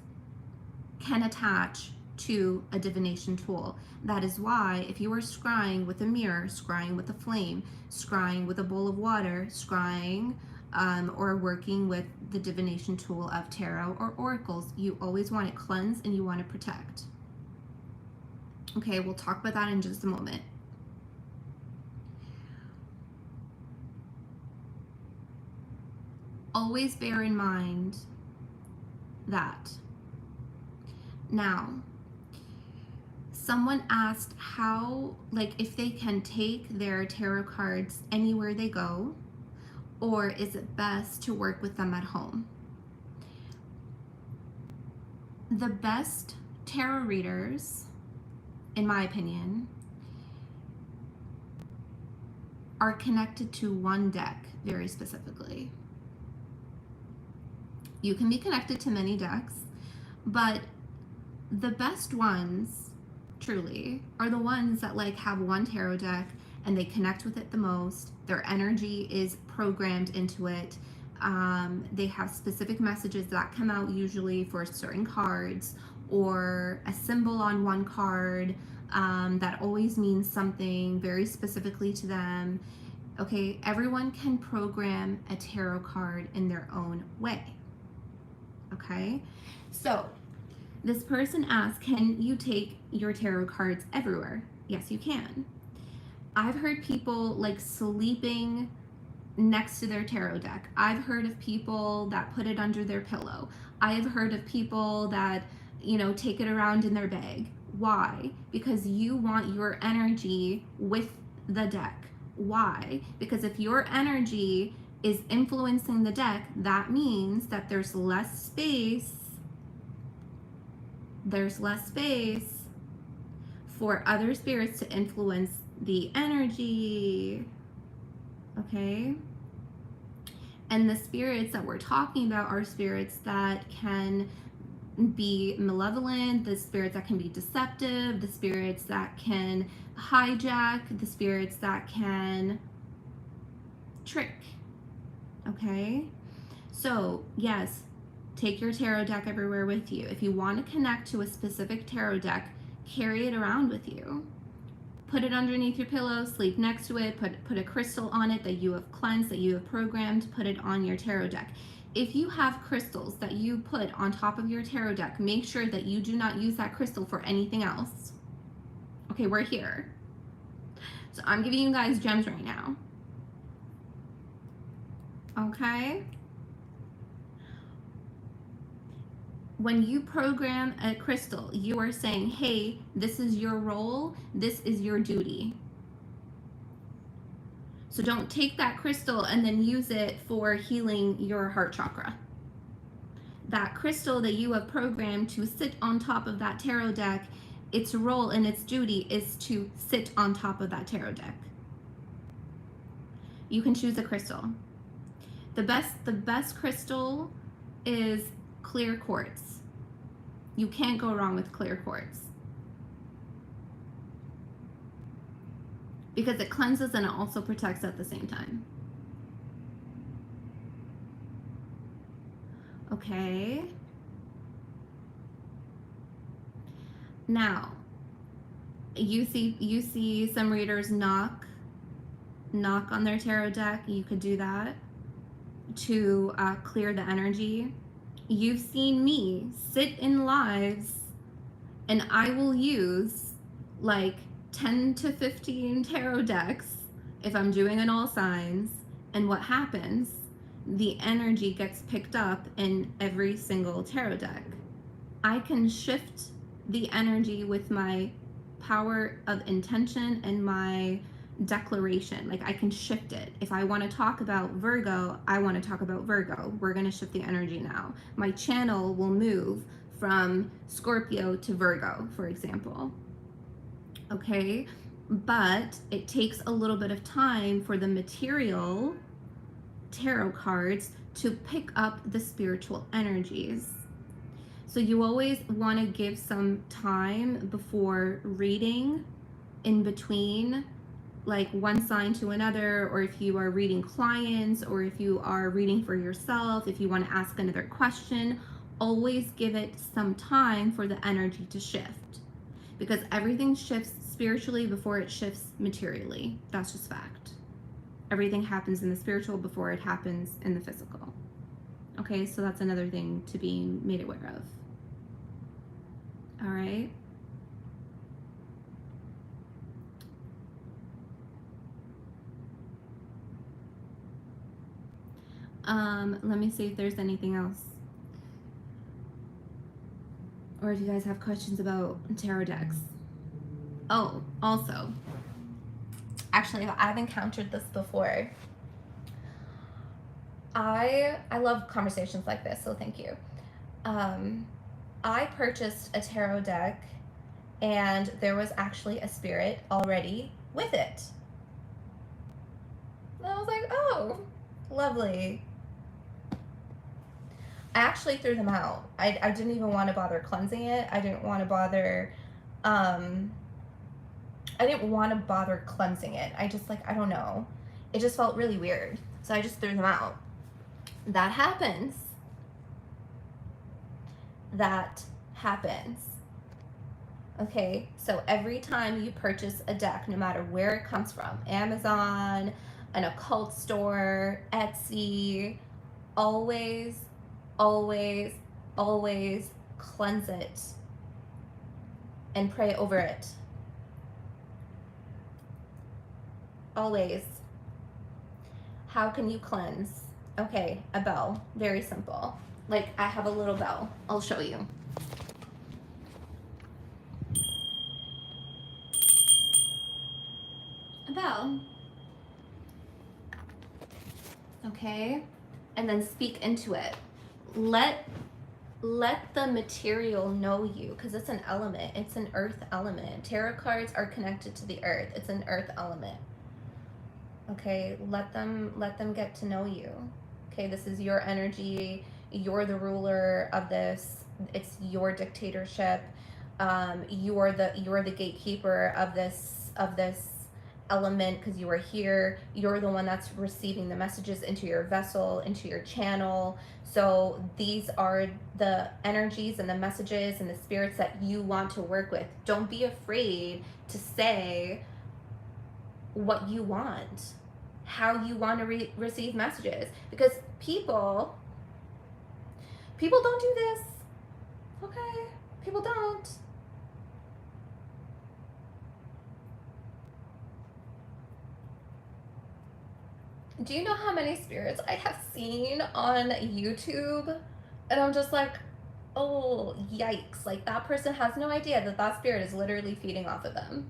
can attach to a divination tool. That is why if you are scrying with a mirror, scrying with a flame, scrying with a bowl of water, scrying or working with the divination tool of tarot or oracles, you always want to cleanse and you want to protect. Okay, we'll talk about that in just a moment. Always bear in mind that. Now, someone asked how, like, if they can take their tarot cards anywhere they go, or is it best to work with them at home? The best tarot readers, in my opinion, are connected to one deck very specifically. You can be connected to many decks, but the best ones, truly, are the ones that like have one tarot deck and they connect with it the most. Their energy is programmed into it. They have specific messages that come out usually for certain cards or a symbol on one card that always means something very specifically to them. Okay, everyone can program a tarot card in their own way. Okay, so this person asked, can you take your tarot cards everywhere? Yes, you can. I've heard people like sleeping next to their tarot deck. I've heard of people that put it under their pillow. I've heard of people that, you know, take it around in their bag. Why? Because you want your energy with the deck. Why? Because if your energy is influencing the deck, that means that there's less space. There's less space for other spirits to influence the energy. Okay? And the spirits that we're talking about are spirits that can be malevolent, the spirits that can be deceptive, the spirits that can hijack, the spirits that can trick. Okay? So, yes, take your tarot deck everywhere with you. If you want to connect to a specific tarot deck, carry it around with you. Put it underneath your pillow, sleep next to it, put a crystal on it that you have cleansed, that you have programmed, put it on your tarot deck. If you have crystals that you put on top of your tarot deck, make sure that you do not use that crystal for anything else. Okay, we're here. So I'm giving you guys gems right now. Okay? When you program a crystal, you are saying, hey, this is your role, this is your duty. So don't take that crystal and then use it for healing your heart chakra. That crystal that you have programmed to sit on top of that tarot deck, its role and its duty is to sit on top of that tarot deck. You can choose a crystal. The best crystal is clear quartz. You can't go wrong with clear quartz, because it cleanses and it also protects at the same time. Okay. Now, you see some readers knock on their tarot deck. You could do that to clear the energy. You've seen me sit in lives and I will use like 10 to 15 tarot decks if I'm doing an all signs, and what happens? The energy gets picked up in every single tarot deck. I can shift the energy with my power of intention and my declaration. Like, I can shift it. If I want to talk about Virgo, I want to talk about Virgo. We're going to shift the energy now. My channel will move from Scorpio to Virgo, for example. Okay, but it takes a little bit of time for the material tarot cards to pick up the spiritual energies. So you always want to give some time before reading, in between, like one sign to another, or if you are reading clients, or if you are reading for yourself, if you want to ask another question, always give it some time for the energy to shift, because everything shifts spiritually before it shifts materially. That's just fact. Everything happens in the spiritual before it happens in the physical. Okay, so that's another thing to be made aware of. All right. Let me see if there's anything else. Or if you guys have questions about tarot decks. Oh, also, actually, I've encountered this before. I love conversations like this, so thank you. I purchased a tarot deck, and there was actually a spirit already with it. And I was like, oh, lovely. I actually threw them out. I didn't even want to bother cleansing it. I didn't want to bother cleansing it. I just, like, I don't know. It just felt really weird. So I just threw them out. That happens. That happens. Okay, so every time you purchase a deck, no matter where it comes from, Amazon, an occult store, Etsy, always, always, always cleanse it and pray over it. Always. How can you cleanse? Okay, a bell. Very simple. Like, I have a little bell. I'll show you. A bell. Okay? And then speak into it. Let the material know you, because it's an element. It's an earth element. Tarot cards are connected to the earth. It's an earth element. Okay, let them get to know you. Okay, this is your energy. You're the ruler of this. It's your dictatorship. You're the gatekeeper of this element, because you are here. You're the one that's receiving the messages into your vessel, into your channel. So these are the energies and the messages and the spirits that you want to work with. Don't be afraid to say, what you want, how you want to receive messages. Because people don't do this, okay? People don't. Do you know how many spirits I have seen on YouTube? And I'm just like, oh, yikes. Like, that person has no idea that that spirit is literally feeding off of them.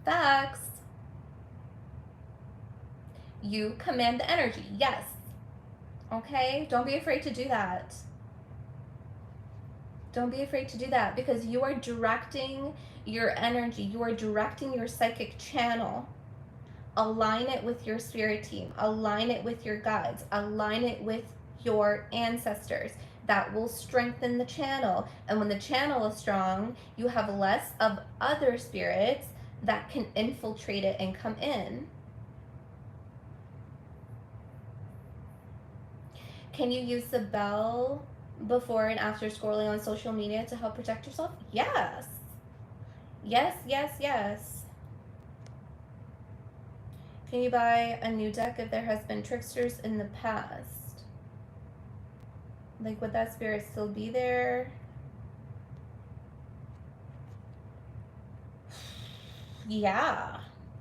Facts. You command the energy. Yes. Okay? Don't be afraid to do that. Don't be afraid to do that, because you are directing your energy. You are directing your psychic channel. Align it with your spirit team. Align it with your guides. Align it with your ancestors. That will strengthen the channel. And when the channel is strong, you have less of other spirits that can infiltrate it and come in. Can you use the bell before and after scrolling on social media to help protect yourself? Yes. Yes, yes, yes. Can you buy a new deck if there has been tricksters in the past? Like, would that spirit still be there? Yeah.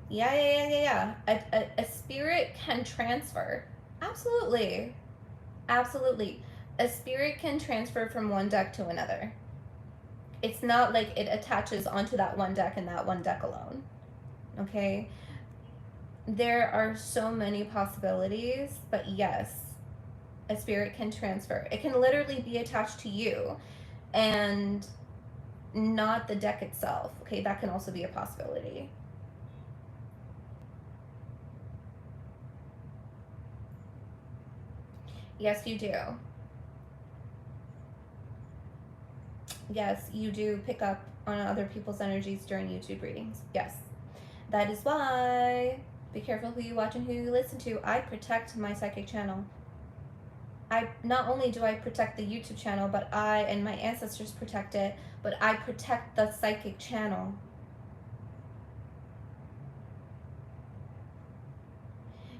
Yeah. A spirit can transfer. Absolutely. Absolutely. A spirit can transfer from one deck to another. It's not like it attaches onto that one deck and that one deck alone. Okay? There are so many possibilities, but yes, a spirit can transfer. It can literally be attached to you and not the deck itself. Okay, that can also be a possibility. Yes, you do. Yes, you do pick up on other people's energies during YouTube readings. Yes. That is why, be careful who you watch and who you listen to. I protect my psychic channel. I not only do I protect the YouTube channel, but I and my ancestors protect it, but I protect the psychic channel.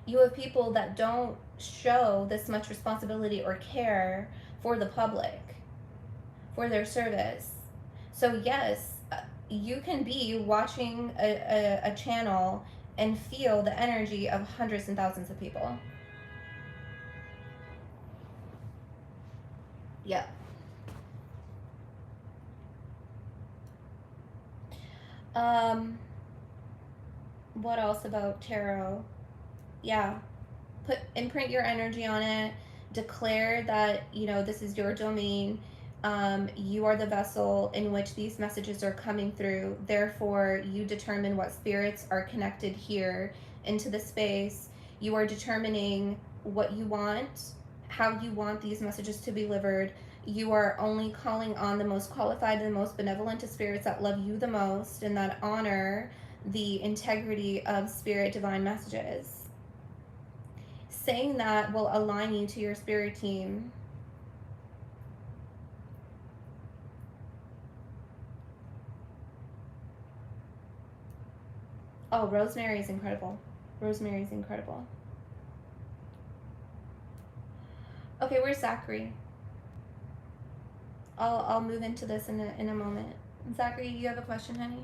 You have people that don't show this much responsibility or care for the public, for their service. So yes, you can be watching a channel and feel the energy of hundreds and thousands of people. Yep. What else about tarot? Yeah. Imprint your energy on it. Declare that, this is your domain. You are the vessel in which these messages are coming through. Therefore, you determine what spirits are connected here into the space. You are determining what you want, how you want these messages to be delivered. You are only calling on the most qualified and the most benevolent of spirits that love you the most and that honor the integrity of spirit divine messages. Saying that will align you to your spirit team. Oh, Rosemary is incredible. Rosemary is incredible. Okay, where's Zachary? I'll move into this in a moment. Zachary, you have a question, honey?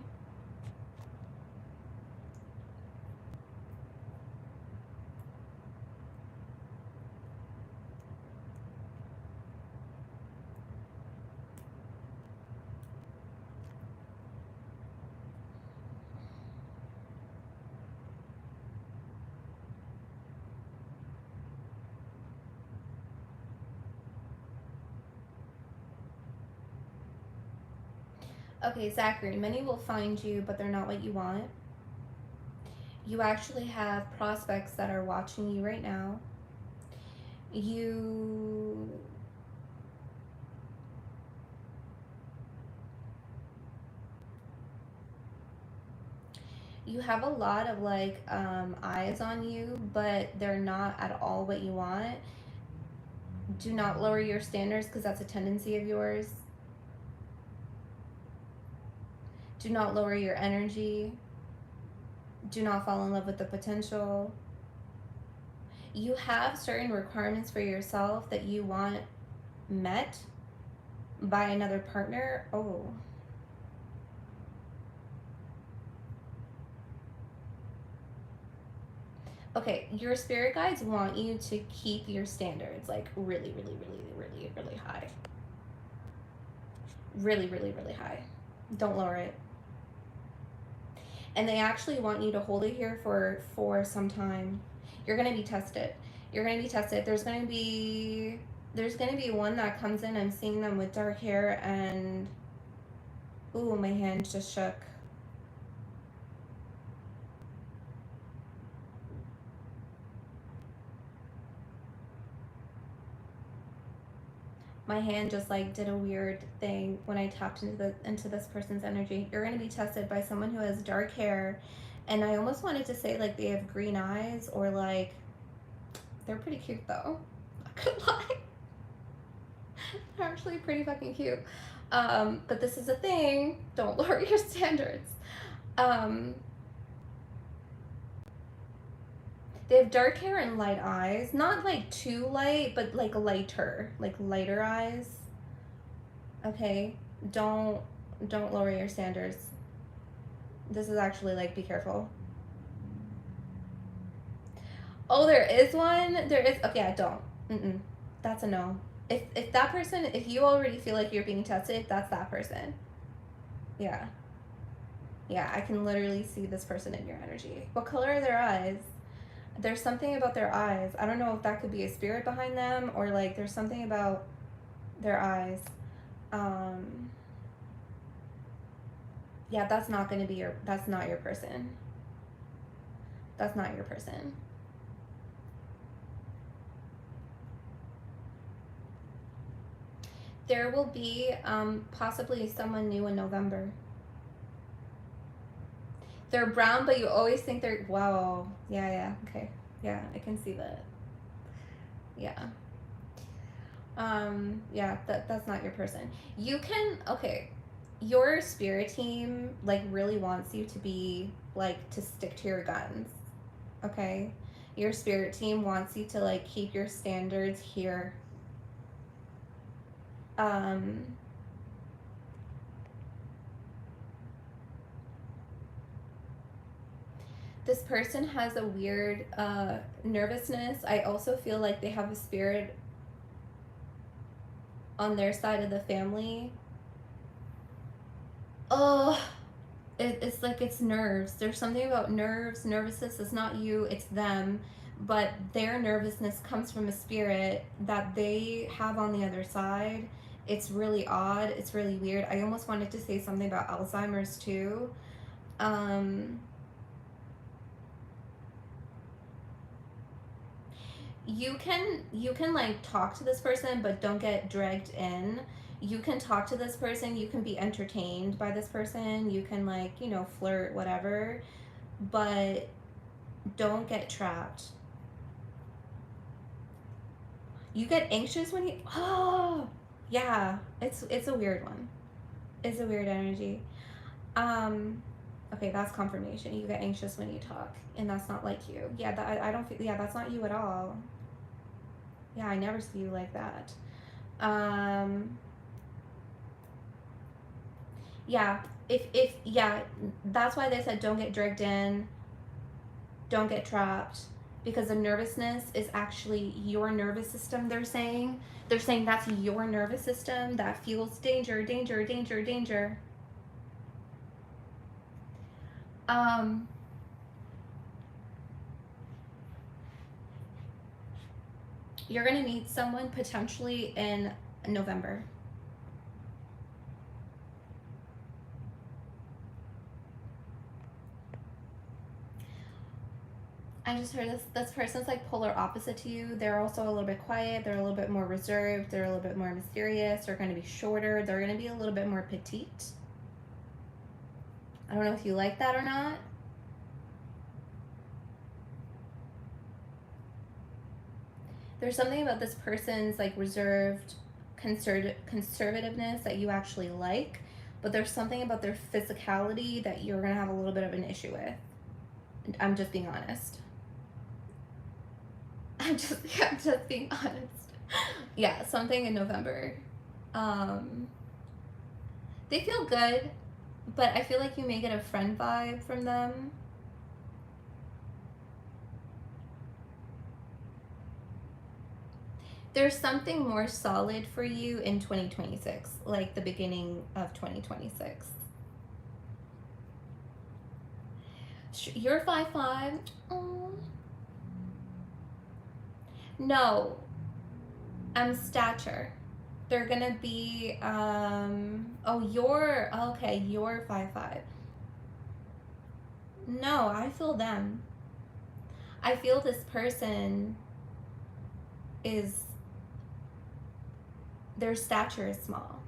Okay, Zachary, many will find you, but they're not what you want. You actually have prospects that are watching you right now. You have a lot of eyes on you, but they're not at all what you want. Do not lower your standards, because that's a tendency of yours. Do not lower your energy. Do not fall in love with the potential. You have certain requirements for yourself that you want met by another partner. Oh. Okay, your spirit guides want you to keep your standards like really, really, really, really, really high. Really, really, really high. Don't lower it. And they actually want you to hold it here for some time. You're gonna be tested. You're gonna be tested. There's gonna be one that comes in. I'm seeing them with dark hair and ooh, my hand just shook. My hand just like did a weird thing when I tapped into this person's energy. You're gonna be tested by someone who has dark hair, and I almost wanted to say like they have green eyes or like they're pretty cute though. Not gonna lie, they're actually pretty fucking cute. But this is a thing. Don't lower your standards. They have dark hair and light eyes. Not like too light, but like lighter. Like lighter eyes. Okay? Don't lower your standards. This is actually like, be careful. Oh, there is one? There is. Okay, yeah, don't. That's a no. If that person, if you already feel like you're being tested, that's that person. Yeah. Yeah, I can literally see this person in your energy. What color are their eyes? There's something about their eyes. I don't know if that could be a spirit behind them or like there's something about their eyes. Yeah, that's not going to be your, that's not your person. That's not your person. There will be possibly someone new in November. They're brown, but you always think they're, wow. Yeah, okay. Yeah, I can see that. Yeah. Yeah, that's not your person. You can, okay, your spirit team like really wants you to be like to stick to your guns. Okay? Your spirit team wants you to like keep your standards here. This person has a weird nervousness. I also feel like they have a spirit on their side of the family. Oh, it's like it's nerves. There's something about nerves, nervousness. It's not you, it's them. But their nervousness comes from a spirit that they have on the other side. It's really odd. It's really weird. I almost wanted to say something about Alzheimer's too. You can like talk to this person, but don't get dragged in. You can talk to this person, you can be entertained by this person, you can like, you know, flirt, whatever, but don't get trapped. You get anxious when you, oh yeah, it's a weird one. It's a weird energy. Okay, that's confirmation. You get anxious when you talk, and that's not like you. Yeah, that I don't feel. Yeah, that's not you at all. Yeah, I never see you like that. Yeah, if yeah, that's why they said don't get dragged in, don't get trapped, because the nervousness is actually your nervous system. They're saying that's your nervous system that feels danger, danger, danger, danger. You're gonna meet someone potentially in November. I just heard this person's like polar opposite to you. They're also a little bit quiet. They're a little bit more reserved. They're a little bit more mysterious. They're going to be shorter. They're going to be a little bit more petite. I don't know if you like that or not. There's something about this person's like reserved conservativeness that you actually like. but there's something about their physicality that you're gonna have a little bit of an issue with. I'm just being honest. I'm just being honest. Yeah, something in November. They feel good, but I feel like you may get a friend vibe from them. There's something more solid for you in 2026, like the beginning of 2026. You're 5'5". Oh. No, I'm stature. They're gonna be oh, you're 5'5". No, I feel them. I feel this person is, their stature is small.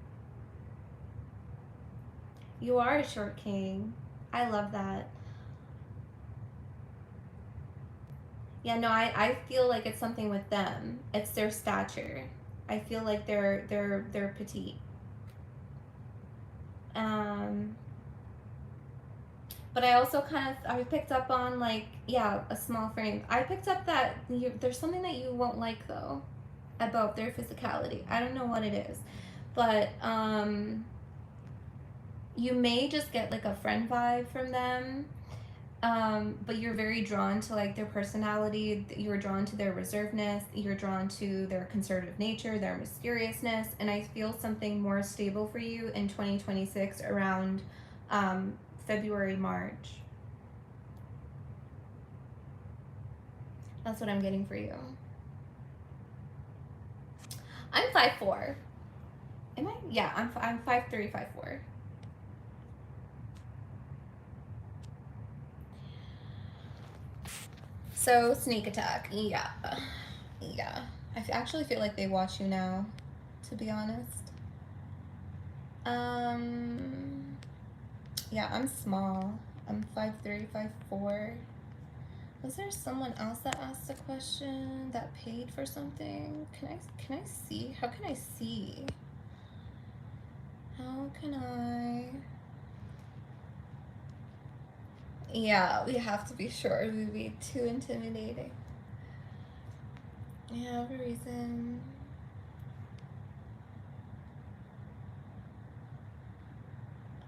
You are a short king. I love that. Yeah, no, I feel like it's something with them. It's their stature. I feel like they're petite. But I also I picked up on, like, yeah, a small frame. I picked up that there's something that you won't like though about their physicality. I don't know what it is, but you may just get like a friend vibe from them. But you're very drawn to like their personality. You're drawn to their reservedness. You're drawn to their conservative nature, their mysteriousness, and I feel something more stable for you in 2026 around February, March. That's what I'm getting for you. I'm 5'4". Am I? Yeah, I'm 5'3", 5'4". So sneak attack, yeah. I actually feel like they watch you now, to be honest. Yeah, I'm small. I'm 5'3", 5'4". Was there someone else that asked a question that paid for something? Can I see? How can I see? How can I? Yeah, we have to be sure. It would be too intimidating. I have a reason.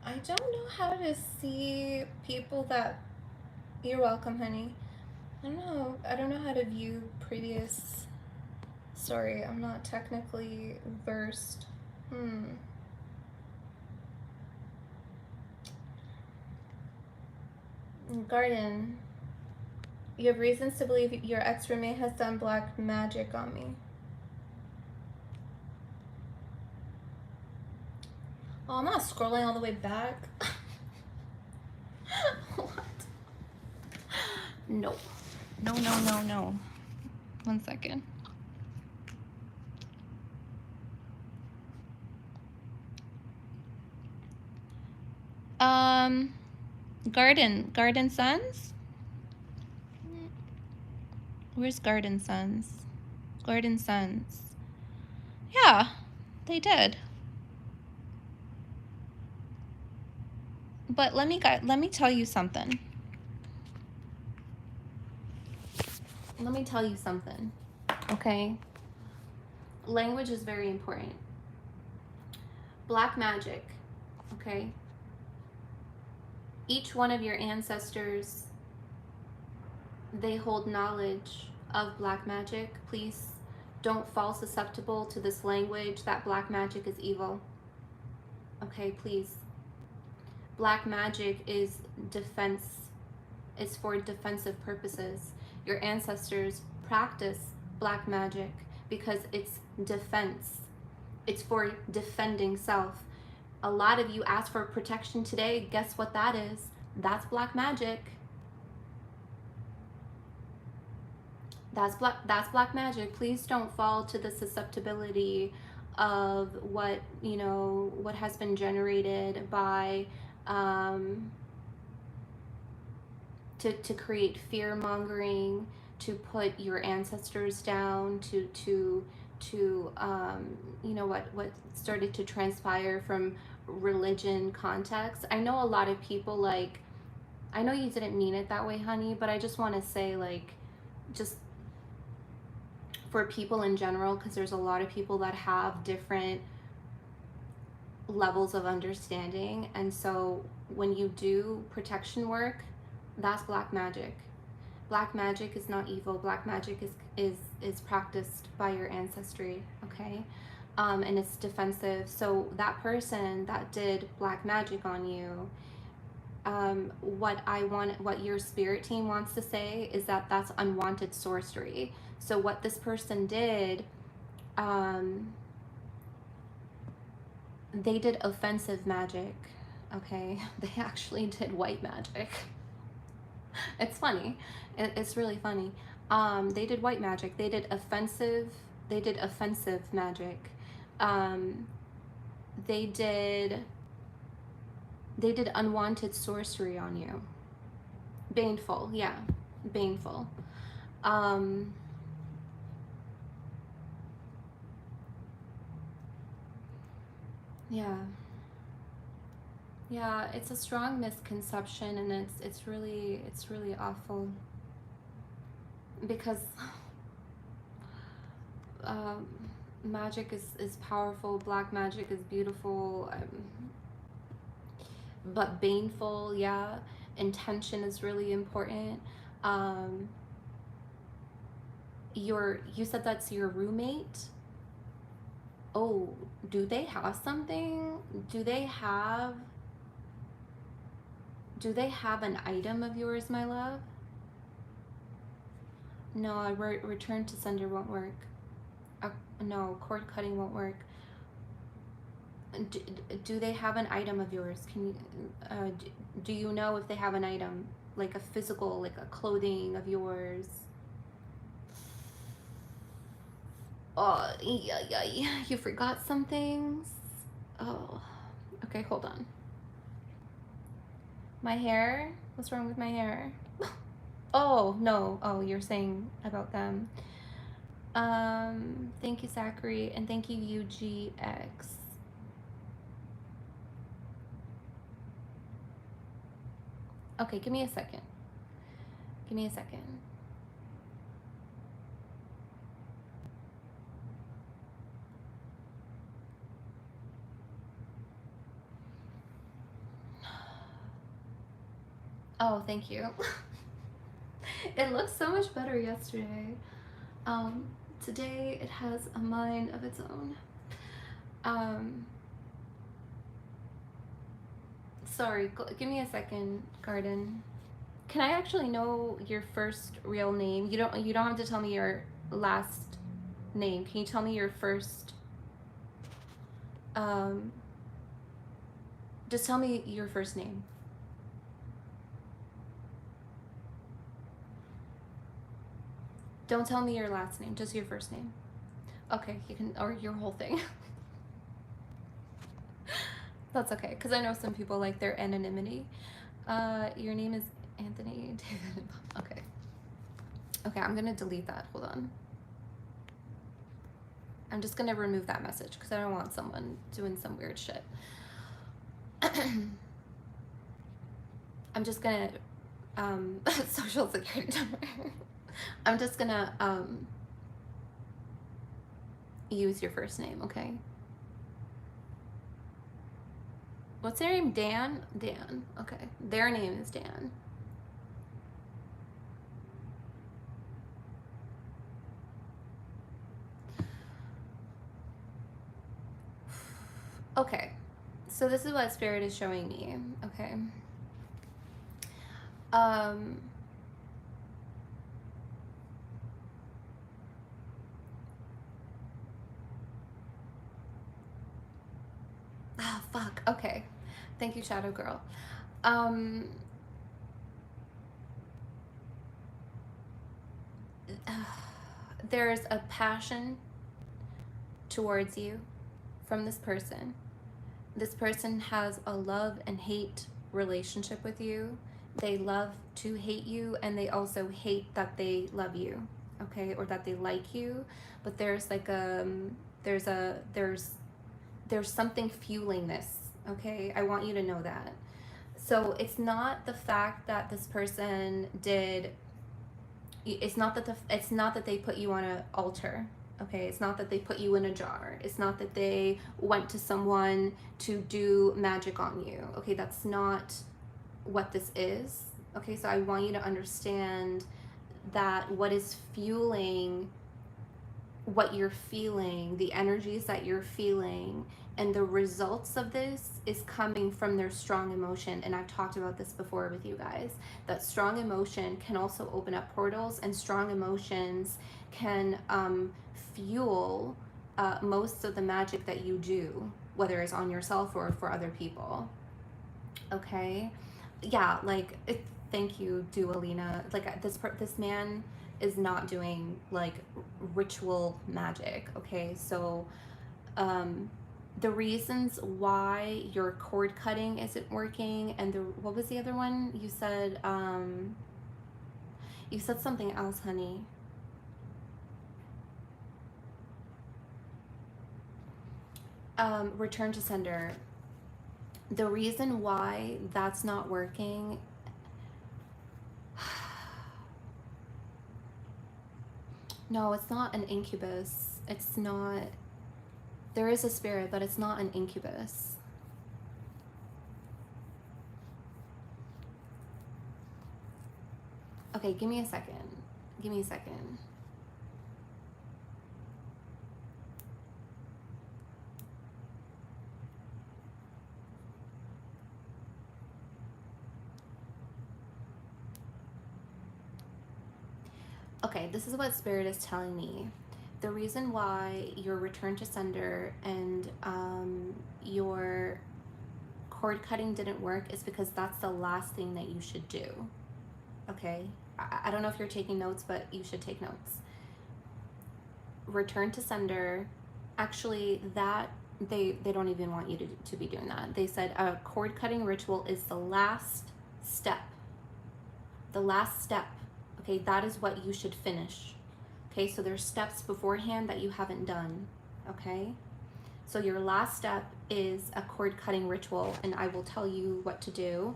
I don't know how to see people that. You're welcome, honey. I don't know how to view previous. Sorry, I'm not technically versed. Garden. You have reasons to believe your ex-roommate has done black magic on me. Oh, I'm not scrolling all the way back. What? No. No. 1 second. Garden Sons? Where's Garden Sons? Garden Sons. Yeah, they did. But let me tell you something. Let me tell you something, okay? Language is very important. Black magic, okay? Each one of your ancestors, they hold knowledge of black magic. Please don't fall susceptible to this language that black magic is evil. Okay, please. Black magic is defense. It's for defensive purposes. Your ancestors practice black magic because it's defense. It's for defending self. A lot of you ask for protection today. Guess what that is? That's black magic. That's black magic. Please don't fall to the susceptibility of what has been generated by to create fear mongering, to put your ancestors down, to what started to transpire from religion context. I know a lot of people, like, I know you didn't mean it that way, honey, but I just want to say, like, just for people in general, because there's a lot of people that have different levels of understanding. And so when you do protection work, that's black magic. Black magic is not evil. Black magic is practiced by your ancestry, okay? And it's defensive. So that person that did black magic on you, what your spirit team wants to say is that that's unwanted sorcery. So what this person did, they did offensive magic, okay? They actually did white magic. It's funny. It's really funny. They did white magic. They did offensive magic. They did unwanted sorcery on you. Baneful, yeah. Baneful. Yeah. Yeah, it's a strong misconception, and it's really awful, because magic is powerful. Black magic is beautiful, but baneful. Yeah, intention is really important. You said that's your roommate. Oh, do they have something? Do they have an item of yours, my love? No, a return to sender won't work. No, cord cutting won't work. Do they have an item of yours? Can you, do you know if they have an item, like a physical, like a clothing of yours? Oh, yeah, you forgot some things? Oh, okay, hold on. My hair? What's wrong with my hair? Oh, no. Oh, you're saying about them. Thank you, Zachary, and thank you, UGX. Okay, give me a second. Give me a second. Oh, thank you. It looked so much better yesterday. Today it has a mind of its own. Sorry, give me a second, Garden. Can I actually know your first real name? You don't have to tell me your last name. Can you tell me your first? Just tell me your first name. Don't tell me your last name, just your first name. Okay, you can, or your whole thing. That's okay, because I know some people like their anonymity. Your name is Anthony David. Okay. Okay, I'm gonna delete that. Hold on. I'm just gonna remove that message because I don't want someone doing some weird shit. I'm just gonna social security number. I'm just gonna use your first name, okay? What's their name? Dan? Dan. Okay. Their name is Dan. Okay. So this is what Spirit is showing me, okay? Oh, fuck. Okay. Thank you, Shadow Girl. There's a passion towards you from this person. This person has a love and hate relationship with you. They love to hate you, and they also hate that they love you, okay, or that they like you. But there's like there's something fueling this Okay, I want you to know that. So it's not the fact that this person did, it's not that they put you on an altar. Okay, it's not that they put you in a jar. It's not that they went to someone to do magic on you. Okay, that's not what this is. Okay, so I want you to understand that what is fueling what you're feeling, the energies that you're feeling, and the results of this is coming from their strong emotion. And I've talked about this before with you guys, that strong emotion can also open up portals, and strong emotions can fuel most of the magic that you do, whether it's on yourself or for other people. Okay, yeah, like thank you, Dualina. Like this man is not doing like ritual magic. Okay, so the reasons why your cord cutting isn't working, and what was the other one you said? You said something else, honey. Return to sender. The reason why that's not working, no, it's not an incubus. It's not, there is a spirit, but it's not an incubus. Okay, give me a second. Give me a second. Okay, this is what Spirit is telling me. The reason why your return to sender and your cord cutting didn't work is because that's the last thing that you should do. Okay? I don't know if you're taking notes, but you should take notes. Return to sender, actually, that they don't even want you to be doing that. They said a cord cutting ritual is the last step. The last step. Okay, that is what you should finish. Okay, so there's steps beforehand that you haven't done. Okay, so your last step is a cord cutting ritual, and I will tell you what to do.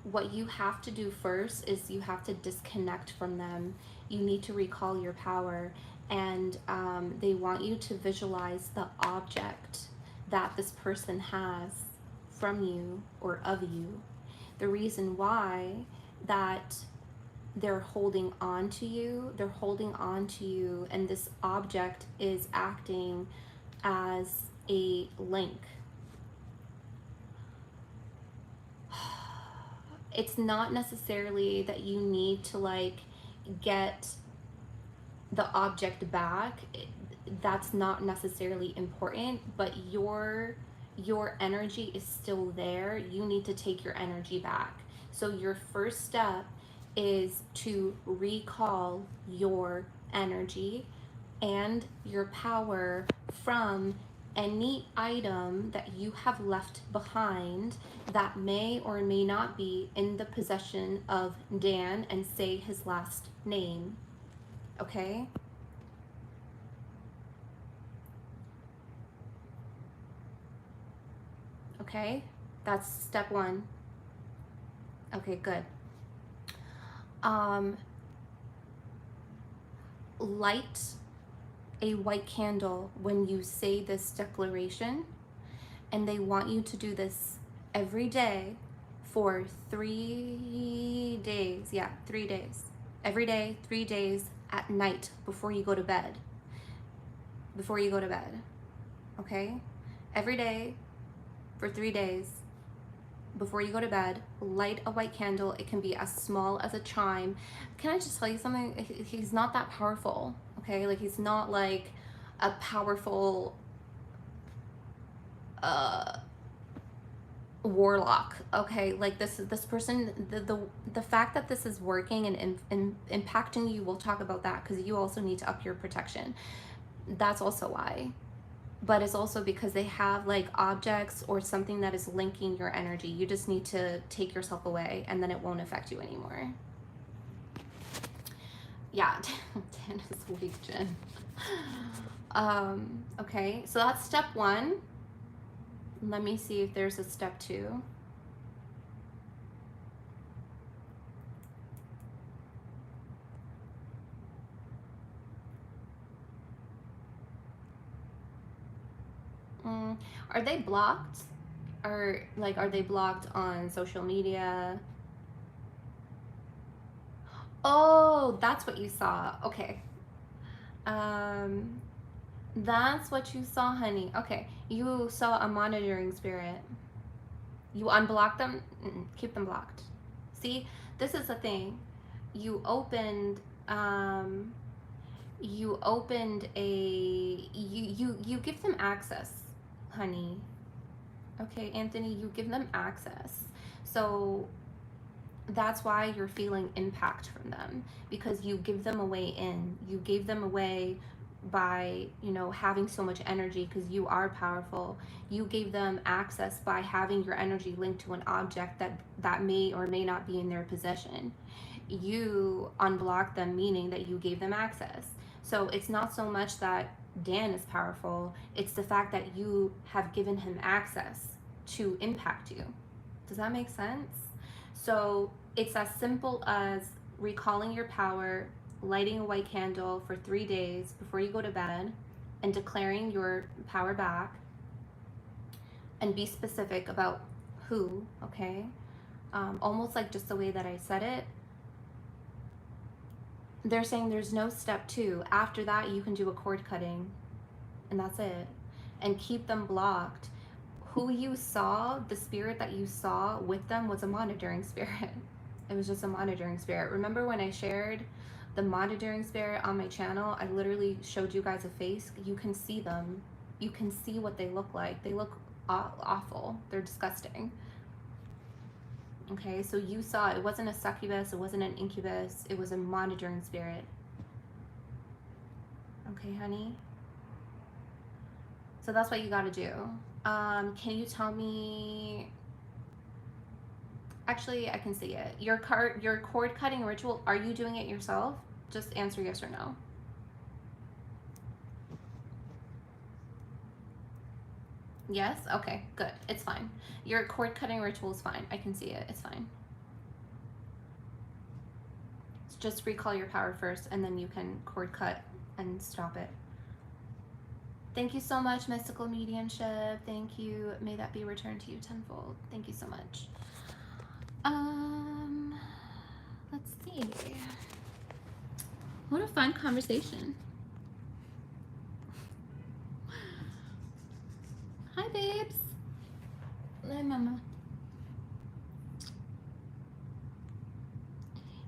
What you have to do first is you have to disconnect from them. You need to recall your power, and they want you to visualize the object that this person has from you or of you. The reason why that they're holding on to you, and this object is acting as a link. It's not necessarily that you need to like get the object back. That's not necessarily important, but your energy is still there. You need to take your energy back. So your first step is to recall your energy and your power from any item that you have left behind that may or may not be in the possession of Dan, and say his last name. Okay? Okay? That's step one. Okay, good. Light a white candle when you say this declaration, and they want you to do this every day for 3 days. Yeah, 3 days. Every day, 3 days at night before you go to bed. Before you go to bed. Okay? Every day for 3 days before you go to bed, light a white candle. It can be as small as a chime. Can I just tell you something? He's not that powerful, okay? Like, he's not like a powerful warlock, okay? Like, this person, the fact that this is working and impacting you, we'll talk about that, because you also need to up your protection. That's also why. But it's also because they have like objects or something that is linking your energy. You just need to take yourself away, and then it won't affect you anymore. Yeah, Dan is weak, Jen. Okay, so that's step 1. Let me see if there's a step 2. Are they blocked? Or like, are they blocked on social media? Oh, that's what you saw. Okay. That's what you saw, honey. Okay, you saw a monitoring spirit. You unblocked them. Keep them blocked. See, this is the thing. You opened you opened a you give them access, honey. Okay, Anthony, you give them access. So that's why you're feeling impact from them, because you give them a way in. You gave them a way by, you know, having so much energy, because you are powerful. You gave them access by having your energy linked to an object that may or may not be in their possession. You unblocked them, meaning that you gave them access. So it's not so much that Dan is powerful, it's the fact that you have given him access to impact you. Does that make sense? So it's as simple as recalling your power, lighting a white candle for 3 days before you go to bed, and declaring your power back. And be specific about who, okay? Almost like just the way that I said it. They're saying there's no step 2. After that, you can do a cord cutting, and that's it. And keep them blocked. Who you saw, the spirit that you saw with them, was a monitoring spirit. It was just a monitoring spirit. Remember when I shared the monitoring spirit on my channel? I literally showed you guys a face. You can see them. You can see what they look like. They look awful. They're disgusting. Okay, so you saw it wasn't a succubus, it wasn't an incubus, it was a monitoring spirit. Okay, honey? So that's what you gotta do. Can you tell me... Actually, I can see it. Your cord cutting ritual, are you doing it yourself? Just answer yes or no. Yes? Okay, good. It's fine. Your cord cutting ritual is fine. I can see it. It's fine. Just recall your power first, and then you can cord cut and stop it. Thank you so much, mystical mediumship. Thank you. May that be returned to you tenfold. Thank you so much. Let's see. What a fun conversation. Hi, babes. Hi, mama.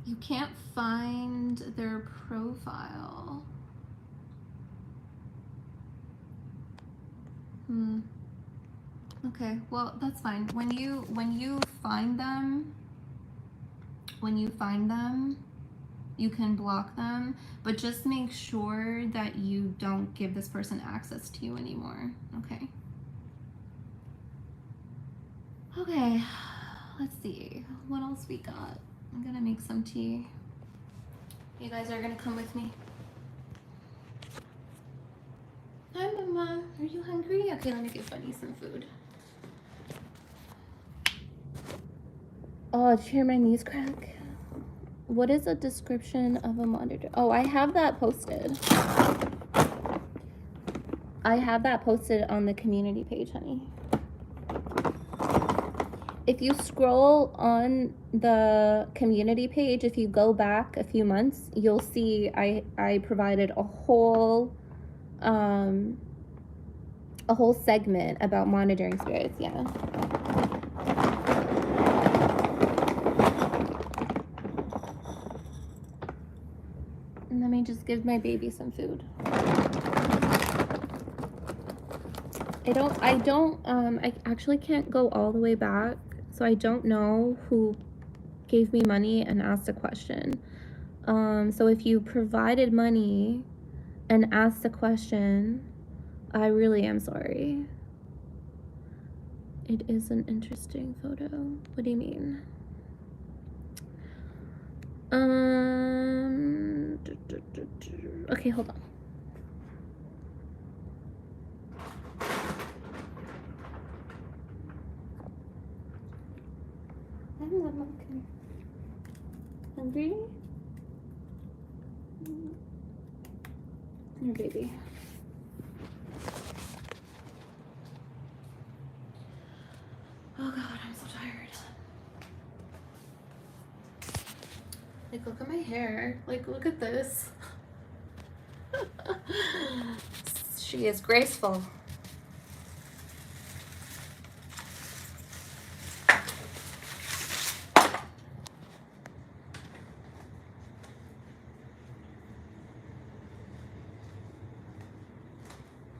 You can't find their profile. Okay, well, that's fine. When you find them, you can block them, but just make sure that you don't give this person access to you anymore. Okay. Okay, let's see what else we got. I'm gonna make some tea. You guys are gonna come with me. Hi, Mama. Are you hungry? Okay, let me give Buddy some food. Oh, did you hear my knees crack? What is a description of a monitor? Oh, I have that posted. I have that posted on the community page, honey. If you scroll on the community page, if you go back a few months, you'll see I provided a whole segment about monitoring spirits. Yeah. And let me just give my baby some food. I actually can't go all the way back, so I don't know who gave me money and asked a question. So if you provided money and asked a question, I really am sorry. It is an interesting photo. What do you mean? Okay, hold on. I'm okay. Hungry? Here, baby. Oh God, I'm so tired. Like, look at my hair. Like, look at this. She is graceful.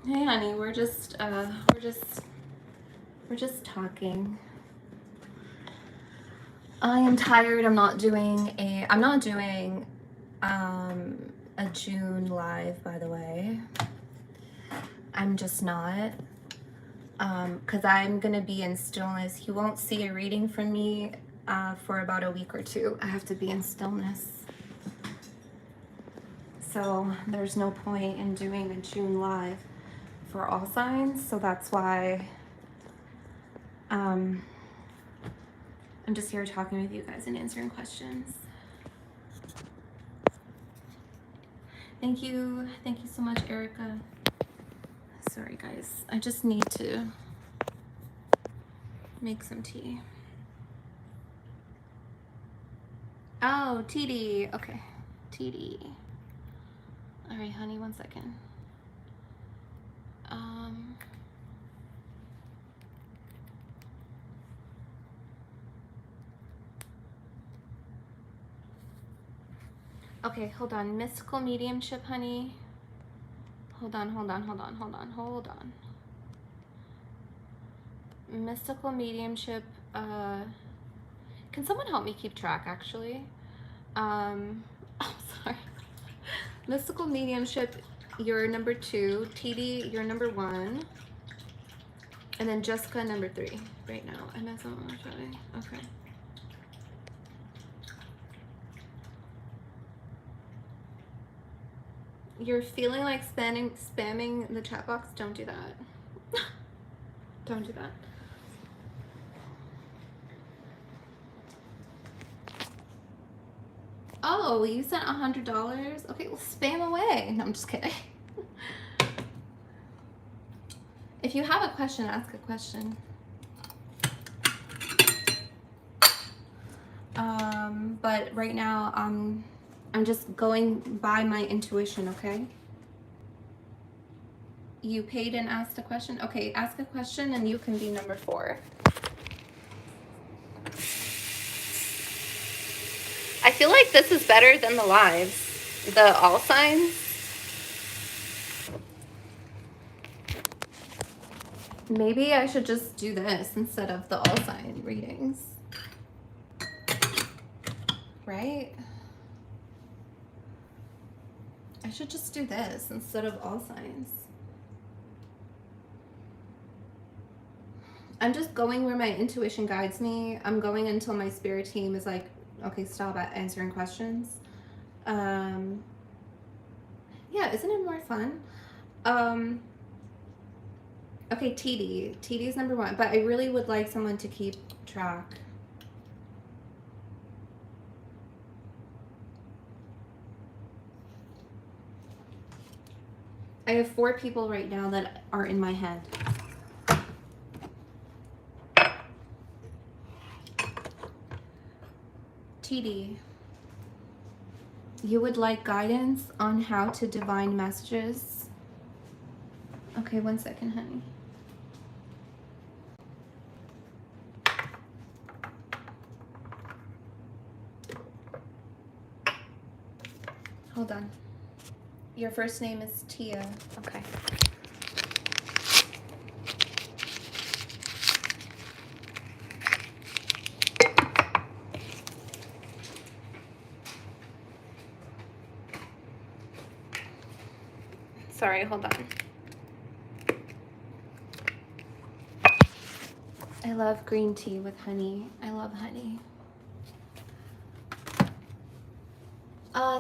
Hey, honey, we're just talking. I am tired. I'm not doing a June live, by the way. I'm just not. Because I'm gonna be in stillness. You won't see a reading from me for about a week or two. I have to be in stillness. So there's no point in doing a June live for all signs. So that's why I'm just here talking with you guys and answering questions. Thank you so much, Erica. Sorry guys, I just need to make some tea. Oh, TD, okay, TD. All right, honey, 1 second. Okay, hold on. Mystical mediumship, honey. Hold on. Mystical mediumship. Can someone help me keep track, actually? I'm sorry. Mystical mediumship, you're number 2. TD, you're number 1. And then Jessica, number 3 right now. I met someone actually. Okay. You're feeling like spamming the chat box? Don't do that. Don't do that. Oh, you sent $100? Okay, well, spam away. No, I'm just kidding. If you have a question, ask a question. But right now, I'm just going by my intuition, okay? You paid and asked a question? Okay, ask a question and you can be number 4. I feel like this is better than the lives. The all signs. Maybe I should just do this instead of the all sign readings. Right? I should just do this instead of all signs. I'm just going where my intuition guides me. I'm going until my spirit team is like, okay, stop at answering questions. Yeah, isn't it more fun? Okay, TD. TD is number 1, but I really would like someone to keep track. I have 4 people right now that are in my head. TD, you would like guidance on how to divine messages? Okay, 1 second, honey. Hold on. Your first name is Tia. Okay. Sorry, hold on. I love green tea with honey. I love honey.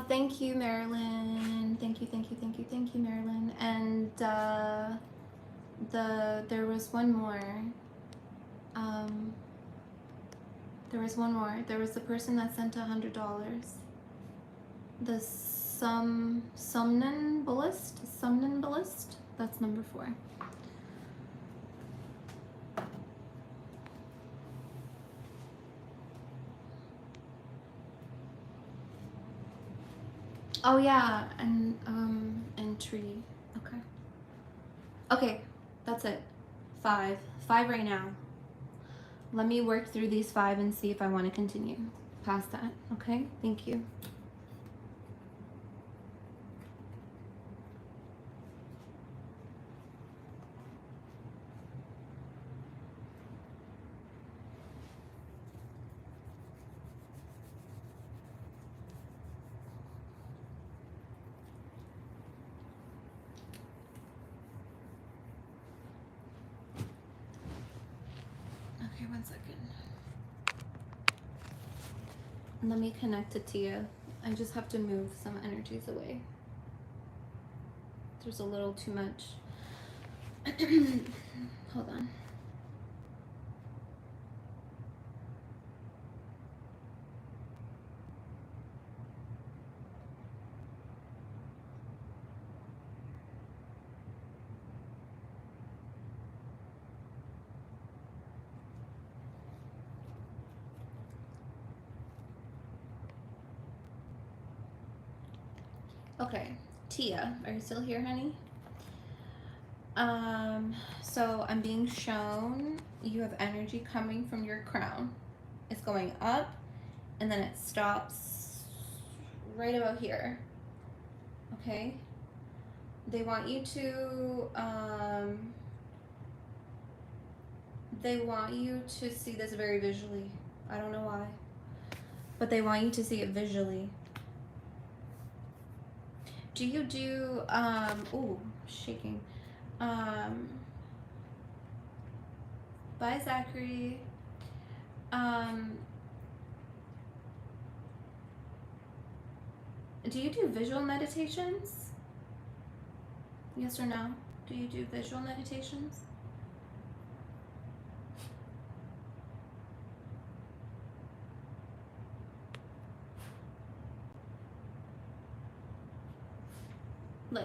Thank you, Marilyn. thank you, thank you, thank you, thank you, Marilyn. And there was one more. Um, there was one more. There was the person that sent $100. The somnambulist. That's number 4. Oh yeah, and tree. Okay. Okay, that's it. 5. 5 right now. Let me work through these 5 and see if I want to continue past that. Okay? Thank you. Okay, 1 second. Let me connect it to you. I just have to move some energies away. There's a little too much. Hold on. Okay, Tia, are you still here, honey? So I'm being shown you have energy coming from your crown. It's going up and then it stops right about here. Okay? They want you to see this very visually. I don't know why. But they want you to see it visually. Do you do ooh, shaking. Bye Zachary. Do you do visual meditations? Yes or no? Do you do visual meditations?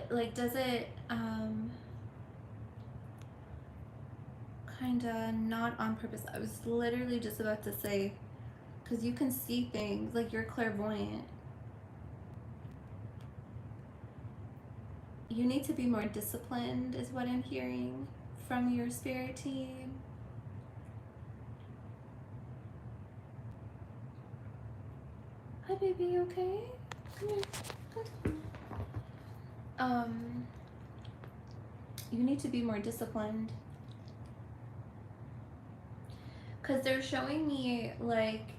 Like does it kinda not on purpose? I was literally just about to say, because you can see things, like you're clairvoyant. You need to be more disciplined is what I'm hearing from your spirit team. Hi baby, you okay? Come here. Come. You need to be more disciplined. Because they're showing me like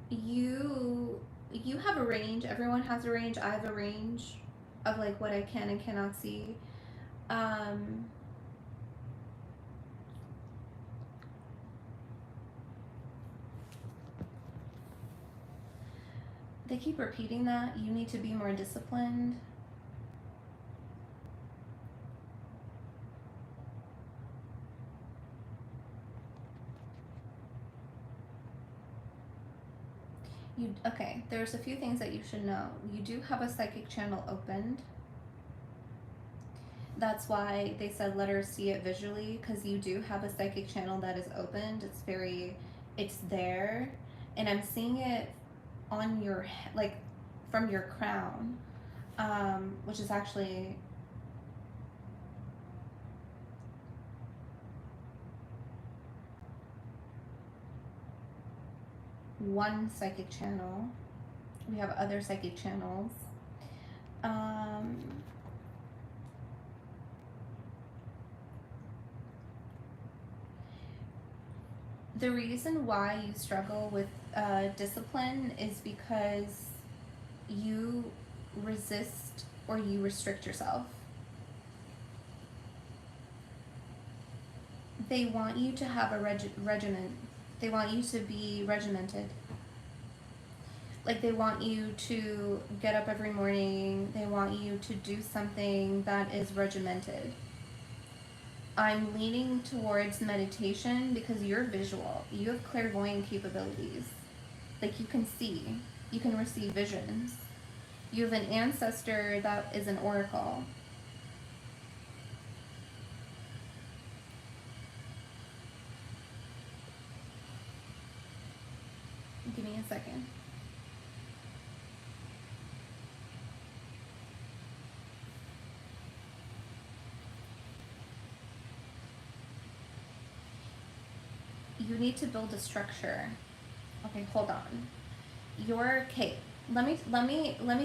you have a range. Everyone has a range. I have a range of like what I can and cannot see. They keep repeating that. You need to be more disciplined. Okay, there's a few things that you should know. You do have a psychic channel opened. That's why they said let her see it visually, because you do have a psychic channel that is opened. It's there, and I'm seeing it on your, like, from your crown, which is actually one psychic channel. We have other psychic channels. The reason why you struggle with discipline is because you resist or you restrict yourself. They want you to have a regimen. They want you to be regimented. Like they want you to get up every morning. They want you to do something that is regimented. I'm leaning towards meditation because you're visual. You have clairvoyant capabilities. Like you can see, you can receive visions. You have an ancestor that is an oracle. Give me a second. You need to build a structure. Okay, hold on. Your Kate. Let me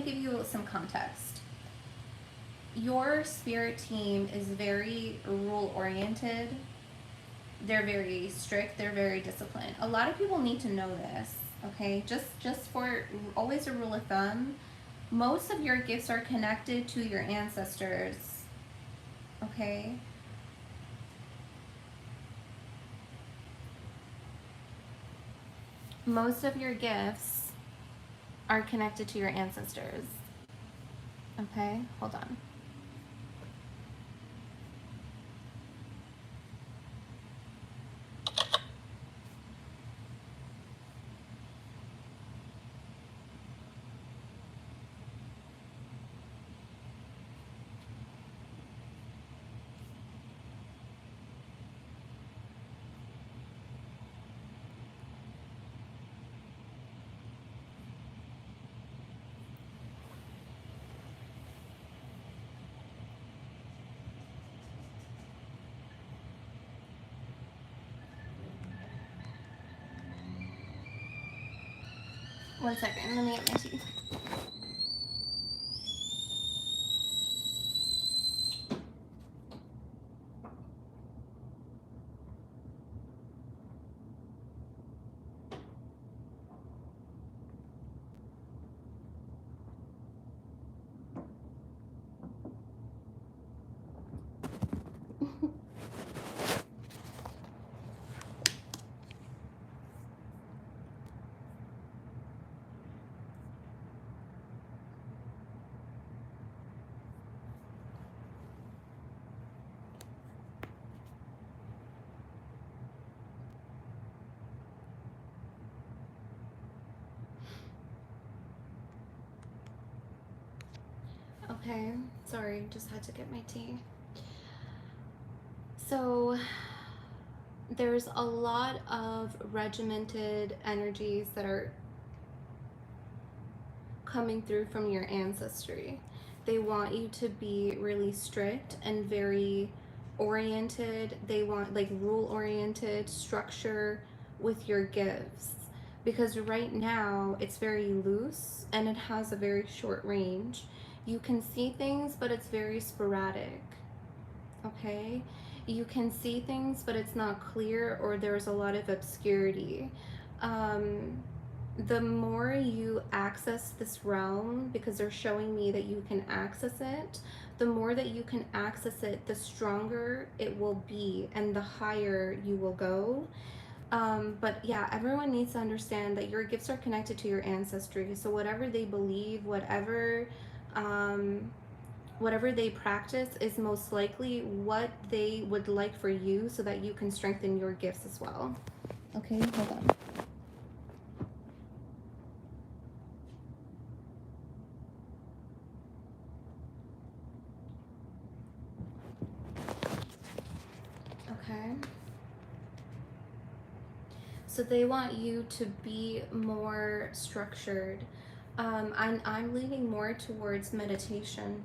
give you some context. Your spirit team is very rule oriented. They're very strict. They're very disciplined. A lot of people need to know this. Okay, just for always a rule of thumb. Most of your gifts are connected to your ancestors. Okay. Most of your gifts are connected to your ancestors. Okay, hold on. One second, let me get my tea. Okay, sorry, just had to get my tea. So, there's a lot of regimented energies that are coming through from your ancestry. They want you to be really strict and very oriented. They want like rule oriented structure with your gifts. Because right now it's very loose and it has a very short range. You can see things, but it's very sporadic. Okay? You can see things, but it's not clear or there's a lot of obscurity. The more you access this realm, because they're showing me that you can access it, the more that you can access it, the stronger it will be and the higher you will go. But yeah, everyone needs to understand that your gifts are connected to your ancestry. So whatever they believe, um, whatever they practice is most likely what they would like for you so that you can strengthen your gifts as well. Okay, hold on. Okay. So they want you to be more structured. I'm leaning more towards meditation.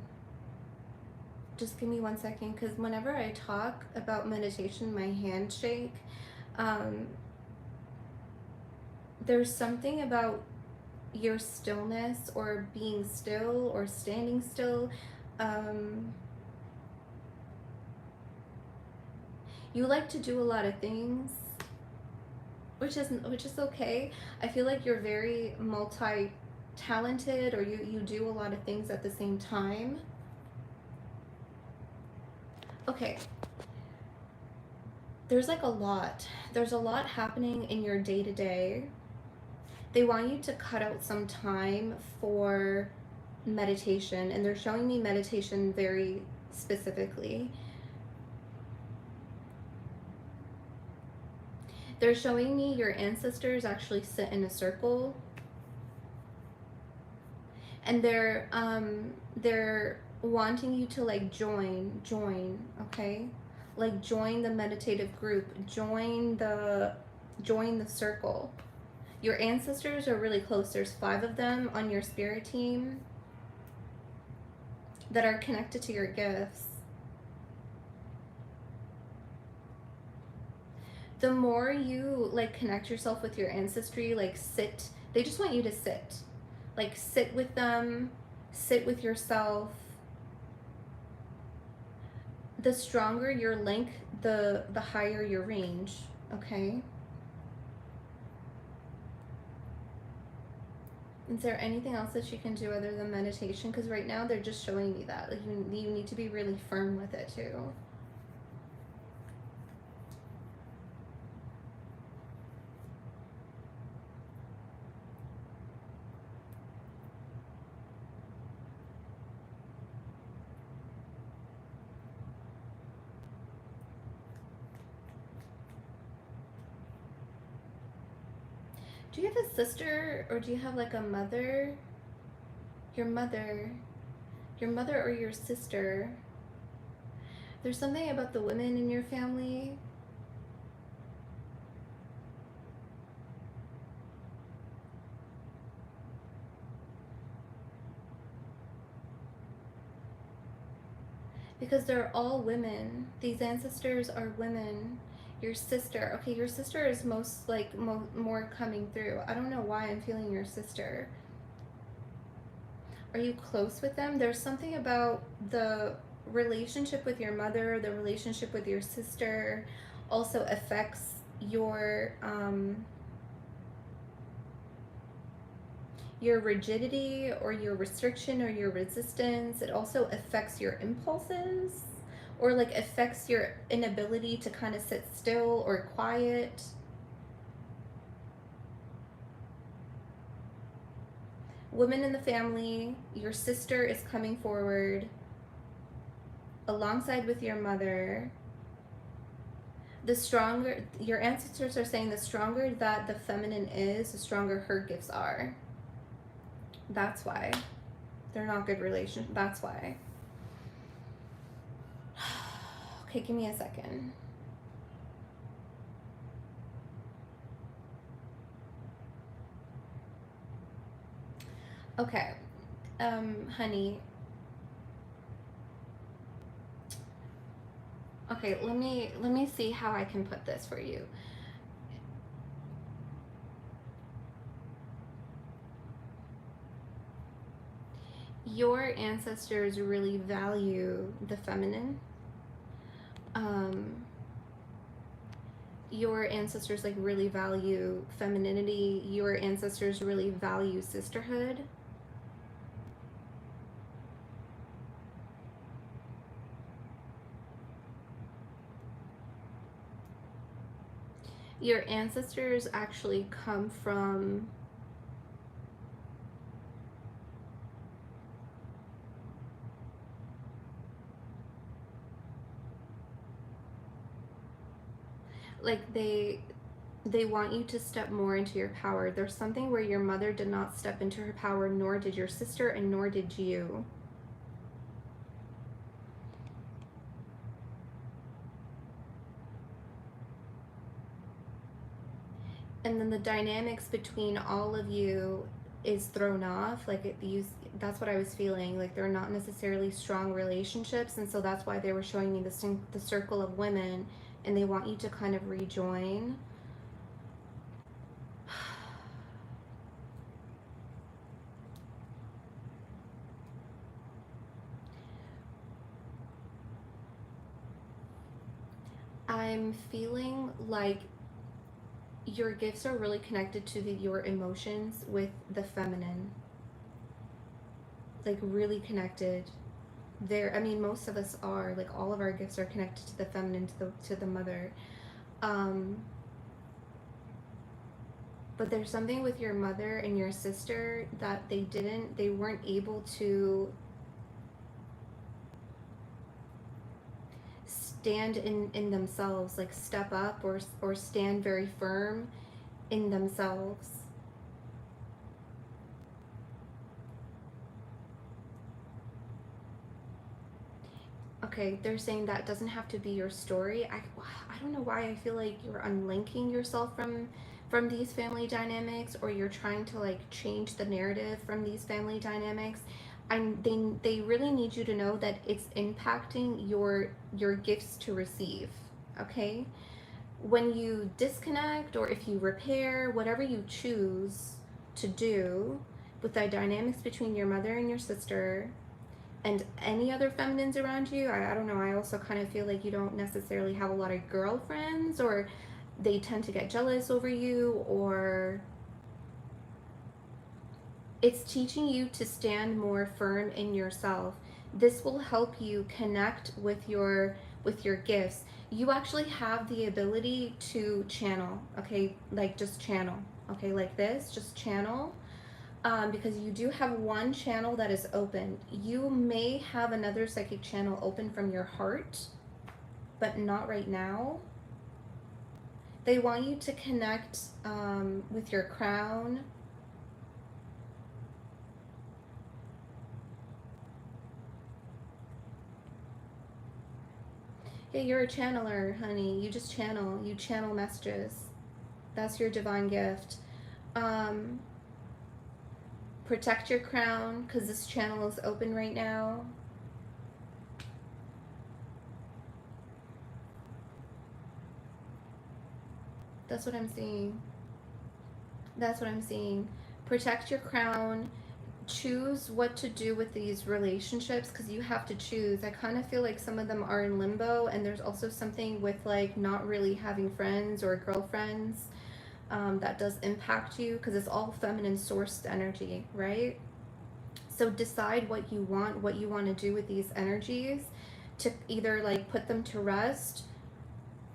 Just give me 1 second, because whenever I talk about meditation, my hands shake. Um, there's something about your stillness or being still or standing still. Um, you like to do a lot of things, which is okay. I feel like you're very multi-talented, or you do a lot of things at the same time. Okay. There's like a lot. There's a lot happening in your day-to-day, They want you to cut out some time for meditation, and they're showing me meditation very specifically. They're showing me your ancestors actually sit in a circle, and they're wanting you to like join, okay? Like join the meditative group, join the circle. Your ancestors are really close. There's 5 of them on your spirit team that are connected to your gifts. The more you like connect yourself with your ancestry, like sit, they just want you to sit. Like sit with them, sit with yourself. The stronger your link, the higher your range, okay? Is there anything else that you can do other than meditation? Because right now they're just showing me that. Like you need to be really firm with it too. Do you have a sister, or do you have like a mother? Your mother or your sister. There's something about the women in your family. Because they're all women. These ancestors are women. Your sister, okay, your sister is most like more coming through. I don't know why I'm feeling your sister. Are you close with them? There's something about the relationship with your mother, the relationship with your sister also affects your rigidity or your restriction or your resistance. It also affects your impulses, or like affects your inability to kind of sit still or quiet. Women in the family, your sister is coming forward alongside with your mother. The stronger, your ancestors are saying, the stronger that the feminine is, the stronger her gifts are. That's why they're not good relations. That's why. Okay, give me a second. Okay, honey. Okay, let me see how I can put this for you. Your ancestors really value the feminine. Your ancestors like really value femininity. Your ancestors really value sisterhood. Your ancestors actually come from like they want you to step more into your power. There's something where your mother did not step into her power, nor did your sister, and nor did you. And then the dynamics between all of you is thrown off. Like that's what I was feeling. Like they're not necessarily strong relationships, and so that's why they were showing me the circle of women, and they want you to kind of rejoin. I'm feeling like your gifts are really connected to your emotions with the feminine. Like really connected. I mean, most of us are, like all of our gifts are connected to the feminine, to the mother. But there's something with your mother and your sister that they weren't able to stand in themselves, like step up or stand very firm in themselves. Okay, they're saying that doesn't have to be your story. I don't know why I feel like you're unlinking yourself from these family dynamics, or you're trying to like change the narrative from these family dynamics. They really need you to know that it's impacting your gifts to receive. Okay? When you disconnect, or if you repair, whatever you choose to do with the dynamics between your mother and your sister and any other feminines around you, I don't know, I also kind of feel like you don't necessarily have a lot of girlfriends, or they tend to get jealous over you, or it's teaching you to stand more firm in yourself. This will help you connect with your gifts. You actually have the ability to channel, okay? Like just channel, okay? Like this, just channel. Because you do have one channel that is open. You may have another psychic channel open from your heart, but not right now. They want you to connect with your crown. Yeah, you're a channeler, honey. You just channel. You channel messages. That's your divine gift. Protect your crown, because this channel is open right now. That's what I'm seeing. That's what I'm seeing. Protect your crown. Choose what to do with these relationships, because you have to choose. I kind of feel like some of them are in limbo, and there's also something with like not really having friends or girlfriends that does impact you, because it's all feminine sourced energy, right? So decide what you want to do with these energies, to either like put them to rest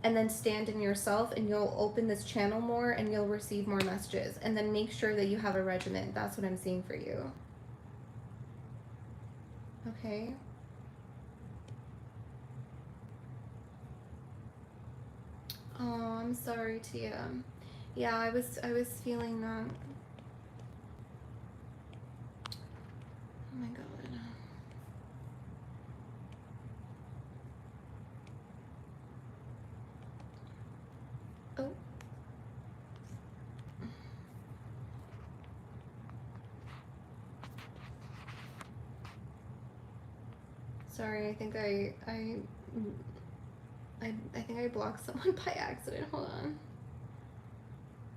and then stand in yourself, and you'll open this channel more and you'll receive more messages, and then make sure that you have a regimen. That's what I'm seeing for you. Okay. Oh, I'm sorry, Tia. Yeah, I was feeling that. Oh my god. Oh. Sorry, I think I think I blocked someone by accident. Hold on.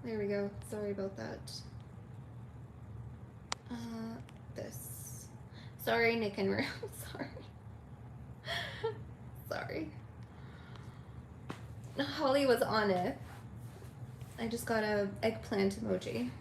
There we go. Sorry about that. This. Sorry, Nick and Rue. Sorry. Sorry. Holly was on it. I just got a eggplant emoji.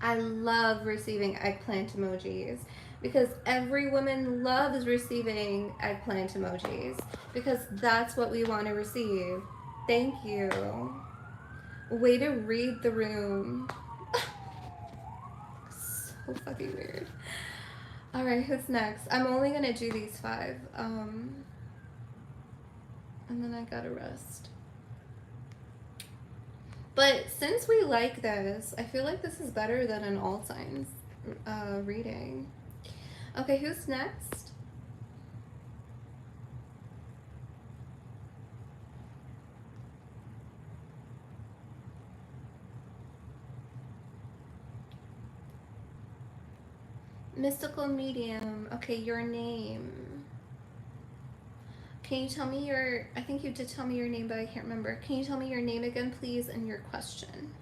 I love receiving eggplant emojis, because every woman loves receiving eggplant emojis, because that's what we want to receive. Thank you. Way to read the room. So fucking weird. All right, who's next? I'm only gonna do these 5, and then I gotta rest. But since we like this, I feel like this is better than an all signs reading. Okay, who's next? Mystical medium. Okay, your name. Can you tell me your, I think you did tell me your name, but I can't remember. Can you tell me your name again, please, and your question?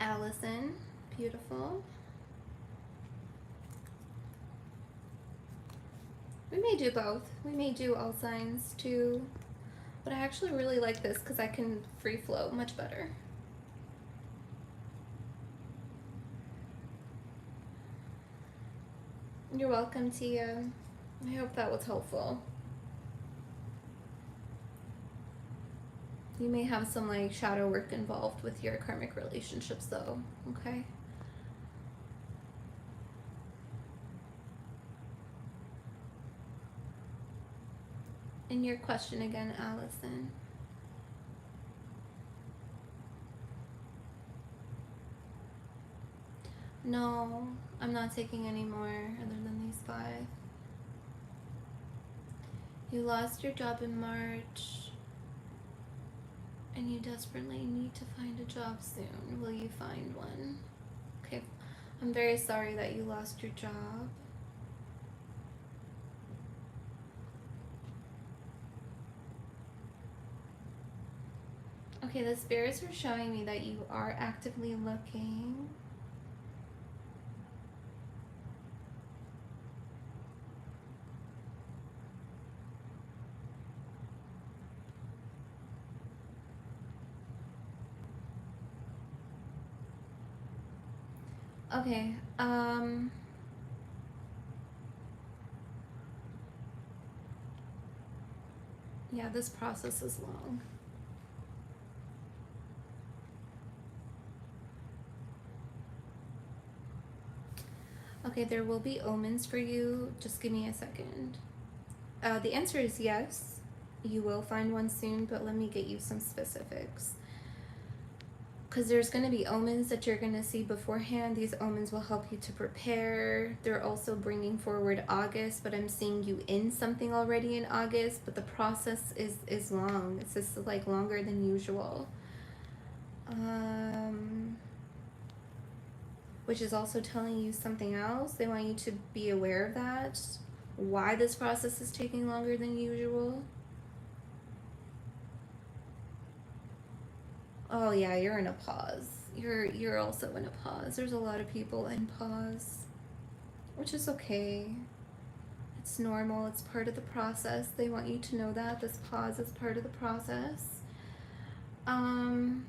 Allison. Beautiful. We may do both. We may do all signs too. But I actually really like this because I can free flow much better. You're welcome, Tia. I hope that was helpful. You may have some like shadow work involved with your karmic relationships though, okay? And your question again, Allison. No, I'm not taking any more other than these 5. You lost your job in March, and you desperately need to find a job soon. Will you find one? Okay, I'm very sorry that you lost your job. Okay, the spirits are showing me that you are actively looking. Okay, yeah, this process is long. Okay, there will be omens for you. Just give me a second. The answer is yes. You will find one soon, but let me get you some specifics. Because there's going to be omens that you're going to see beforehand. These omens will help you to prepare. They're also bringing forward August, but I'm seeing you in something already in August, but the process is long. It's just like longer than usual. Which is also telling you something else. They want you to be aware of that. Why this process is taking longer than usual. Oh yeah, you're in a pause. You're also in a pause. There's a lot of people in pause, which is okay. It's normal. It's part of the process. They want you to know that this pause is part of the process. I'm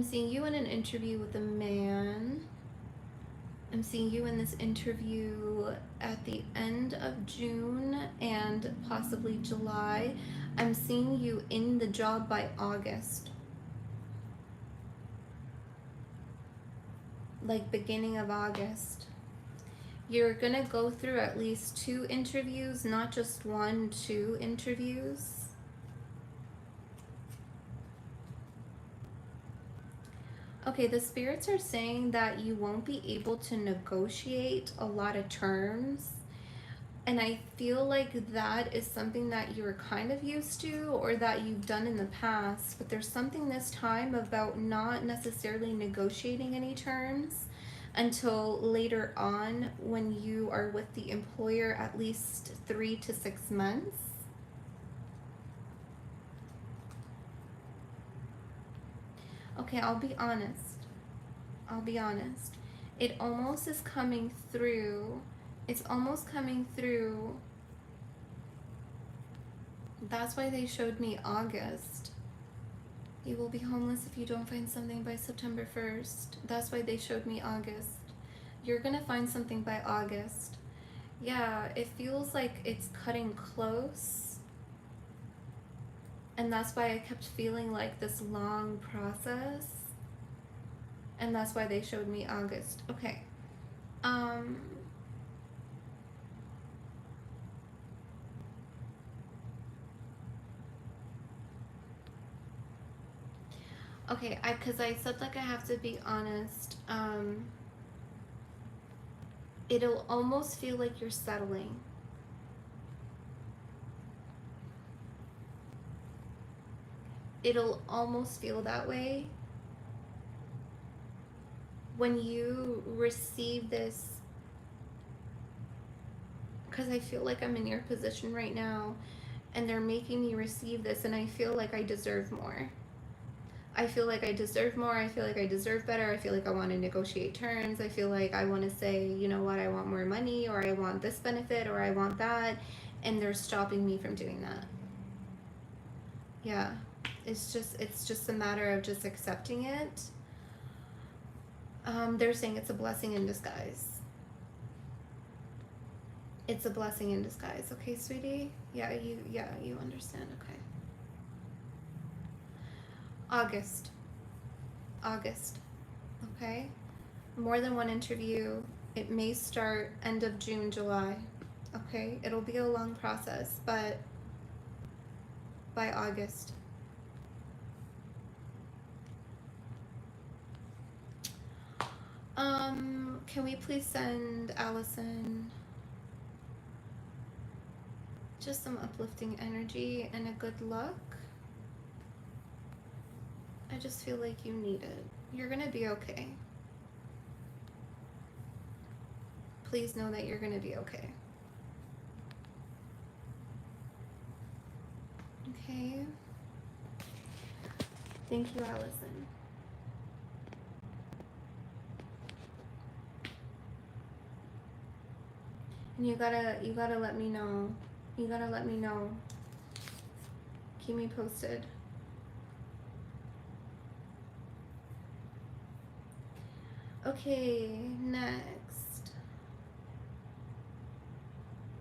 seeing you in an interview with a man. I'm seeing you in this interview at the end of June and possibly July. I'm seeing you in the job by August. Like beginning of August. You're gonna go through at least 2 interviews, not just 1, 2 interviews. Okay, the spirits are saying that you won't be able to negotiate a lot of terms. And I feel like that is something that you're kind of used to or that you've done in the past. But there's something this time about not necessarily negotiating any terms until later on when you are with the employer at least 3 to 6 months. Okay, I'll be honest. It almost is coming through. It's almost coming through. That's why they showed me August. You will be homeless if you don't find something by September 1st. That's why they showed me August. You're gonna find something by August. Yeah, it feels like it's cutting close. And that's why I kept feeling like this long process. And that's why they showed me August. Okay. Okay, because I said like I have to be honest. It'll almost feel like you're settling. It'll almost feel that way when you receive this, because I feel like I'm in your position right now and they're making me receive this and I feel like I deserve more. I feel like I deserve more. I feel like I deserve better. I feel like I want to negotiate terms. I feel like I want to say, you know what, I want more money, or I want this benefit, or I want that, and they're stopping me from doing that. Yeah, it's just a matter of just accepting it. They're saying it's a blessing in disguise. It's a blessing in disguise. Okay, sweetie? Yeah, you understand. Okay. August. August. Okay? More than one interview. It may start end of June, July. Okay? It'll be a long process, but by August. Can we please send Allison just some uplifting energy and a good luck? I just feel like you need it. You're gonna be okay. Please know that you're gonna be okay. Okay. Thank you, Allison. And you gotta let me know. You gotta let me know. Keep me posted. Okay, next.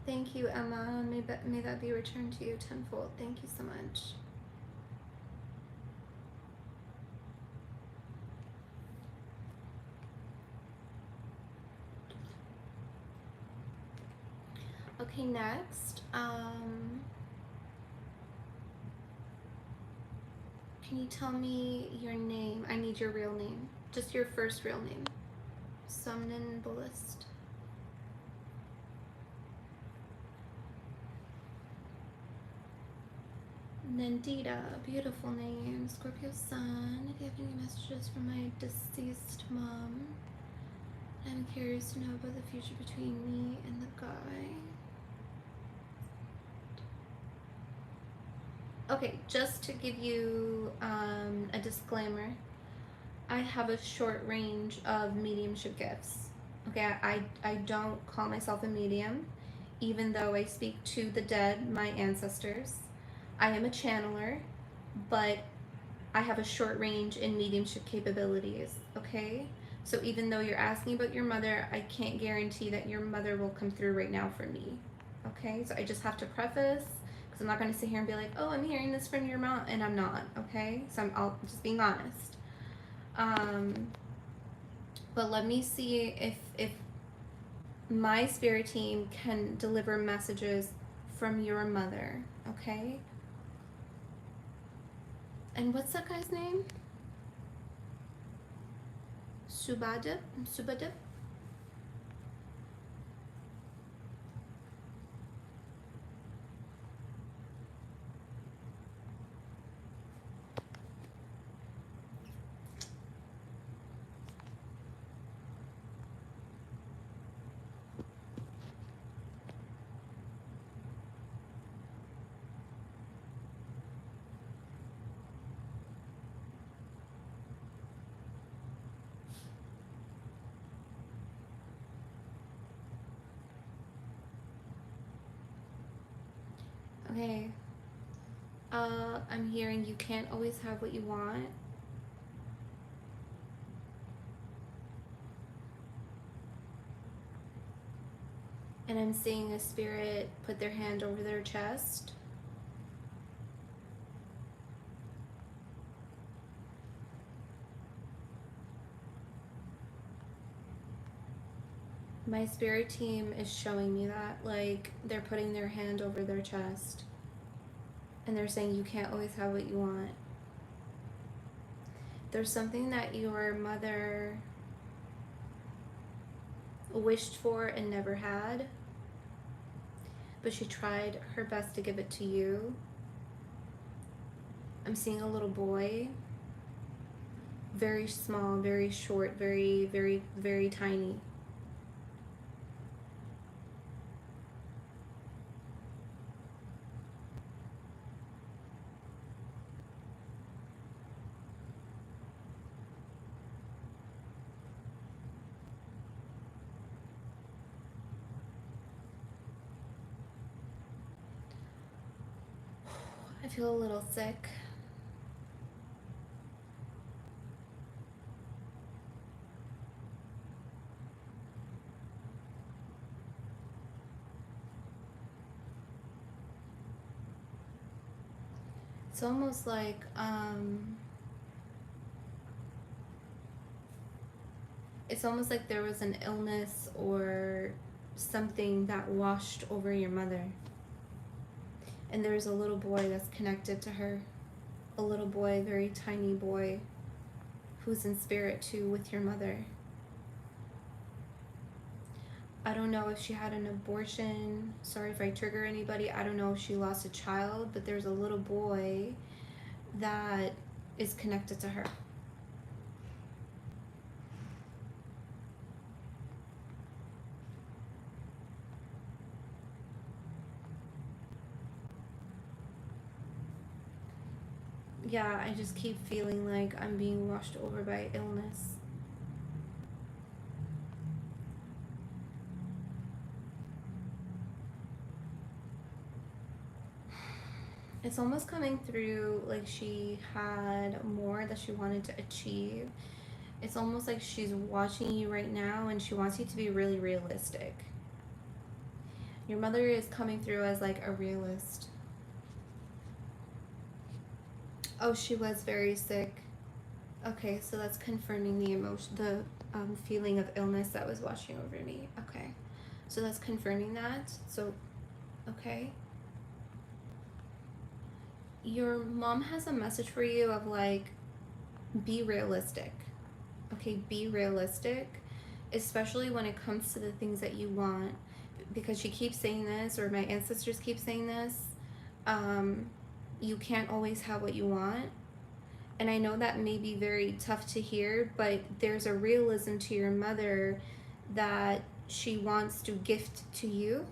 Thank you, Emma. May that be returned to you tenfold. Thank you so much. Okay, next. Can you tell me your name? I need your real name. Just your first real name. Somnambulist. Nandita, beautiful name. Scorpio Sun. If you have any messages from my deceased mom, I'm curious to know about the future between me and the guy. Okay, just to give you a disclaimer, I have a short range of mediumship gifts. Okay, I don't call myself a medium, even though I speak to the dead, my ancestors. I am a channeler, but I have a short range in mediumship capabilities, okay? So even though you're asking about your mother, I can't guarantee that your mother will come through right now for me, okay? So I just have to preface, because I'm not going to sit here and be like, oh, I'm hearing this from your mom, and I'm not, okay? So I'll just being honest. But let me see if my spirit team can deliver messages from your mother, okay? And what's that guy's name? Subadip? Subadip? Okay. I'm hearing you can't always have what you want. And I'm seeing a spirit put their hand over their chest. My spirit team is showing me that, like, they're putting their hand over their chest. And they're saying you can't always have what you want. There's something that your mother wished for and never had, but she tried her best to give it to you. I'm seeing a little boy, very small, very short, very, very, very tiny. I feel a little sick. It's almost like there was an illness or something that washed over your mother. And there's a little boy that's connected to her. A little boy, very tiny boy, who's in spirit too with your mother. I don't know if she had an abortion. Sorry if I trigger anybody. I don't know if she lost a child, but there's a little boy that is connected to her. Yeah, I just keep feeling like I'm being washed over by illness. It's almost coming through like she had more that she wanted to achieve. It's almost like she's watching you right now and she wants you to be really realistic. Your mother is coming through as like a realist. Oh, she was very sick. Okay, so that's confirming the emotion, the feeling of illness that was washing over me. Okay, so that's confirming that. So, okay. Your mom has a message for you of like, be realistic. Okay, be realistic, especially when it comes to the things that you want. Because she keeps saying this, or my ancestors keep saying this, you can't always have what you want. And I know that may be very tough to hear, but there's a realism to your mother that she wants to gift to you.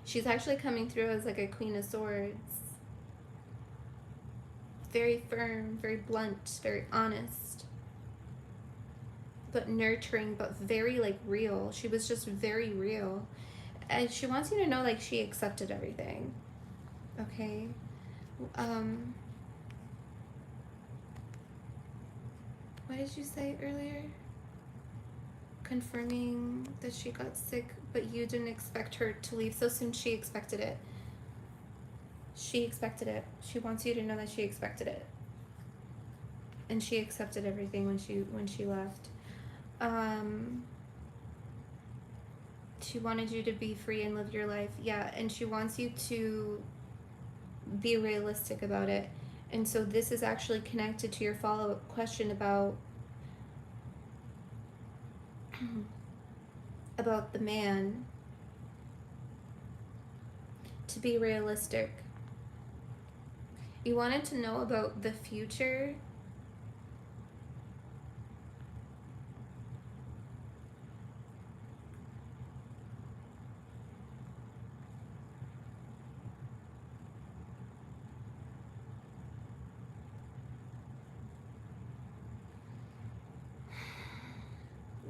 She's actually coming through as like a Queen of Swords. Very firm, very blunt, very honest, but nurturing, but very like real. She was just very real. And she wants you to know like she accepted everything. Okay? What did you say earlier? Confirming that she got sick, but you didn't expect her to leave so soon. She expected it. She expected it. She wants you to know that she expected it. And she accepted everything when she left. She wanted you to be free and live your life. Yeah, and she wants you to be realistic about it. And so this is actually connected to your follow-up question about the man. To be realistic. You wanted to know about the future.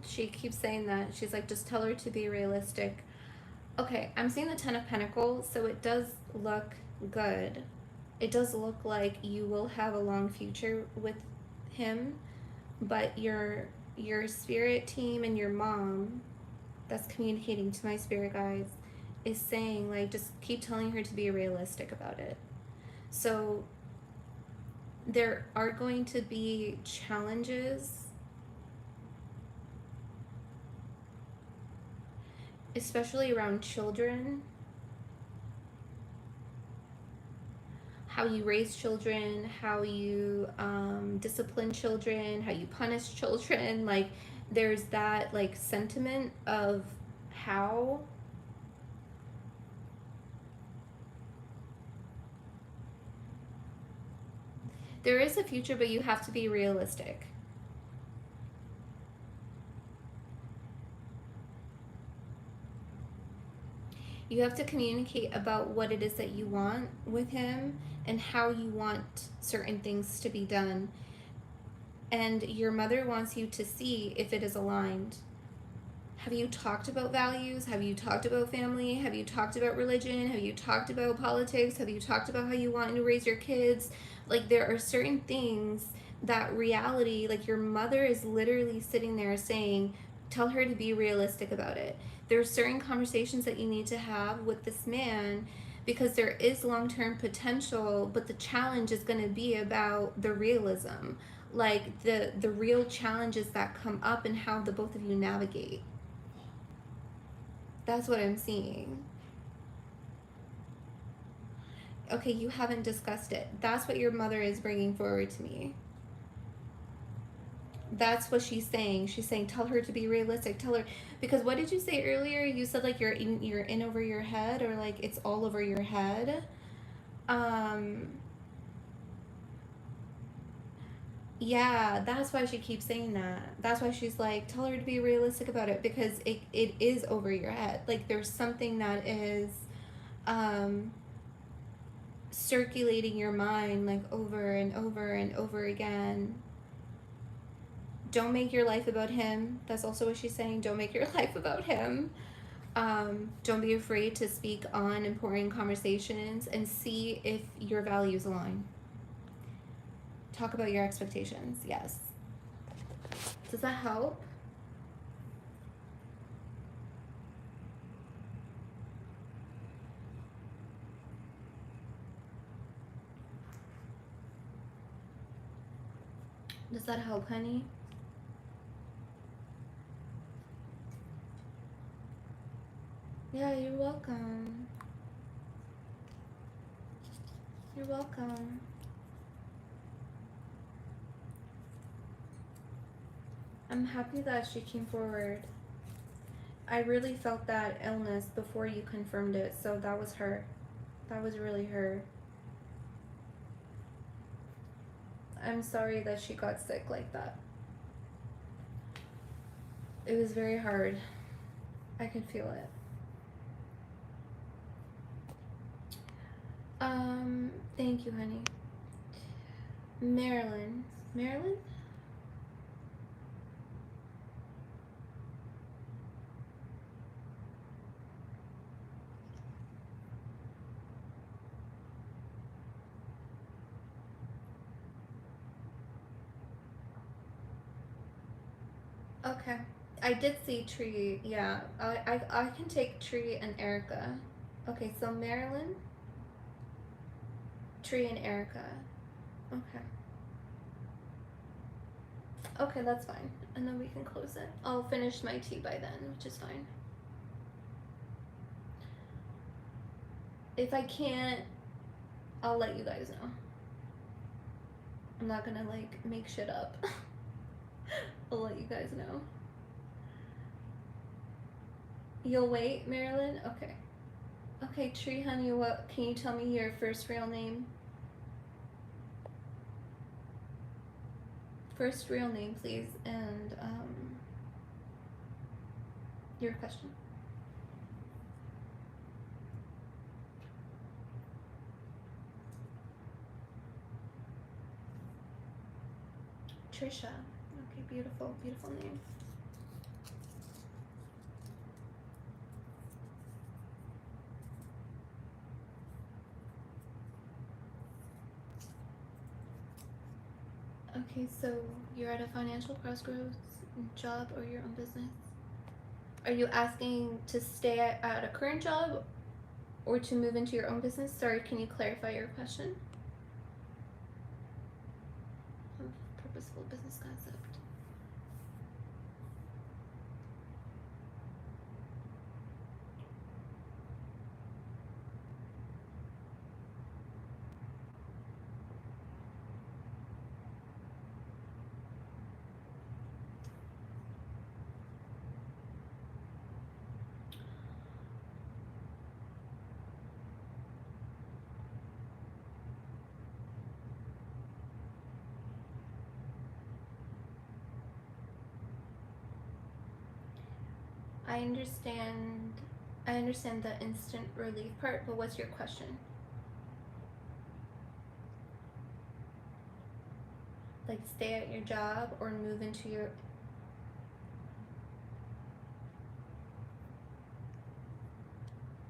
She keeps saying that. She's like, just tell her to be realistic. Okay, I'm seeing the Ten of Pentacles, so it does look good. It does look like you will have a long future with him, but your spirit team and your mom that's communicating to my spirit guides is saying like, just keep telling her to be realistic about it. So there are going to be challenges, especially around children, how you raise children, how you discipline children, how you punish children. Like there's that like sentiment of how there is a future, but you have to be realistic. You have to communicate about what it is that you want with him and how you want certain things to be done. And your mother wants you to see if it is aligned. Have you talked about values? Have you talked about family? Have you talked about religion? Have you talked about politics? Have you talked about how you want to raise your kids? Like there are certain things that reality, like your mother is literally sitting there saying, Tell her to be realistic about it. There are certain conversations that you need to have with this man because there is long-term potential, but the challenge is going to be about the realism, like the real challenges that come up and how the both of you navigate. That's what I'm seeing. Okay, you haven't discussed it. That's what your mother is bringing forward to me. That's what she's saying. She's saying tell her to be realistic. Tell her, because what did you say earlier? You said like you're in over your head, or like it's all over your head. Um yeah, that's why she keeps saying that. That's why she's like tell her to be realistic about it, because it is over your head. Like there's something that is um circulating your mind like over and over and over again. Don't make your life about him. That's also what she's saying. Don't make your life about him. Don't be afraid to speak on important conversations and see if your values align. Talk about your expectations. Yes. Does that help? Does that help, honey? Yeah, you're welcome. You're welcome. I'm happy that she came forward. I really felt that illness before you confirmed it, so that was her. That was really her. I'm sorry that she got sick like that. It was very hard. I could feel it. Thank you, honey. Marilyn. Marilyn? Okay. I did see Tree. Yeah. I can take Tree and Erica. Okay, so Marilyn, Tree, and Erica. Okay. Okay, that's fine. And then we can close it. I'll finish my tea by then, which is fine. If I can't, I'll let you guys know. I'm not gonna like make shit up. I'll let you guys know. You'll wait, Marilyn? Okay. Okay, Tree honey, what can you tell me your first real name? First real name, please, and your question. Trisha. Okay, beautiful, beautiful name. Okay, so you're at a financial crossroads, job or your own business. Are you asking to stay at a current job or to move into your own business? Sorry, can you clarify your question? Purposeful business concept. I understand. I understand the instant relief part, but what's your question? Like stay at your job or move into your.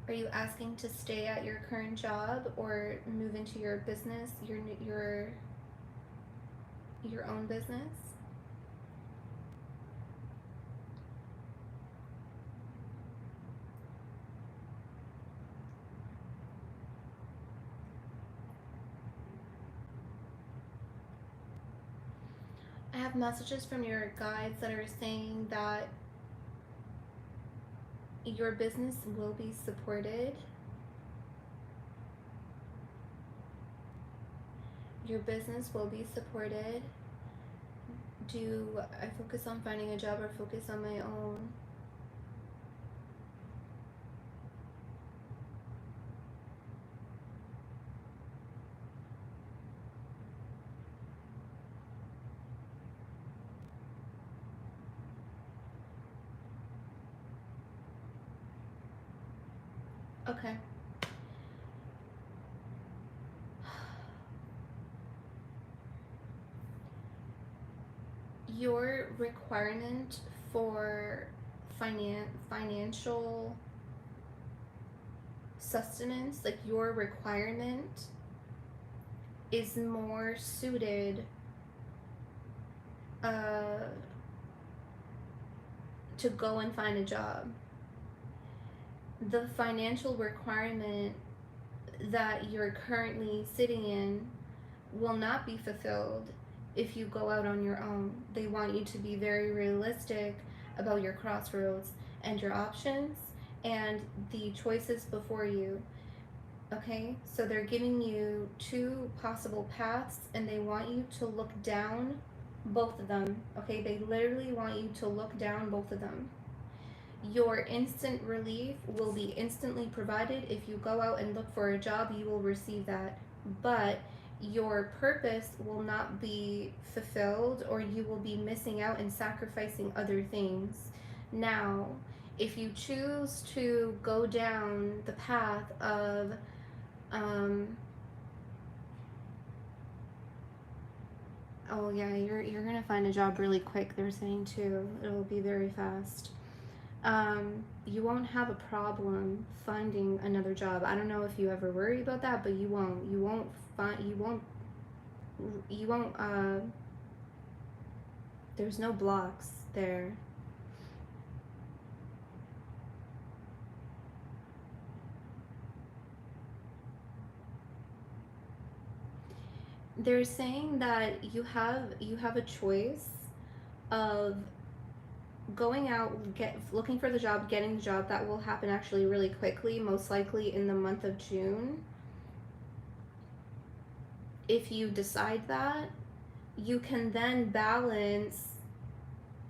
Are you asking to stay at your current job or move into your business, your own business? have messages from your guides that are saying that your business will be supported. Your business will be supported. Do I focus on finding a job or focus on my own? Okay. Your requirement for financial sustenance, like your requirement, is more suited to go and find a job. The financial requirement that you're currently sitting in will not be fulfilled if you go out on your own. They want you to be very realistic about your crossroads and your options and the choices before you. Okay, so they're giving you two possible paths and they want you to look down both of them. Okay, they literally want you to look down both of them. Your instant relief will be instantly provided. If you go out and look for a job, you will receive that. But your purpose will not be fulfilled, or you will be missing out and sacrificing other things. Now, if you choose to go down the path of oh yeah, you're gonna find a job really quick, they're saying too. It'll be very fast. You won't have a problem finding another job. I don't know if you ever worry about that, but you won't. There's no blocks there. They're saying that you have a choice of going out, looking for the job, getting the job. That will happen actually really quickly, most likely in the month of June. If you decide that, you can then balance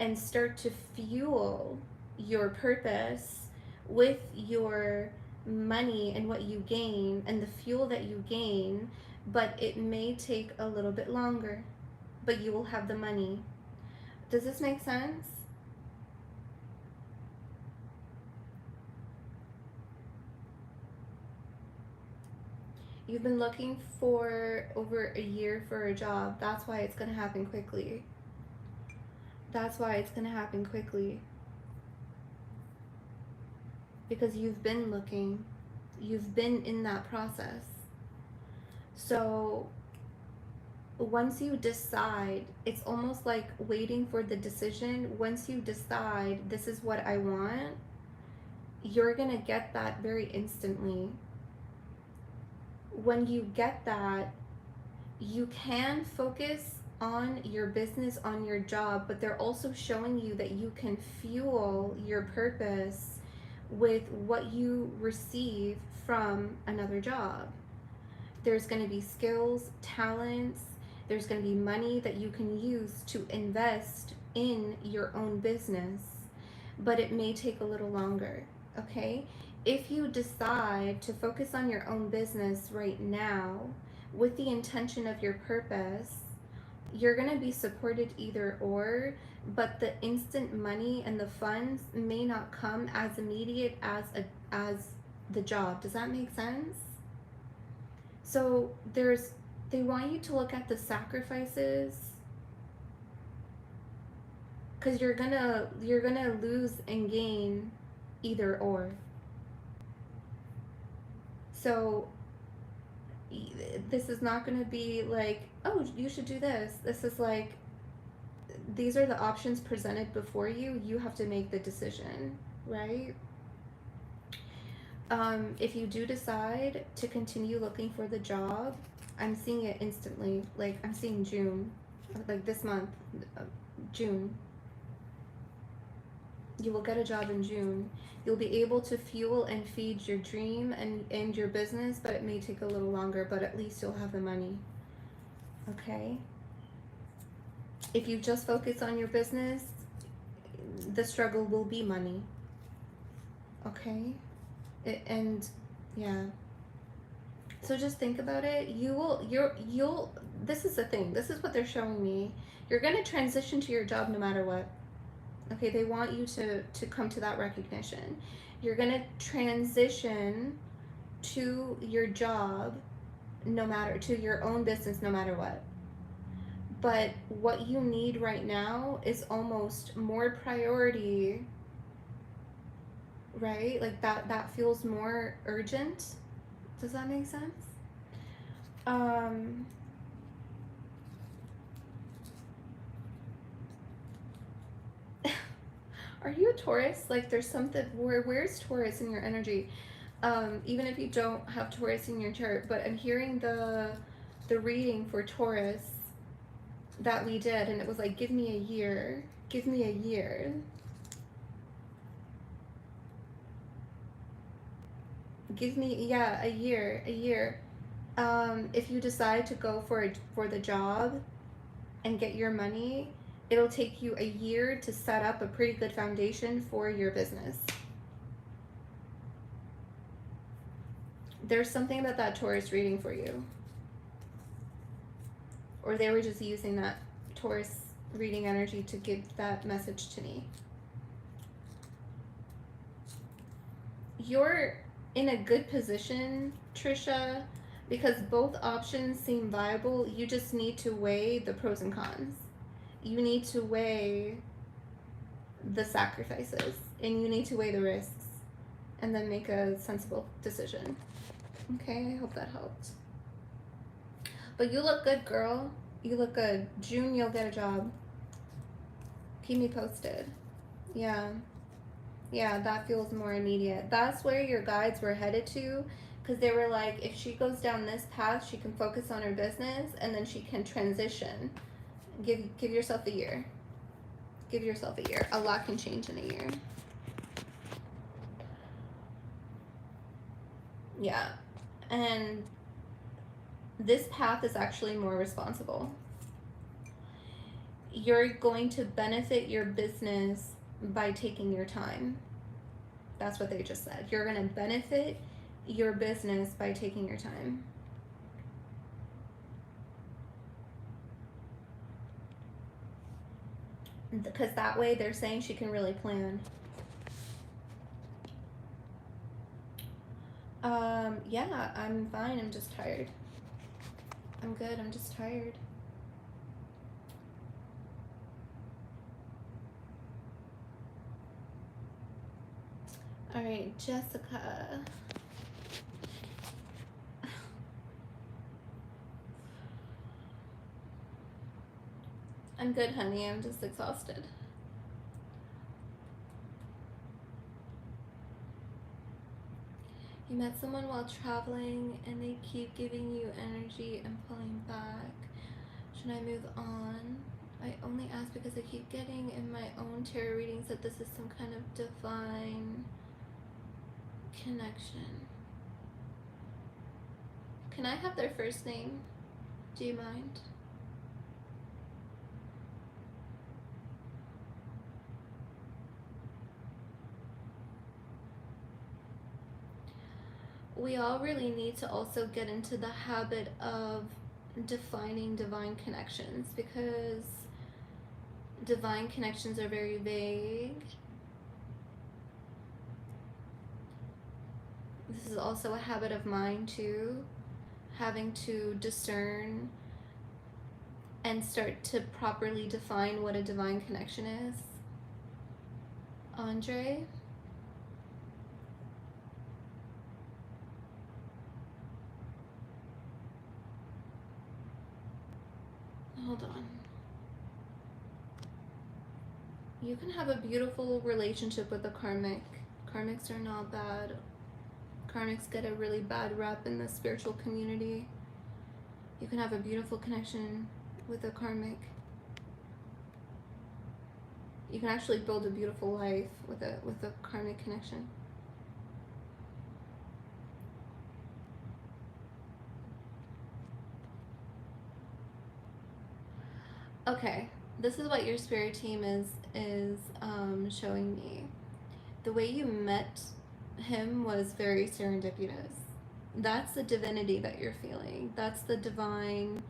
and start to fuel your purpose with your money and what you gain and the fuel that you gain, but it may take a little bit longer, but you will have the money. Does this make sense? You've been looking for over a year for a job. That's why it's going to happen quickly. That's why it's going to happen quickly. Because you've been looking. You've been in that process. So once you decide, it's almost like waiting for the decision. Once you decide, this is what I want, you're going to get that very instantly. When you get that, you can focus on your business, on your job, but they're also showing you that you can fuel your purpose with what you receive from another job. There's going to be skills, talents, there's going to be money that you can use to invest in your own business, but it may take a little longer, okay? If you decide to focus on your own business right now with the intention of your purpose, you're going to be supported either or, but the instant money and the funds may not come as immediate as the job. Does that make sense? So they want you to look at the sacrifices, because you're gonna lose and gain either or. So this is not going to be like, oh, you should do this. This is like, these are the options presented before you. You have to make the decision, right? If you do decide to continue looking for the job, I'm seeing it instantly. Like, I'm seeing June. like this month, June. You will get a job in June. You'll be able to fuel and feed your dream and your business, but it may take a little longer, but at least you'll have the money. Okay? If you just focus on your business, the struggle will be money. Okay? And yeah. So just think about it. You'll this is the thing. This is what they're showing me. You're going to transition to your job no matter what. Okay, they want you to come to that recognition. You're going to transition to your job no matter, to your own business no matter what. But what you need right now is almost more priority, right? Like that feels more urgent. Does that make sense? Are you a Taurus? Like there's something where's Taurus in your energy? Even if you don't have Taurus in your chart, but I'm hearing the reading for Taurus that we did, and it was like, give me a year. Give me a year. Give me, yeah, a year. If you decide to go for the job and get your money, it'll take you a year to set up a pretty good foundation for your business. There's something about that Taurus reading for you. Or they were just using that Taurus reading energy to give that message to me. You're in a good position, Trisha, because both options seem viable. You just need to weigh the pros and cons. You need to weigh the sacrifices, and you need to weigh the risks, and then make a sensible decision. Okay, I hope that helped. But you look good, girl. You look good. June, you'll get a job. Keep me posted. Yeah. Yeah, that feels more immediate. That's where your guides were headed to, because they were like, if she goes down this path, she can focus on her business, and then she can transition. Give yourself a year. Give yourself a year. A lot can change in a year. Yeah. And this path is actually more responsible. You're going to benefit your business by taking your time. That's what they just said. You're going to benefit your business by taking your time. Because that way they're saying she can really plan. Yeah, I'm fine. I'm just tired. I'm good. I'm just tired. All right, Jessica. I'm good, honey. I'm just exhausted. You met someone while traveling and they keep giving you energy and pulling back. Should I move on? I only ask because I keep getting in my own tarot readings that this is some kind of divine connection. Can I have their first name? Do you mind? We all really need to also get into the habit of defining divine connections, because divine connections are very vague. This is also a habit of mine too, having to discern and start to properly define what a divine connection is. Andre? Hold on. You can have a beautiful relationship with a karmic. Karmics are not bad. Karmics get a really bad rep in the spiritual community. You can have a beautiful connection with a karmic. You can actually build a beautiful life with a karmic connection. Okay, this is what your spirit team is showing me. The way you met him was very serendipitous. That's the divinity that you're feeling. That's the divine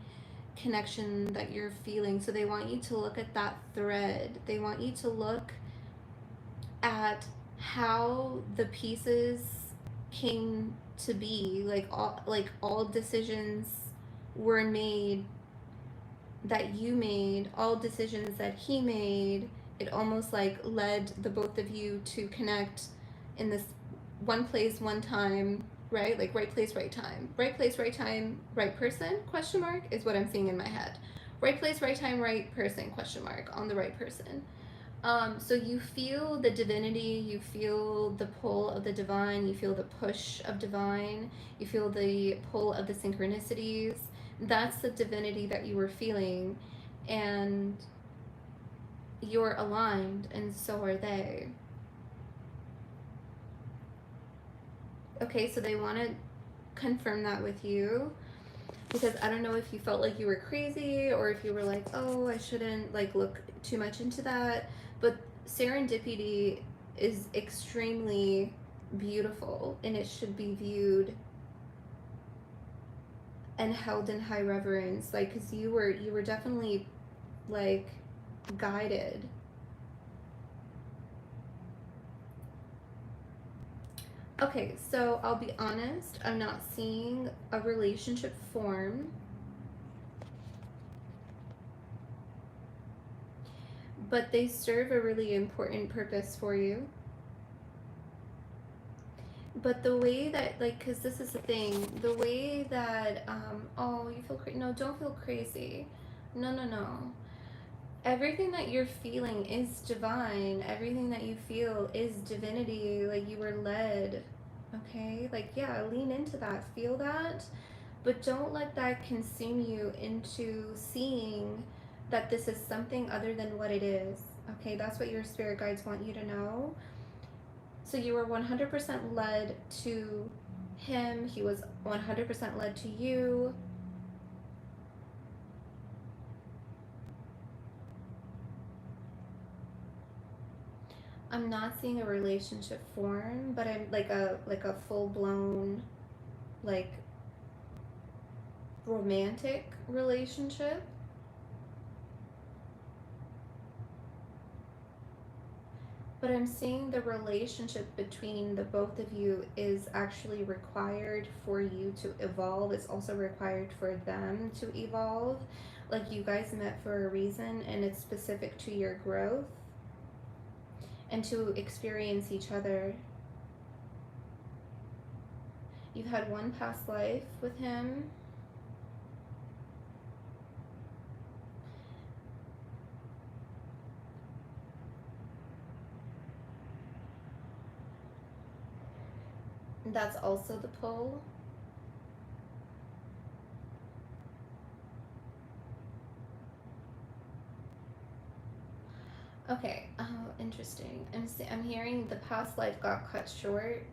connection that you're feeling. So they want you to look at that thread. They want you to look at how the pieces came to be. Like all decisions were made that you made, all decisions that he made. It almost like led the both of you to connect in this one place, one time, right? Like right place, right time. Right place, right time, right person, question mark, is what I'm seeing in my head. Right place, right time, right person, question mark, on the right person. So you feel the divinity, you feel the pull of the divine, you feel the push of divine, you feel the pull of the synchronicities. That's the divinity that you were feeling, and you're aligned, and so are they. Okay, so they want to confirm that with you, because I don't know if you felt like you were crazy or if you were like, oh, I shouldn't like look too much into that, but serendipity is extremely beautiful, and it should be viewed and held in high reverence, like, because you were definitely like guided. Okay, so I'll be honest, I'm not seeing a relationship form, but they serve a really important purpose for you. But the way that, like, because this is the thing, the way that, oh, you feel crazy. No, don't feel crazy. No, no, no. Everything that you're feeling is divine. Everything that you feel is divinity. Like, you were led. Okay? Like, yeah, lean into that. Feel that. But don't let that consume you into seeing that this is something other than what it is. Okay? That's what your spirit guides want you to know. So you were 100% led to him. He was 100% led to you. I'm not seeing a relationship form, but I'm like a full blown like romantic relationship. But I'm seeing the relationship between the both of you is actually required for you to evolve. It's also required for them to evolve. Like, you guys met for a reason, and it's specific to your growth and to experience each other. You've had one past life with him. That's also the pull. Okay, oh, interesting. I'm hearing the past life got cut short.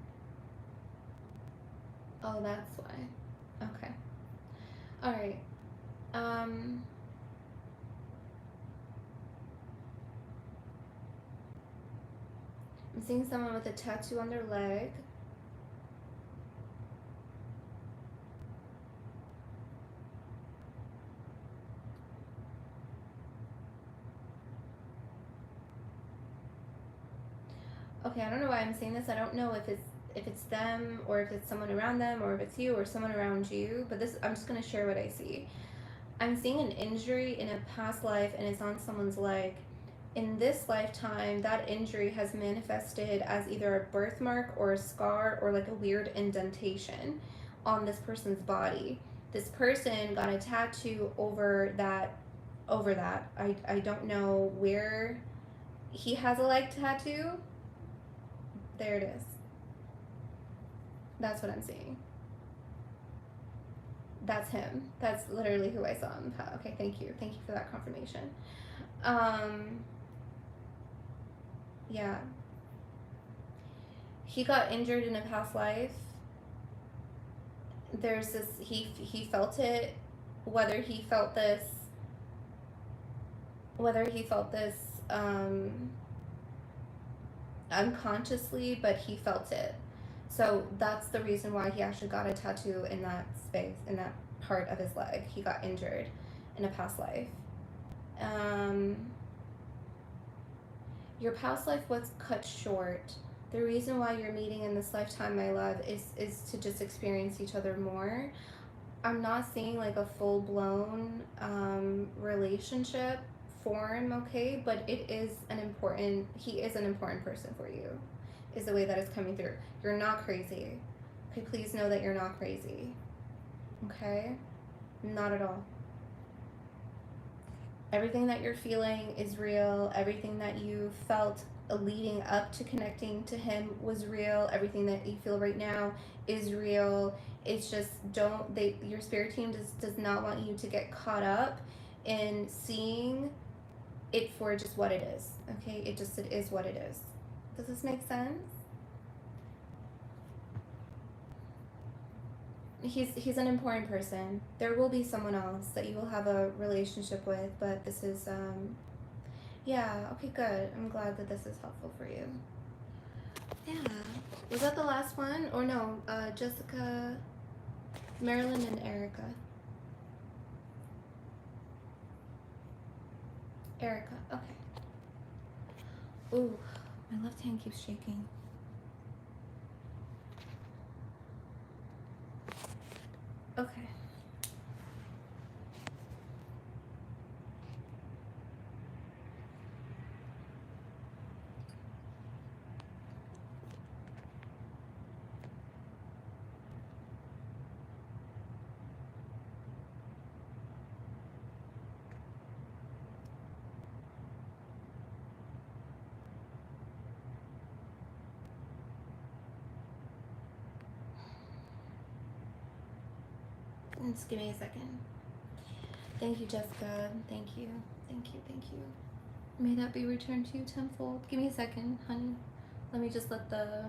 Oh, that's why. Okay. All right. Um, I'm seeing someone with a tattoo on their leg. Okay, I don't know why I'm saying this. I don't know if it's them or if it's someone around them or if it's you or someone around you, but this I'm just going to share what I see. I'm seeing an injury in a past life, and it's on someone's leg. In this lifetime, that injury has manifested as either a birthmark or a scar or like a weird indentation on this person's body. This person got a tattoo over that. I don't know where he has a leg tattoo. There it is. That's what I'm seeing. That's him. That's literally who I saw in the past. Okay, thank you. Thank you for that confirmation. Um, Yeah. He got injured in a past life. There's this, he felt it, whether he felt this, whether he felt this unconsciously, but he felt it. So that's the reason why he actually got a tattoo in that space, in that part of his leg. He got injured in a past life. Your past life was cut short. The reason why you're meeting in this lifetime, my love, is to just experience each other more. I'm not seeing like a full-blown relationship form, okay? But it is an important, he is an important person for you, is the way that it's coming through. You're not crazy. Okay, please know that you're not crazy. Okay? Not at all. Everything that you're feeling is real. Everything that you felt leading up to connecting to him was real. Everything that you feel right now is real. It's just your spirit team does not want you to get caught up in seeing it for just what it is. Okay? It is what it is. Does this make sense? He's an important person. There will be someone else that you will have a relationship with, but this is yeah, okay, good. I'm glad that this is helpful for you. Yeah. Was that the last one? Or no, Jessica, Marilyn, and Erica. Erica, okay. Ooh, my left hand keeps shaking. Okay. Just give me a second. Thank you, Jessica. Thank you. Thank you. Thank you. May that be returned to you tenfold. Give me a second, honey. Let me just let the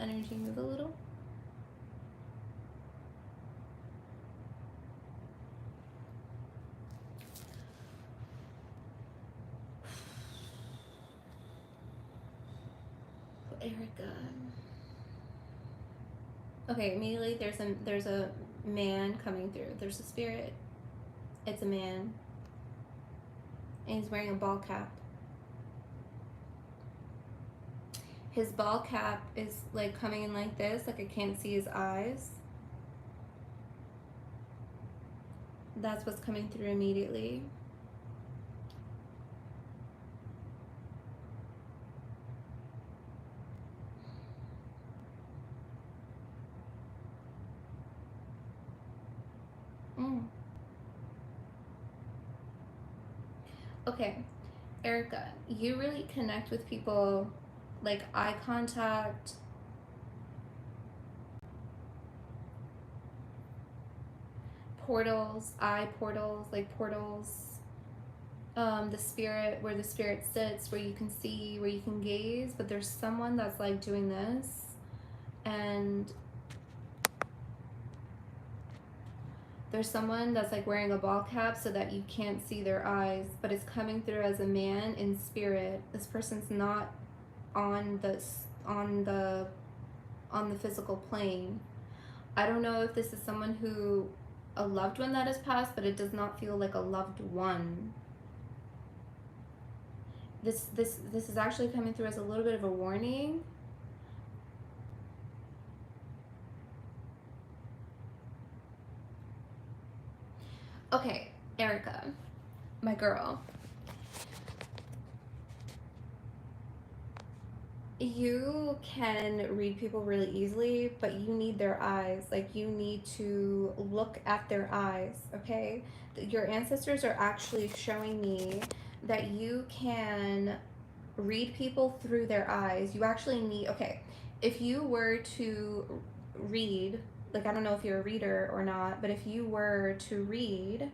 energy move a little. Erica. Okay, immediately there's a man coming through. There's a spirit. It's a man. And he's wearing a ball cap. His ball cap is like coming in like this, like I can't see his eyes. That's what's coming through immediately. Okay, Erica, you really connect with people, like eye contact, portals, eye portals, like portals, the spirit, where the spirit sits, where you can see, where you can gaze, but there's someone that's like doing this, and there's someone that's like wearing a ball cap so that you can't see their eyes, but it's coming through as a man in spirit. This person's not on the physical plane. I don't know if this is someone who, a loved one that has passed, but it does not feel like a loved one. This is actually coming through as a little bit of a warning. Okay, Erica, my girl. You can read people really easily, but you need their eyes. Like, you need to look at their eyes, okay? Your ancestors are actually showing me that you can read people through their eyes. You actually need, okay, if you were to read, like, I don't know if you're a reader or not, but if you were to read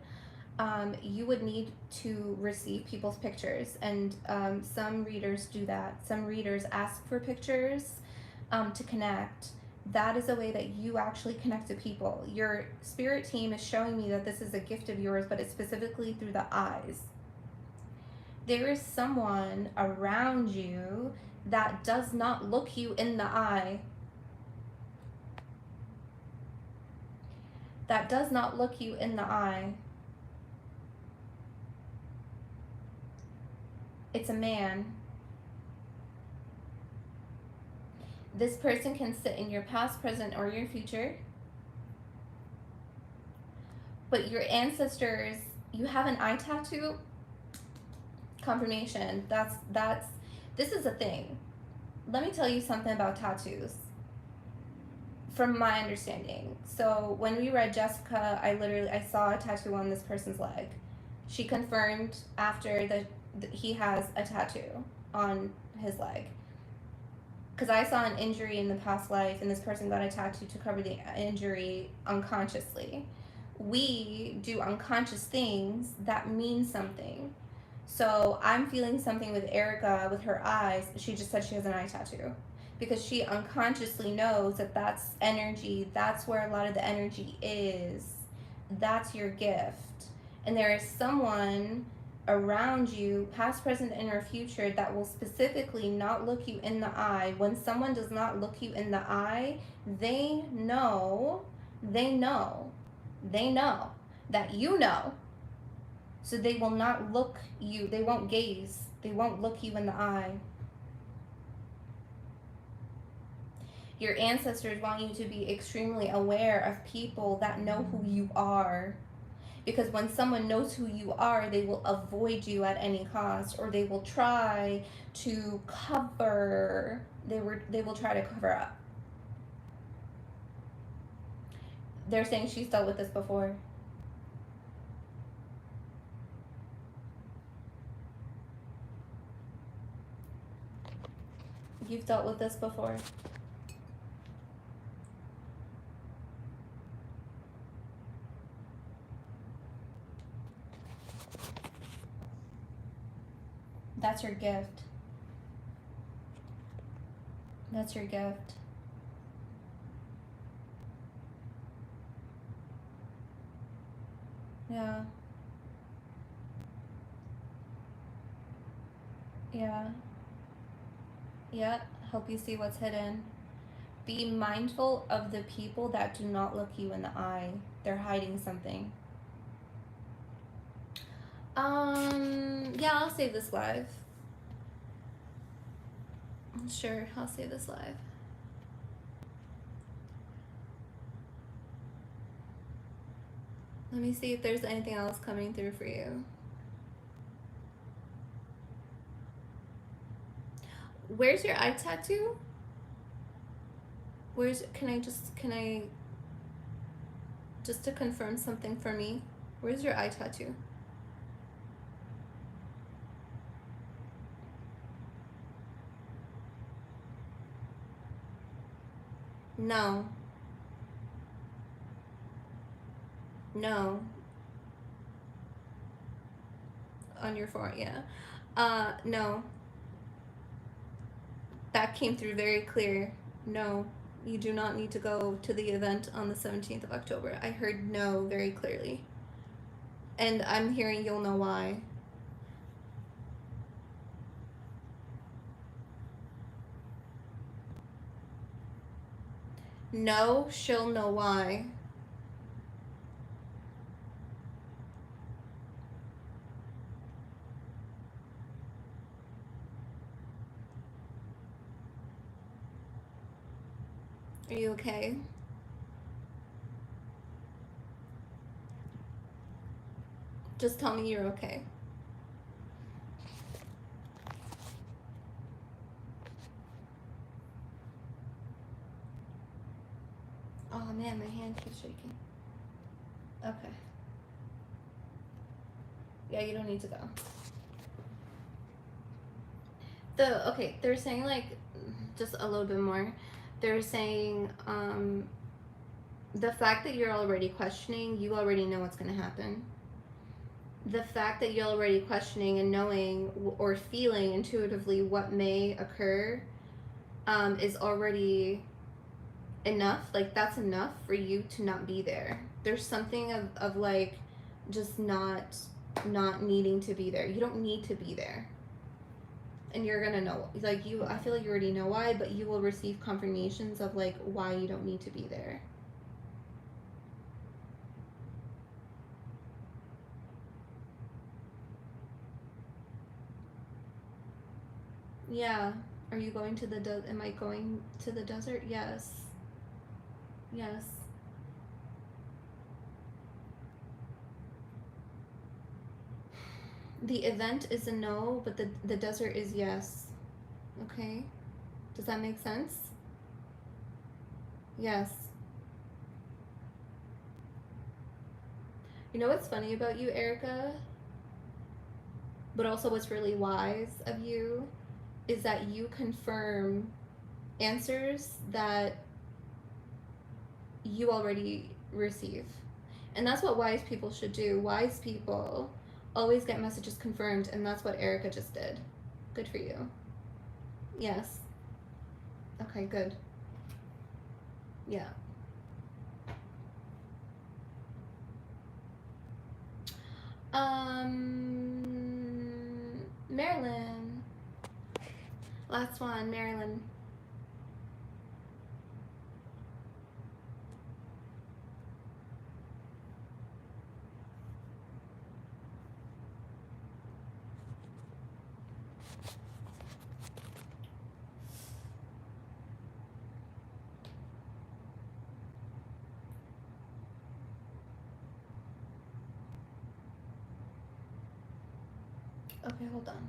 you would need to receive people's pictures, and some readers do that. Some readers ask for pictures to connect. That is a way that you actually connect to people. Your spirit team is showing me that this is a gift of yours, but it's specifically through the eyes. There is someone around you that does not look you in the eye. That does not look you in the eye. It's a man. This person can sit in your past, present, or your future. But your ancestors, you have an eye tattoo? Confirmation. This is a thing. Let me tell you something about tattoos. From my understanding. So when we read Jessica, I saw a tattoo on this person's leg. She confirmed after that he has a tattoo on his leg. Because I saw an injury in the past life, and this person got a tattoo to cover the injury unconsciously. We do unconscious things that mean something. So I'm feeling something with Erica with her eyes. She just said she has an eye tattoo. Because she unconsciously knows that that's energy. That's where a lot of the energy is. That's your gift. And there is someone around you, past, present, and or future, that will specifically not look you in the eye. When someone does not look you in the eye, they know that you know. So they will not look you, they won't gaze, they won't look you in the eye. Your ancestors want you to be extremely aware of people that know who you are. Because when someone knows who you are, they will avoid you at any cost, or they will try to cover, they will try to cover up. They're saying she's dealt with this before. You've dealt with this before. That's your gift. That's your gift. Yeah. Yeah. Yeah. Help you see what's hidden. Be mindful of the people that do not look you in the eye. They're hiding something. Yeah, I'll save this live. Sure, I'll save this live. Let me see if there's anything else coming through for you. Where's your eye tattoo? Can I just to confirm something for me, where's your eye tattoo? No. No. On your forehead, yeah. No. That came through very clear. No. You do not need to go to the event on the 17th of October. I heard no very clearly. And I'm hearing you'll know why. No, she'll know why. Are you okay? Just tell me you're okay. Oh man, my hand keeps shaking. Okay. Yeah, you don't need to go. Okay, they're saying like just a little bit more. They're saying the fact that you're already questioning, you already know what's gonna happen. the fact that you're already questioning and knowing or feeling intuitively what may occur is already enough. Like, that's enough for you to not be there. There's something of like just not needing to be there. You don't need to be there. And you're gonna know, like, I feel like you already know why, but you will receive confirmations of like why you don't need to be there. Yeah. Are you going to the am I going to the desert? Yes. Yes. The event is a no, but the desert is yes. Okay? Does that make sense? Yes. You know what's funny about you, Erica? But also what's really wise of you is that you confirm answers that you already receive. And that's what wise people should do. Wise people always get messages confirmed, and that's what Erica just did. Good for you. Yes. Okay, good. Yeah. Marilyn. Last one, Marilyn. Okay, hold on.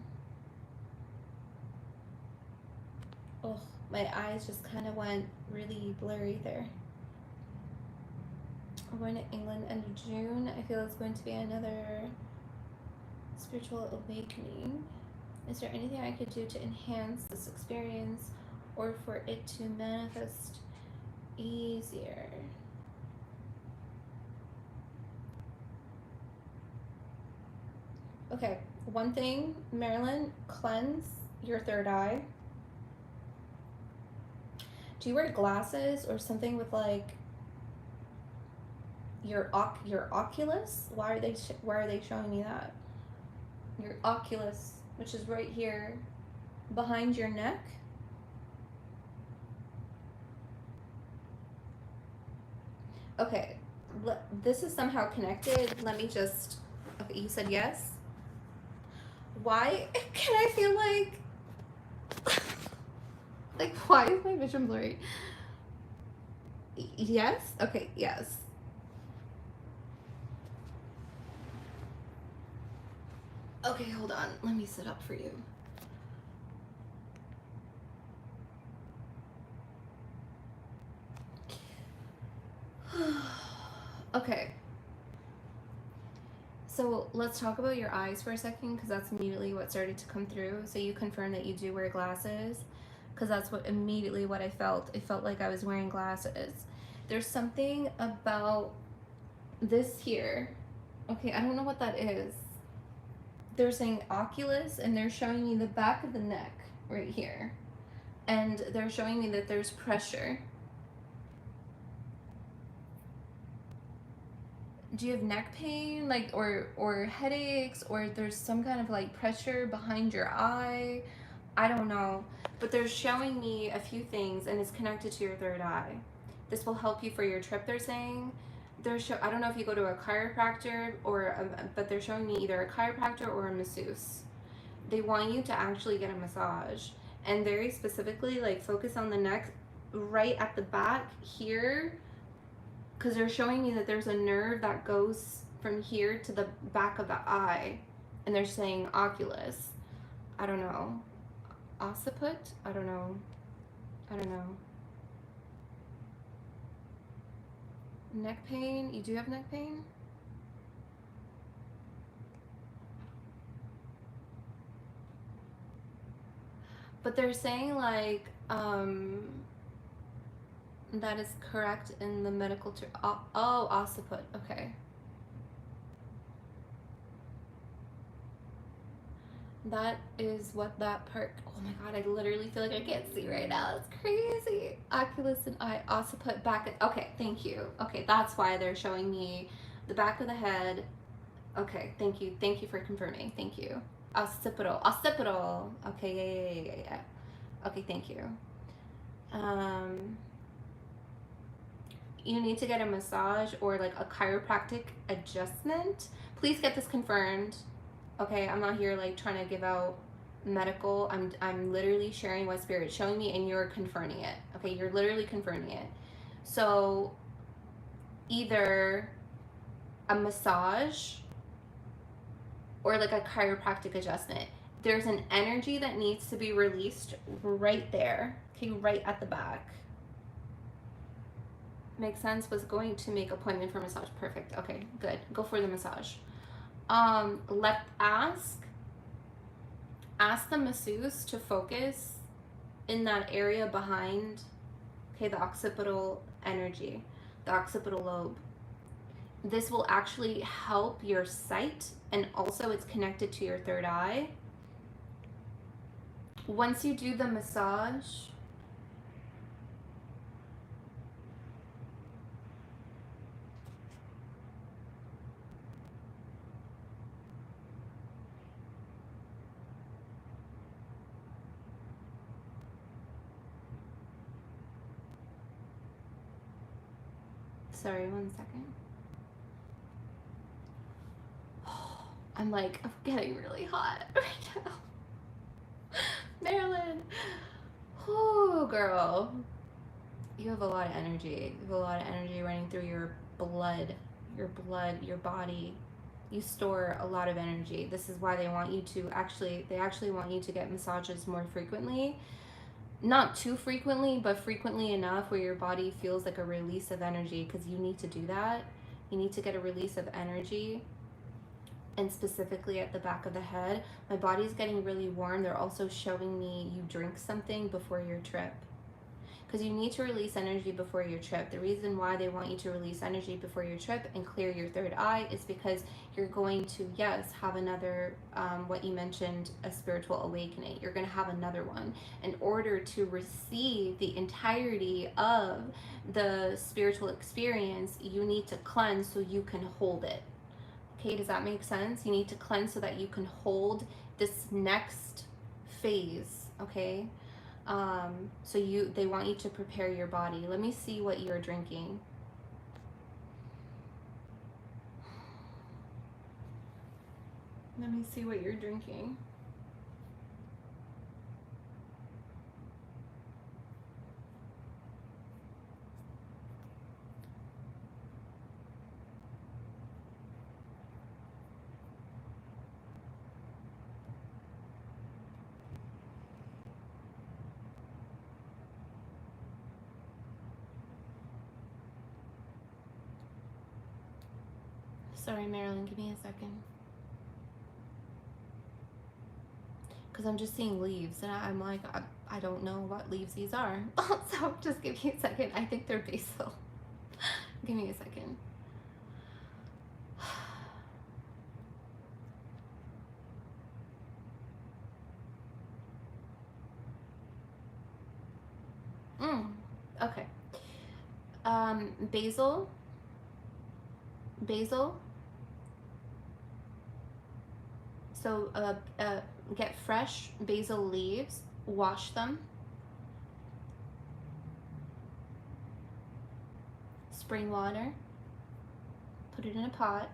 Oh, my eyes just kind of went really blurry there. I'm going to England end of June. I feel it's going to be another spiritual awakening. Is there anything I could do to enhance this experience or for it to manifest easier? Okay, one thing, Marilyn, cleanse your third eye. Do you wear glasses or something with like your oculus? Why are they showing me that? Your oculus, which is right here behind your neck. Okay, this is somehow connected. Let me just. Okay, you said yes. Why can I feel like why is my vision blurry? Yes. Okay. Yes. Okay, hold on. Let me sit up for you. Okay. So let's talk about your eyes for a second, because that's immediately what started to come through. So you confirm that you do wear glasses, because that's what immediately what I felt. It felt like I was wearing glasses. There's something about this here. Okay, I don't know what that is. They're saying oculus, and they're showing me the back of the neck right here. And they're showing me that there's pressure. Do you have neck pain, like, or headaches, or there's some kind of like pressure behind your eye? I don't know, but they're showing me a few things, and it's connected to your third eye. This will help you for your trip, they're saying. I don't know if you go to a chiropractor but they're showing me either a chiropractor or a masseuse. They want you to actually get a massage, and very specifically like focus on the neck right at the back here, because they're showing me that there's a nerve that goes from here to the back of the eye, and they're saying oculus. I don't know. Occiput? I don't know. Neck pain? You do have neck pain? But they're saying like that is correct in the medical term. Oh, occiput. Okay. That is what that part. Oh my god, I literally feel like I can't see right now. It's crazy. Oculus and eye occiput back. Okay, thank you. Okay, that's why they're showing me the back of the head. Okay, thank you. Thank you for confirming. Thank you. Occipital. Occipital. Okay, yeah. Okay, thank you. Um, you need to get a massage or like a chiropractic adjustment. Please get this confirmed. Okay, I'm not here like trying to give out medical. I'm literally sharing what spirit's showing me and you're confirming it. Okay, you're literally confirming it. So either a massage or like a chiropractic adjustment. There's an energy that needs to be released right there. Okay, right at the back. Makes sense? Was going to make appointment for massage. Perfect. Okay, good. Go for the massage. Let ask the masseuse to focus in that area behind, okay, the occipital energy, the occipital lobe. This will actually help your sight, and also it's connected to your third eye. Once you do the massage, sorry, 1 second. I'm like, I'm getting really hot right now. Marilyn, oh girl, you have a lot of energy. You have a lot of energy running through your blood, your body. You store a lot of energy. This is why they want you to they actually want you to get massages more frequently. Not too frequently, but frequently enough where your body feels like a release of energy, because you need to do that. You need to get a release of energy, and specifically at the back of the head. My body's getting really warm. They're also showing me you drink something before your trip, because you need to release energy before your trip. The reason why they want you to release energy before your trip and clear your third eye is because you're going to, yes, have another, what you mentioned, a spiritual awakening. You're going to have another one. In order to receive the entirety of the spiritual experience, you need to cleanse so you can hold it. Okay, does that make sense? You need to cleanse so that you can hold this next phase, okay? So they want you to prepare your body. Let me see what you're drinking. Let me see what you're drinking. Sorry, Marilyn, give me a second. Because I'm just seeing leaves, and I'm like, I don't know what leaves these are. So just give me a second. I think they're basil. Give me a second. Okay. Basil. So get fresh basil leaves, wash them, spring water, put it in a pot.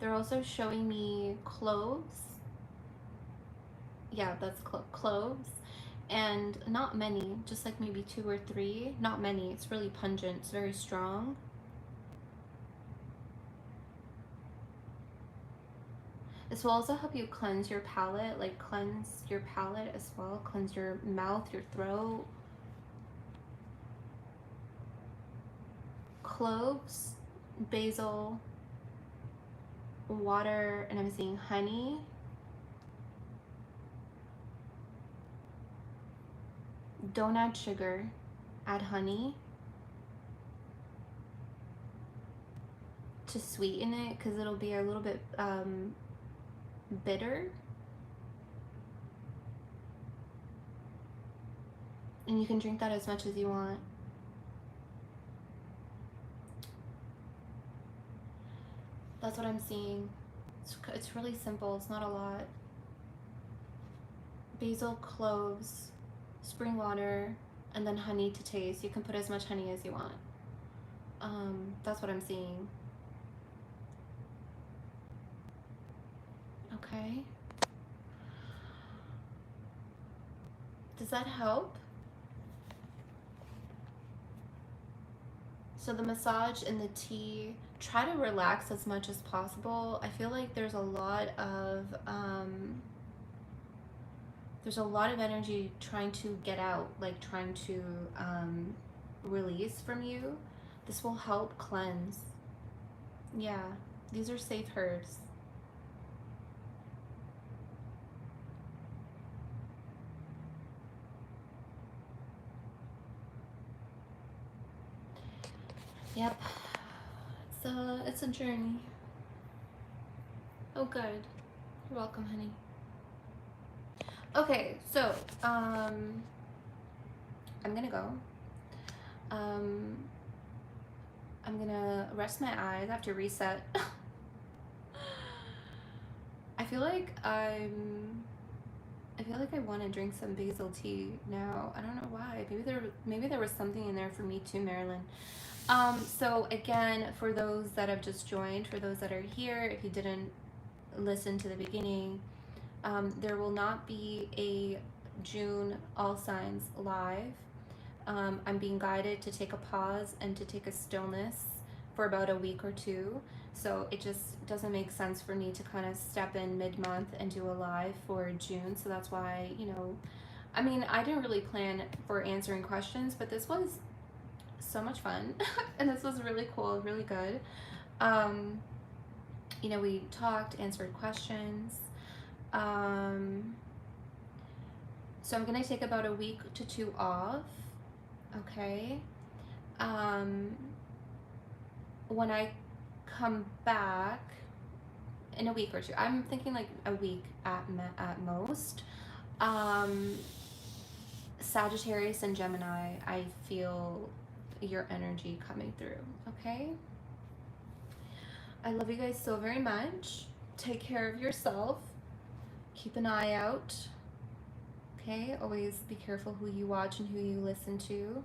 They're also showing me cloves. Yeah, that's cloves. And not many, just like maybe 2 or 3. Not many. It's really pungent. It's very strong. This will also help you cleanse your palate, like cleanse your palate as well. Cleanse your mouth, your throat. Cloves, basil, water, and I'm seeing honey. Don't add sugar, add honey to sweeten it, because it'll be a little bit bitter. And you can drink that as much as you want. That's what I'm seeing. It's really simple. It's not a lot. Basil, cloves, spring water, and then honey to taste. You can put as much honey as you want. That's what I'm seeing. Okay. Does that help? So the massage and the tea, try to relax as much as possible. I feel like there's a lot of energy trying to get out, like trying to release from you. This will help cleanse. Yeah, these are safe herbs. Yep, it's a journey. Oh, good. You're welcome, honey. Okay, so I'm gonna go. I'm gonna rest my eyes. I have to reset. I feel like I want to drink some basil tea now. I don't know why. Maybe there was something in there for me too, Marilyn. So again, for those that have just joined, for those that are here, if you didn't listen to the beginning, there will not be a June All Signs live. I'm being guided to take a pause and to take a stillness for about a week or two. So it just doesn't make sense for me to kind of step in mid-month and do a live for June. So that's why, I mean, I didn't really plan for answering questions, but this was so much fun. And this was really cool, really good. We talked, answered questions. So I'm gonna take about a week to 2 off. Okay. When I come back in a week or two, I'm thinking like a week at most. Sagittarius and Gemini, I feel your energy coming through. Okay. I love you guys so very much. Take care of yourself. Keep an eye out. Okay, always be careful who you watch and who you listen to.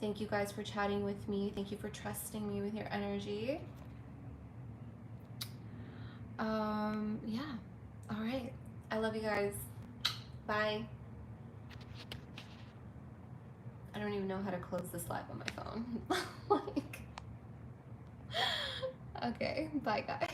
Thank you guys for chatting with me. Thank you for trusting me with your energy. Yeah. All right. I love you guys. Bye. I don't even know how to close this live on my phone. Okay. Bye, guys.